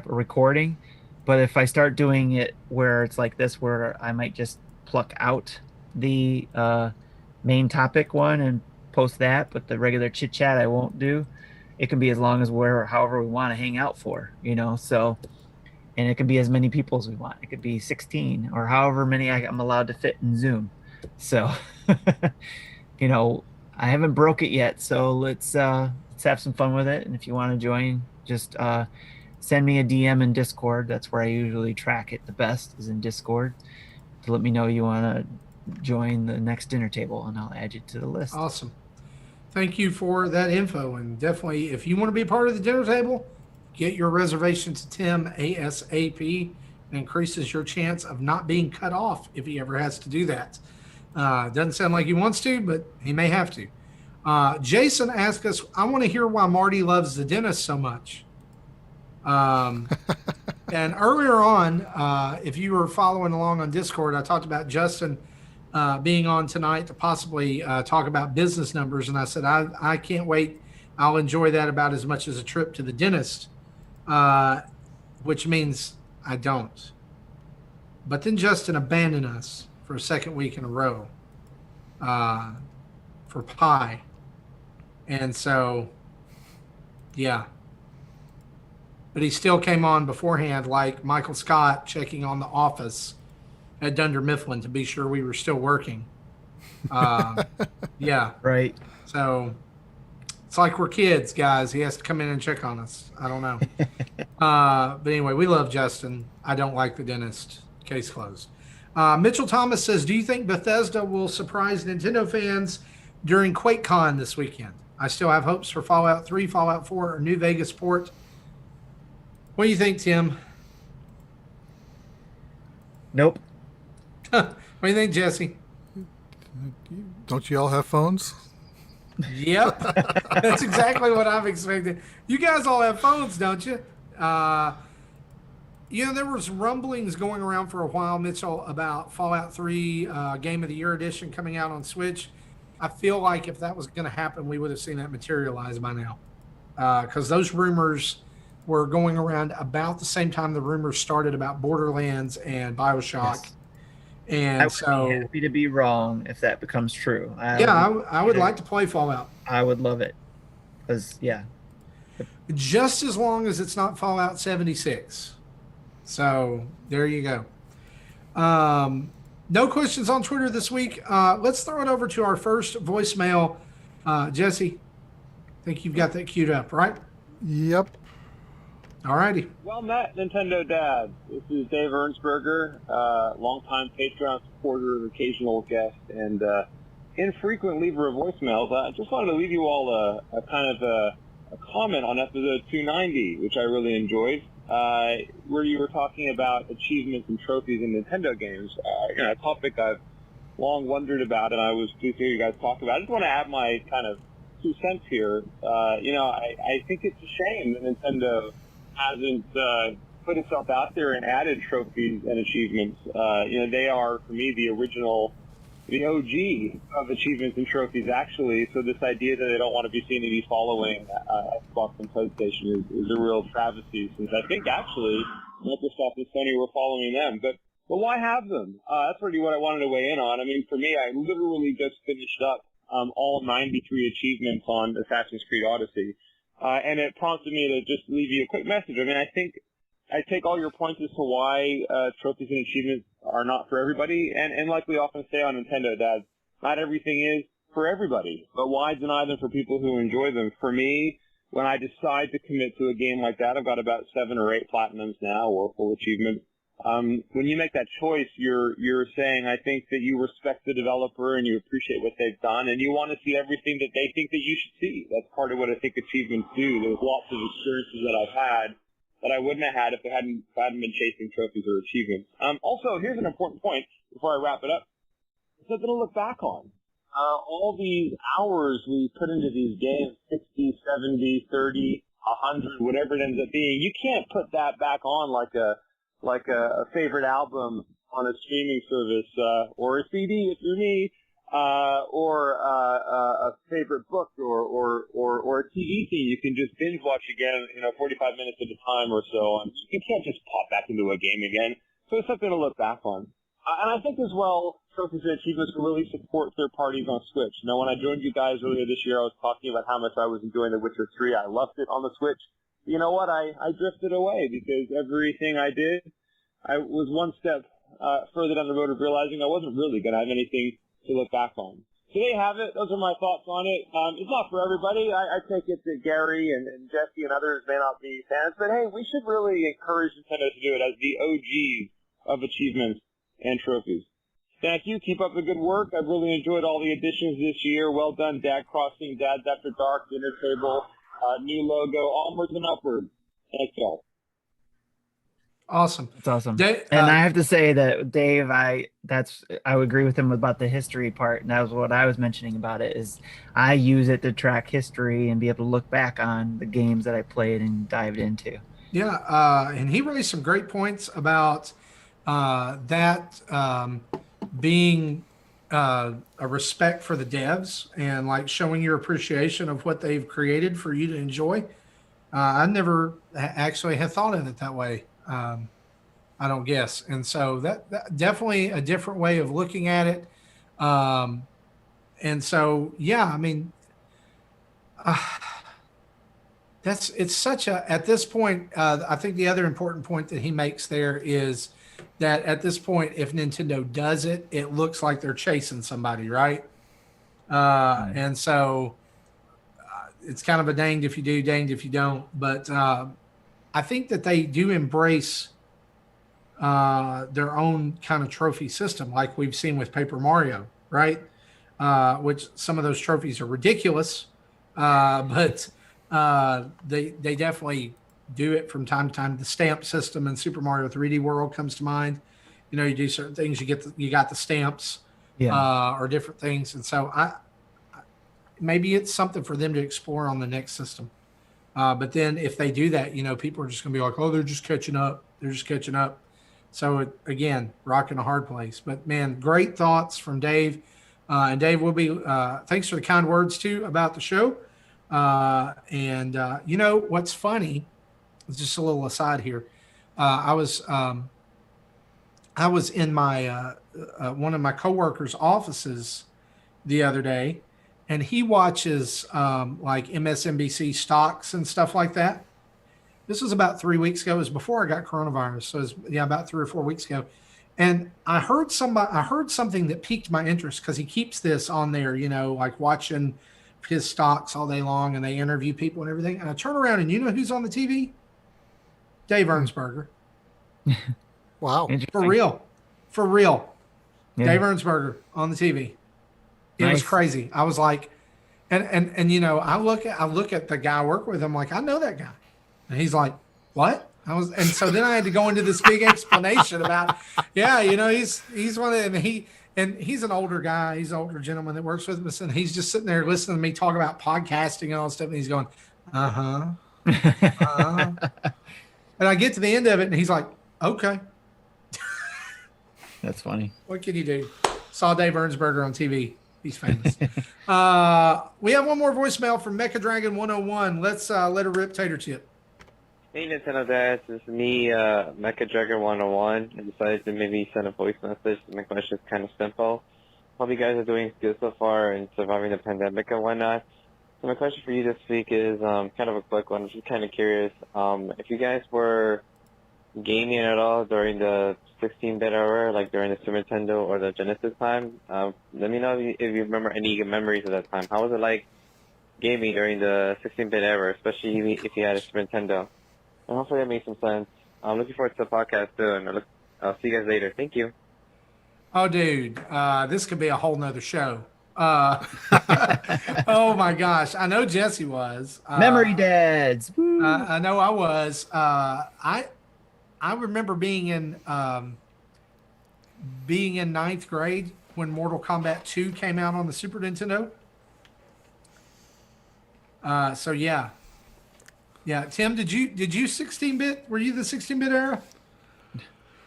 recording. But if I start doing it where it's like this, where I might just pluck out the main topic one and post that, but the regular chit chat I won't do, it can be as long as however we want to hang out for, so, and it can be as many people as we want. It could be 16 or however many I'm allowed to fit in Zoom. So, I haven't broke it yet. So let's have some fun with it. And if you want to join, just send me a DM in Discord. That's where I usually track it the best, is in Discord, to let me know you want to join the next dinner table, and I'll add you to the list. Awesome. Thank you for that info. And definitely, if you want to be part of the dinner table, get your reservation to Tim ASAP. It increases your chance of not being cut off if he ever has to do that. Doesn't sound like he wants to, but he may have to. Jason asked us, I want to hear why Marty loves the dentist so much. And earlier on, if you were following along on Discord, I talked about Justin being on tonight to possibly talk about business numbers. And I said, I can't wait. I'll enjoy that about as much as a trip to the dentist, which means I don't. But then Justin abandoned us for a second week in a row for pie. And so, yeah. But he still came on beforehand, like Michael Scott checking on the office at Dunder Mifflin to be sure we were still working. Yeah. Right. So it's like we're kids, guys. He has to come in and check on us. I don't know. But anyway, we love Justin. I don't like the dentist. Case closed. Mitchell Thomas says, do you think Bethesda will surprise Nintendo fans during QuakeCon this weekend? I still have hopes for Fallout 3, Fallout 4, or New Vegas port. What do you think, Tim? Nope. What do you think, Jesse? Don't you all have phones? Yep. That's exactly what I'm expecting. You guys all have phones, don't you? There was rumblings going around for a while, Mitchell, about Fallout 3 Game of the Year edition coming out on Switch. I feel like if that was going to happen, we would have seen that materialize by now. Because those rumors were going around about the same time the rumors started about Borderlands and BioShock. Yes. And I would be happy to be wrong if that becomes true. I would like to play Fallout. I would love it. Because, yeah. Just as long as it's not Fallout 76. So there you go. No questions on Twitter this week. Let's throw it over to our first voicemail. Jesse, I think you've got that queued up, right? Yep. All righty. Well met, Nintendo Dad. This is Dave Ernsberger, longtime Patreon supporter, occasional guest, and infrequent leaver of voicemails. I just wanted to leave you all a kind of a comment on episode 290, which I really enjoyed. Where you were talking about achievements and trophies in Nintendo games, a topic I've long wondered about, and I was pleased to hear you guys talk about. I just want to add my kind of 2 cents here. I think it's a shame that Nintendo hasn't put itself out there and added trophies and achievements. They are, for me, the OG of achievements and trophies, actually. So this idea that they don't want to be seen to be following Xbox and PlayStation is a real travesty, since I think, actually, Microsoft and Sony were following them. But why have them? That's really what I wanted to weigh in on. I mean, for me, I literally just finished up all 93 achievements on Assassin's Creed Odyssey. And it prompted me to just leave you a quick message. I mean, I think I take all your points as to why trophies and achievements are not for everybody. And like we often say on Nintendo Dad, not everything is for everybody. But why deny them for people who enjoy them? For me, when I decide to commit to a game like that, I've got about 7 or 8 platinums now, or full achievements. When you make that choice, you're saying, I think that you respect the developer and you appreciate what they've done, and you want to see everything that they think that you should see. That's part of what I think achievements do. There's lots of experiences that I've had that I wouldn't have had if I hadn't been chasing trophies or achievements. Also, here's an important point before I wrap it up. It's something to look back on. All these hours we put into these games, 60, 70, 30, 100, whatever it ends up being, you can't put that back on like a favorite album on a streaming service, or a CD if you're me, or a favorite book, or a TV scene you can just binge watch again, 45 minutes at a time or so. And you can't just pop back into a game again. So it's something to look back on. And I think as well, trophies and achievements will really support third parties on Switch. You know, when I joined you guys earlier this year, I was talking about how much I was enjoying The Witcher 3. I loved it on the Switch. You know what? I drifted away because everything I did, I was one step further down the road of realizing I wasn't really going to have anything to look back on. So there you have it. Those are my thoughts on it. It's not for everybody. I take it that Gary and Jesse and others may not be fans, but hey, we should really encourage Nintendo to do it as the OGs of achievements and trophies. Thank you. Keep up the good work. I've really enjoyed all the additions this year. Well done, Dad Crossing, Dads After Dark, Dinner Table, new logo, onwards and upwards. Thanks, y'all. Awesome. It's awesome. And I have to say that Dave, I would agree with him about the history part. And that was what I was mentioning about it is I use it to track history and be able to look back on the games that I played and dived into. Yeah. And he raised some great points about that being a respect for the devs and like showing your appreciation of what they've created for you to enjoy. I never actually had thought of it that way. I don't guess. And so that definitely a different way of looking at it. And so, yeah, I mean, it's such a, at this point, I think the other important point that he makes there is that at this point, if Nintendo does it, it looks like they're chasing somebody, right? And so it's kind of a danged if you do, danged if you don't. But I think that they do embrace their own kind of trophy system, like we've seen with Paper Mario, right? Which some of those trophies are ridiculous, but they definitely do it from time to time. The stamp system in Super Mario 3D World comes to mind. You know, you do certain things, you got the stamps, or different things, and so maybe it's something for them to explore on the next system. But then if they do that, you know, people are just going to be like, oh, they're just catching up. They're just catching up. So, again, rocking a hard place. But, man, great thoughts from Dave. And Dave will be thanks for the kind words, too, about the show. You know, what's funny, just a little aside here. I was in my one of my coworkers' offices the other day, and he watches like MSNBC stocks and stuff like that. This was about 3 weeks ago. It was before I got coronavirus. So it was, about 3 or 4 weeks ago. And I heard something that piqued my interest because he keeps this on there, you know, like watching his stocks all day long, and they interview people and everything. And I turn around, and you know who's on the TV? Dave Ernsberger. Wow. For real. Yeah. Dave Ernsberger on the TV. It was crazy. I was like, and you know, I look at the guy I work with. I'm like, I know that guy, and he's like, what? And so then I had to go into this big explanation about, yeah, you know, he's one of them. He's an older guy. He's an older gentleman that works with us, and he's just sitting there listening to me talk about podcasting and all that stuff. And he's going, and I get to the end of it, and he's like, okay. That's funny. What can you do? Saw Dave Ernsberger on TV. He's famous. We have one more voicemail from Mecha Dragon 101. Let's let her rip, Tater Chip. Hey, Nintendo Dads. This is me, Mecha Dragon 101. I decided to maybe send a voice message. My question is kind of simple. Hope you guys are doing good so far and surviving the pandemic and whatnot. So my question for you this week is kind of a quick one. I'm just kind of curious. If you guys were gaming at all during the 16-bit era, like during the Super Nintendo or the Genesis time, let me know if you remember any memories of that time. How was it like gaming during the 16-bit era, especially if you had a Super Nintendo? And hopefully that makes some sense. I'm looking forward to the podcast too, and I'll see you guys later. Thank you. Oh, dude, this could be a whole nother show. Oh my gosh, I know Jesse was Memory Dads. I know I was. I remember being in ninth grade when Mortal Kombat 2 came out on the Super Nintendo. So yeah. Tim, did you 16-bit? Were you the 16-bit era?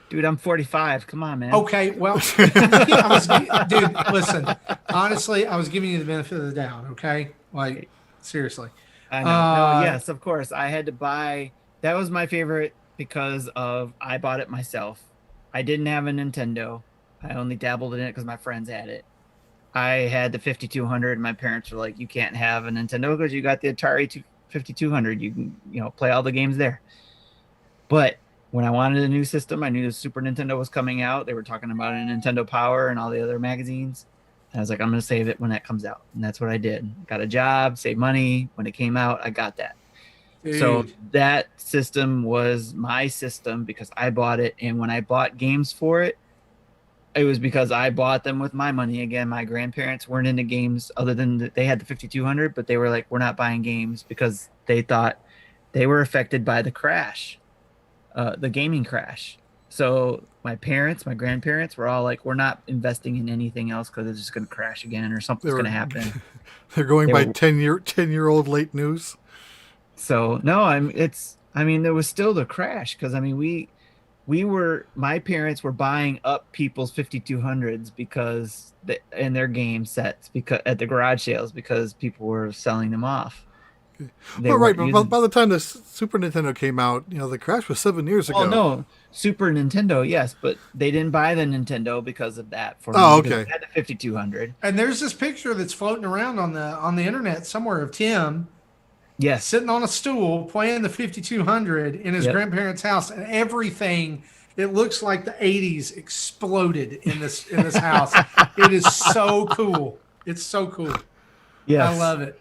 Dude, I'm 45. Come on, man. Okay, well, dude, listen. Honestly, I was giving you the benefit of the doubt. Okay, like seriously. I know. No, yes, of course. I had to buy. That was my favorite because I bought it myself. I didn't have a Nintendo, I only dabbled in it because my friends had it. I had the 5200. And my parents were like, "You can't have a Nintendo because you got the Atari 5200. You can, play all the games there." But when I wanted a new system, I knew the Super Nintendo was coming out. They were talking about a Nintendo Power and all the other magazines. And I was like, I'm going to save it when that comes out. And that's what I did. Got a job, saved money. When it came out, I got that. Dude. So that system was my system because I bought it. And when I bought games for it, it was because I bought them with my money. Again, my grandparents weren't into games other than they had the 5200, but they were like, we're not buying games because they thought they were affected by the crash, the gaming crash. So my grandparents were all like, we're not investing in anything else because it's just going to crash again or something's going to happen. They're going by 10-year-old late news. So no, there was still the crash because my parents were buying up people's 5200s because in their game sets because at the garage sales because people were selling them off. Well, right, but by the time the Super Nintendo came out, the crash was 7 years ago. Oh no, Super Nintendo, yes, but they didn't buy the Nintendo because of that. Okay. They had the 5200. And there's this picture that's floating around on the internet somewhere of Tim. Yes, sitting on a stool playing the 5200 in his grandparents' house, and everything. It looks like the 80s exploded in this house. It is so cool. It's so cool. Yes. I love it.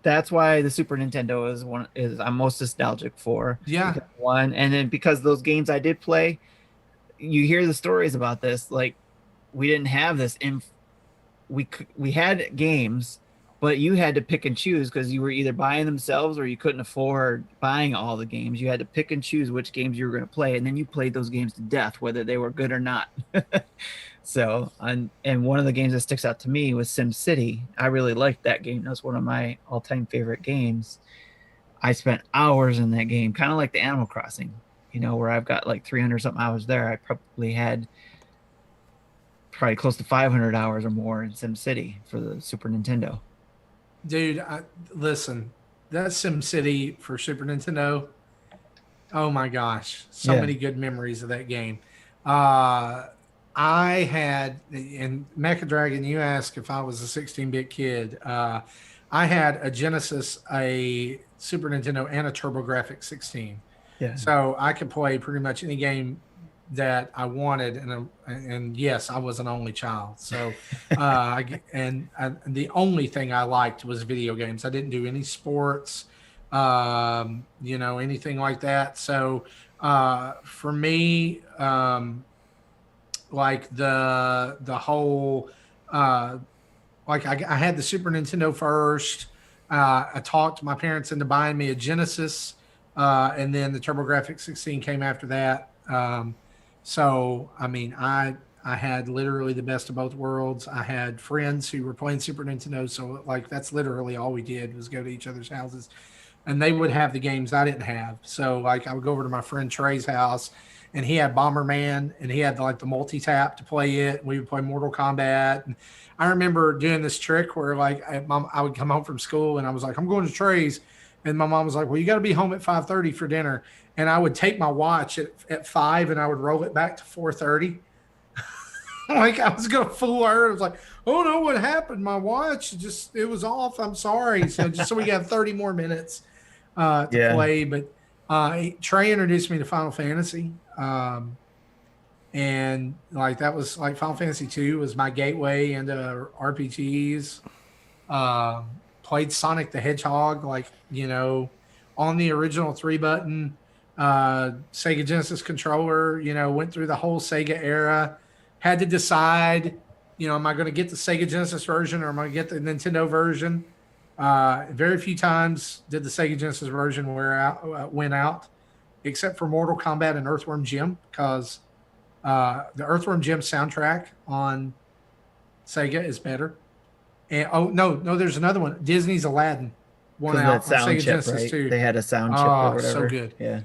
That's why the Super Nintendo is I'm most nostalgic for. Yeah. One, and then because those games I did play, you hear the stories about this. Like we didn't have this. We had games, but you had to pick and choose because you were either buying themselves or you couldn't afford buying all the games. You had to pick and choose which games you were going to play, and then you played those games to death, whether they were good or not. So, and one of the games that sticks out to me was SimCity. I really liked that game. That was one of my all-time favorite games. I spent hours in that game, kind of like the Animal Crossing, where I've got like 300-something hours there. I probably had close to 500 hours or more in SimCity for the Super Nintendo. Dude, listen, that SimCity for Super Nintendo, oh my gosh, so many good memories of that game. I had, and Mecha Dragon, you asked if I was a 16-bit kid. I had a Genesis, a Super Nintendo, and a TurboGrafx 16. Yeah. So I could play pretty much any game that I wanted, and yes, I was an only child. So, the only thing I liked was video games. I didn't do any sports, anything like that. So, for me, like the whole, I had the Super Nintendo first. I talked my parents into buying me a Genesis, and then the TurboGrafx 16 came after that. So, I had literally the best of both worlds. I had friends who were playing Super Nintendo. So that's literally all we did was go to each other's houses, and they would have the games I didn't have. So I would go over to my friend Trey's house, and he had Bomberman, and he had the multi-tap to play it. We would play Mortal Kombat. And I remember doing this trick where I would come home from school and I was like, I'm going to Trey's. And my mom was like, well, you got to be home at 5:30 for dinner. And I would take my watch at 5 and I would roll it back to 4:30. I was going to fool her. I was like, oh no, what happened? My watch it was off. I'm sorry. So we got 30 more minutes to play. But Trey introduced me to Final Fantasy. And that was Final Fantasy 2 was my gateway into RPGs. Played Sonic the Hedgehog, on the original 3-button Sega Genesis controller, went through the whole Sega era, had to decide, am I going to get the Sega Genesis version or am I going to get the Nintendo version? Very few times did the Sega Genesis version win out, except for Mortal Kombat and Earthworm Jim, because the Earthworm Jim soundtrack on Sega is better. And no, there's another one. Disney's Aladdin won out on Sega Genesis right? too. They had a sound chip or whatever. So good. Yeah.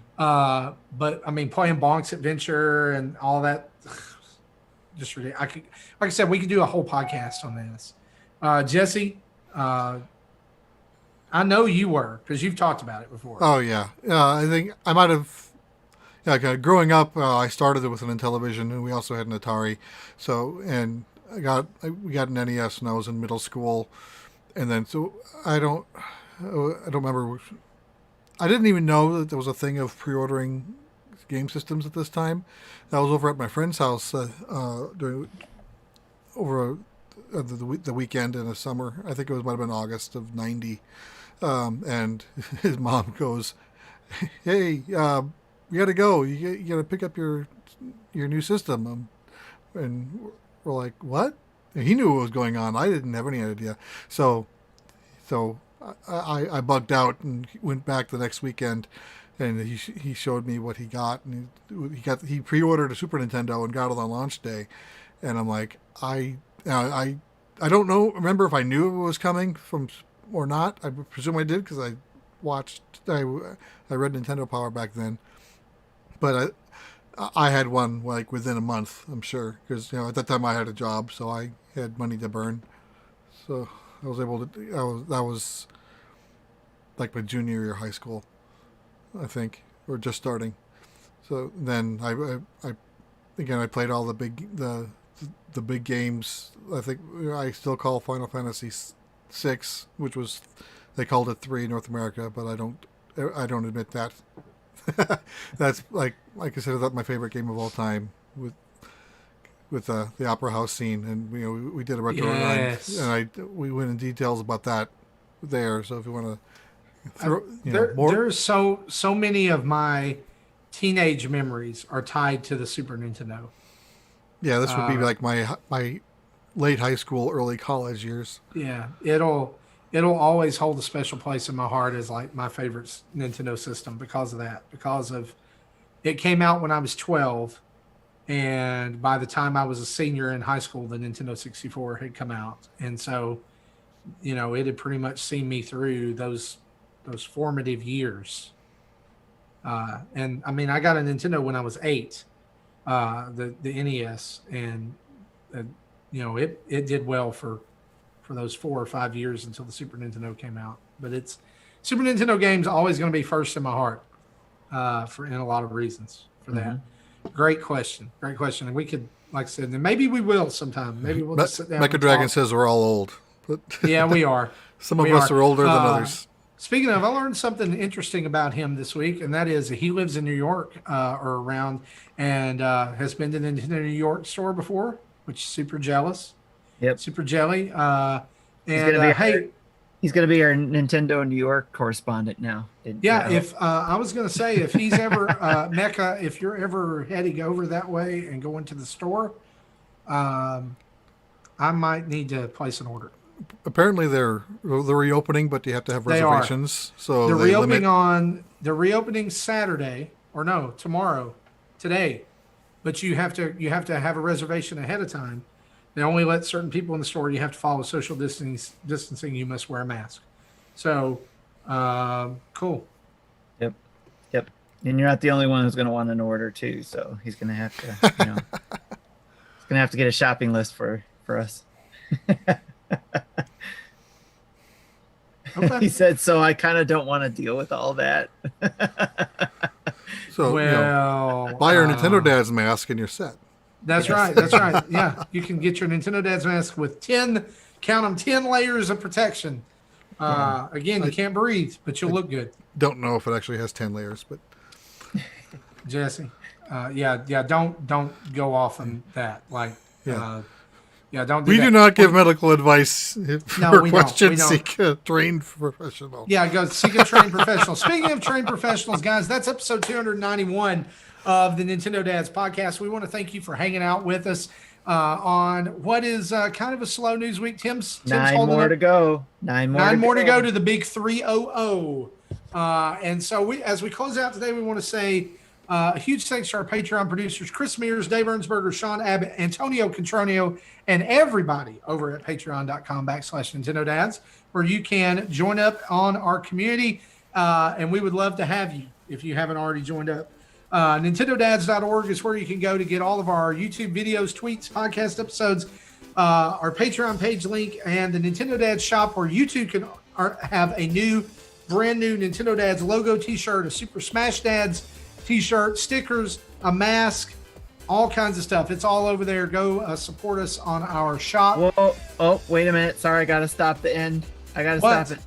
But playing Bonk's Adventure and all that, just ridiculous. Like I said, we could do a whole podcast on this. Jesse, I know you were, because you've talked about it before. Oh yeah. I think I might have. yeah, growing up, I started with an Intellivision, and we also had an Atari. So, and we got an NES when I was in middle school, and then so I don't remember. I didn't even know that there was a thing of pre-ordering game systems at this time. I was over at my friend's house the weekend in the summer. I think it might have been August of '90, and his mom goes, "Hey, you gotta go. You gotta pick up your new system." And we're like, "What?" And he knew what was going on. I didn't have any idea. So I bugged out and went back the next weekend, and he showed me what he got, and he pre-ordered a Super Nintendo and got it on launch day, and I'm like, I don't know. Remember if I knew it was coming from or not? I presume I did because I read Nintendo Power back then, but I had one like within a month, I'm sure, because at that time I had a job, so I had money to burn, so I was able to. That was like my junior year of high school, I think, or just starting. So then I played all the big games. I think I still call Final Fantasy VI, which was, they called it 3 in North America, but I don't admit that. That's like I consider that my favorite game of all time with the Opera House scene, and we did a retro run, and we went in details about that there. So if you want to throw more, there's so many of my teenage memories are tied to the Super Nintendo. Yeah, this would be like my late high school, early college years. Yeah, it'll always hold a special place in my heart as like my favorite Nintendo system because of that. Because of it came out when I was 12, and by the time I was a senior in high school, the Nintendo 64 had come out, and so it had pretty much seen me through those formative years. And I mean, I got a Nintendo when I was 8, the NES, and it did well for those 4 or 5 years until the Super Nintendo came out. But it's Super Nintendo games always going to be first in my heart, in a lot of reasons for that. Great question. And we could, like I said, and maybe we will sometime. Maybe we'll just sit down. Mecha Dragon says we're all old, but yeah, we are. Some of us are older than others. Speaking of, I learned something interesting about him this week, and that is he lives in New York or around, and has been to the Nintendo New York store before, which is super jealous. Yep. Super jelly. He's going to be our Nintendo New York correspondent now. If I was going to say, if he's ever, Mecha, if you're ever heading over that way and going to the store, I might need to place an order. Apparently they're reopening, but you have to have reservations. So they're reopening Saturday, or no, today, but you have to have a reservation ahead of time. They only let certain people in the store. You have to follow social distancing. You must wear a mask. So, cool. Yep. And you're not the only one who's going to want an order too. So he's going to have to, he's going to have to get a shopping list for us. Okay. He said, so I kind of don't want to deal with all that. So, buy your Nintendo Dad's mask and you're set. That's right. Yeah, you can get your Nintendo Dad's mask with 10 layers of protection. Again, you can't breathe, but you'll look good. Don't know if it actually has 10 layers, but Jesse, don't go off on that. Don't. We do not give medical advice. For questions, seek a trained professional. Yeah, go seek a trained professional. Speaking of trained professionals, guys, that's episode 291 of the Nintendo Dads podcast. We want to thank you for hanging out with us on what is kind of a slow news week. Tim's 9 more to go. 9 more to go to the big 300. And so as we close out today, we want to say a huge thanks to our Patreon producers, Chris Mears, Dave Ernsberger, Sean Abbott, Antonio Contronio, and everybody over at patreon.com/Nintendo Dads, where you can join up on our community. And we would love to have you if you haven't already joined up. NintendoDads.org is where you can go to get all of our YouTube videos, tweets, podcast episodes, our Patreon page link, and the Nintendo Dads shop, where you too can have a brand new Nintendo Dads logo t-shirt, a Super Smash Dads t-shirt, stickers, a mask, all kinds of stuff. It's all over there. Go support us on our shop. Whoa! Oh, wait a minute. Sorry, I gotta stop the end. I gotta stop it.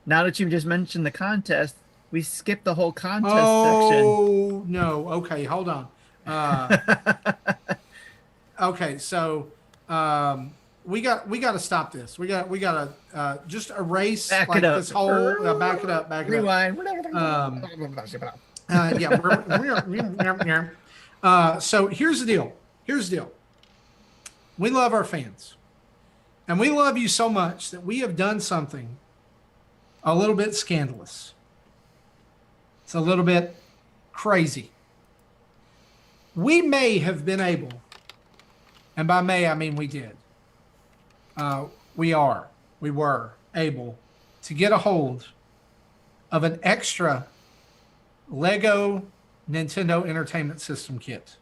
Now that you just mentioned the contest, we skipped the whole contest section. Oh no! Okay, hold on. Okay, so we got to stop this. We got to just erase back like it up. this whole back it up. Rewind. So here's the deal. We love our fans, and we love you so much that we have done something a little bit scandalous. It's a little bit crazy. We may have been able, and by may I mean we did, we were able to get a hold of an extra Lego Nintendo Entertainment System kit.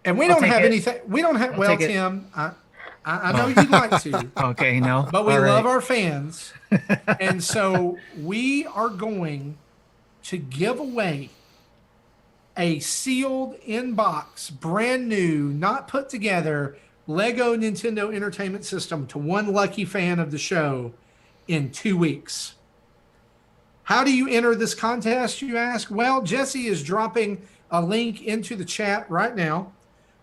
And we don't have anything. We don't have. Well, Tim, I know you'd like to. Okay, no. But we love our fans. And so we are going to give away a sealed in-box, brand new, not put together Lego Nintendo Entertainment System to one lucky fan of the show in 2 weeks. How do you enter this contest, you ask? Well, Jesse is dropping a link into the chat right now,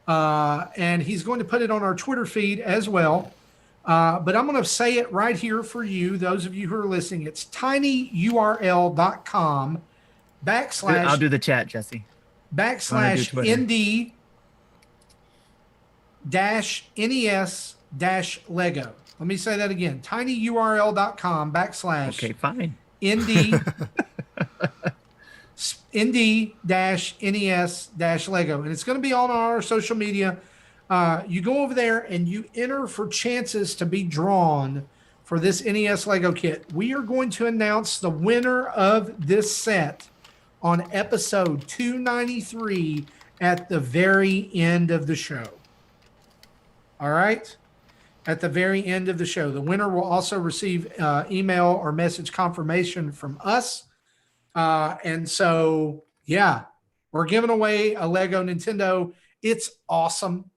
and he's going to put it on our Twitter feed as well. But I'm going to say it right here for you, those of you who are listening. It's tinyurl.com / I'll do the chat, Jesse. / ND -NES -Lego. Let me say that again. tinyurl.com / Okay, fine. ND-NES -Lego. And it's going to be on our social media. You go over there and you enter for chances to be drawn for this NES Lego kit. We are going to announce the winner of this set on episode 293 at the very end of the show. All right? At the very end of the show. The winner will also receive email or message confirmation from us. And so, yeah, we're giving away a Lego Nintendo. It's awesome.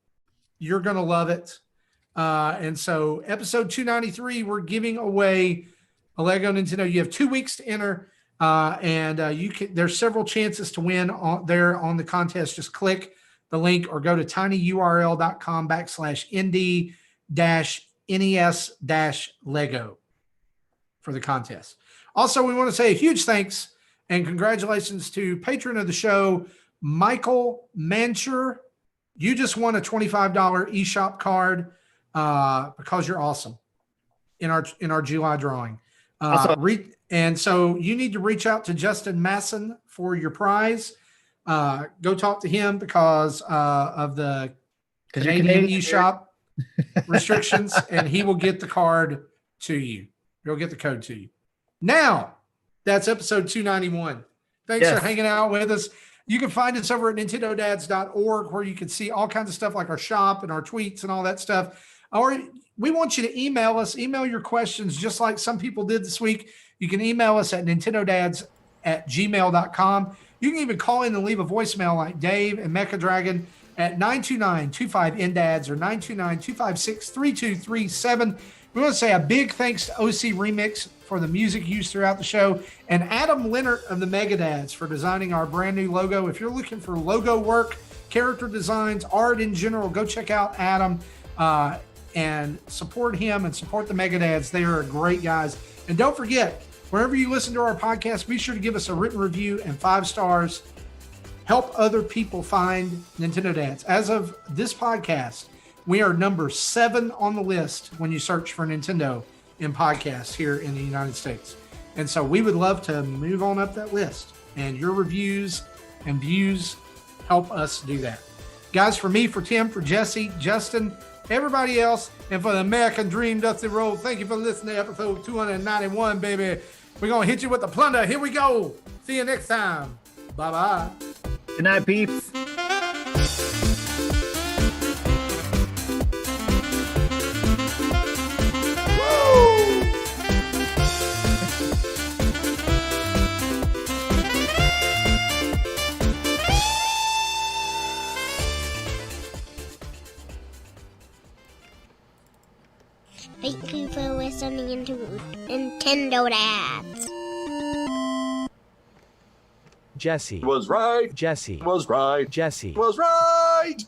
You're going to love it. And so episode 293, we're giving away a Lego Nintendo. You have 2 weeks to enter. And you can. There's several chances to win there on the contest. Just click the link or go to tinyurl.com / ND-NES-Lego for the contest. Also, we want to say a huge thanks and congratulations to patron of the show, Michael Mancher. You just won a $25 eShop card because you're awesome in our July drawing. And so you need to reach out to Justin Masson for your prize. Go talk to him because of the Canadian eShop restrictions, and he will get the card to you. He'll get the code to you. Now, that's episode 291. Thanks for hanging out with us. You can find us over at nintendodads.org, where you can see all kinds of stuff like our shop and our tweets and all that stuff. Or we want you to email us. Email your questions just like some people did this week. You can email us at nintendodads@gmail.com. You can even call in and leave a voicemail like Dave and Mecha Dragon at 929-25-NDADS or 929-256-3237. We want to say a big thanks to OC Remix for the music used throughout the show, and Adam Leonard of the Megadads for designing our brand new logo. If you're looking for logo work, character designs, art in general, go check out Adam and support him and support the Megadads. They are great guys. And don't forget, wherever you listen to our podcast, be sure to give us a written review and 5 stars. Help other people find Nintendo Dads. As of this podcast, we are number 7 on the list when you search for Nintendo in podcasts here in the United States. And so we would love to move on up that list. And your reviews and views help us do that. Guys, for me, for Tim, for Jesse, Justin, everybody else, and for the American Dream, Dusty Road, thank you for listening to episode 291, baby. We're going to hit you with the plunder. Here we go. See you next time. Bye-bye. Good night, peeps. Thank you for listening to Nintendo Dads. Jesse Was right. Jesse Was right. Jesse Was right.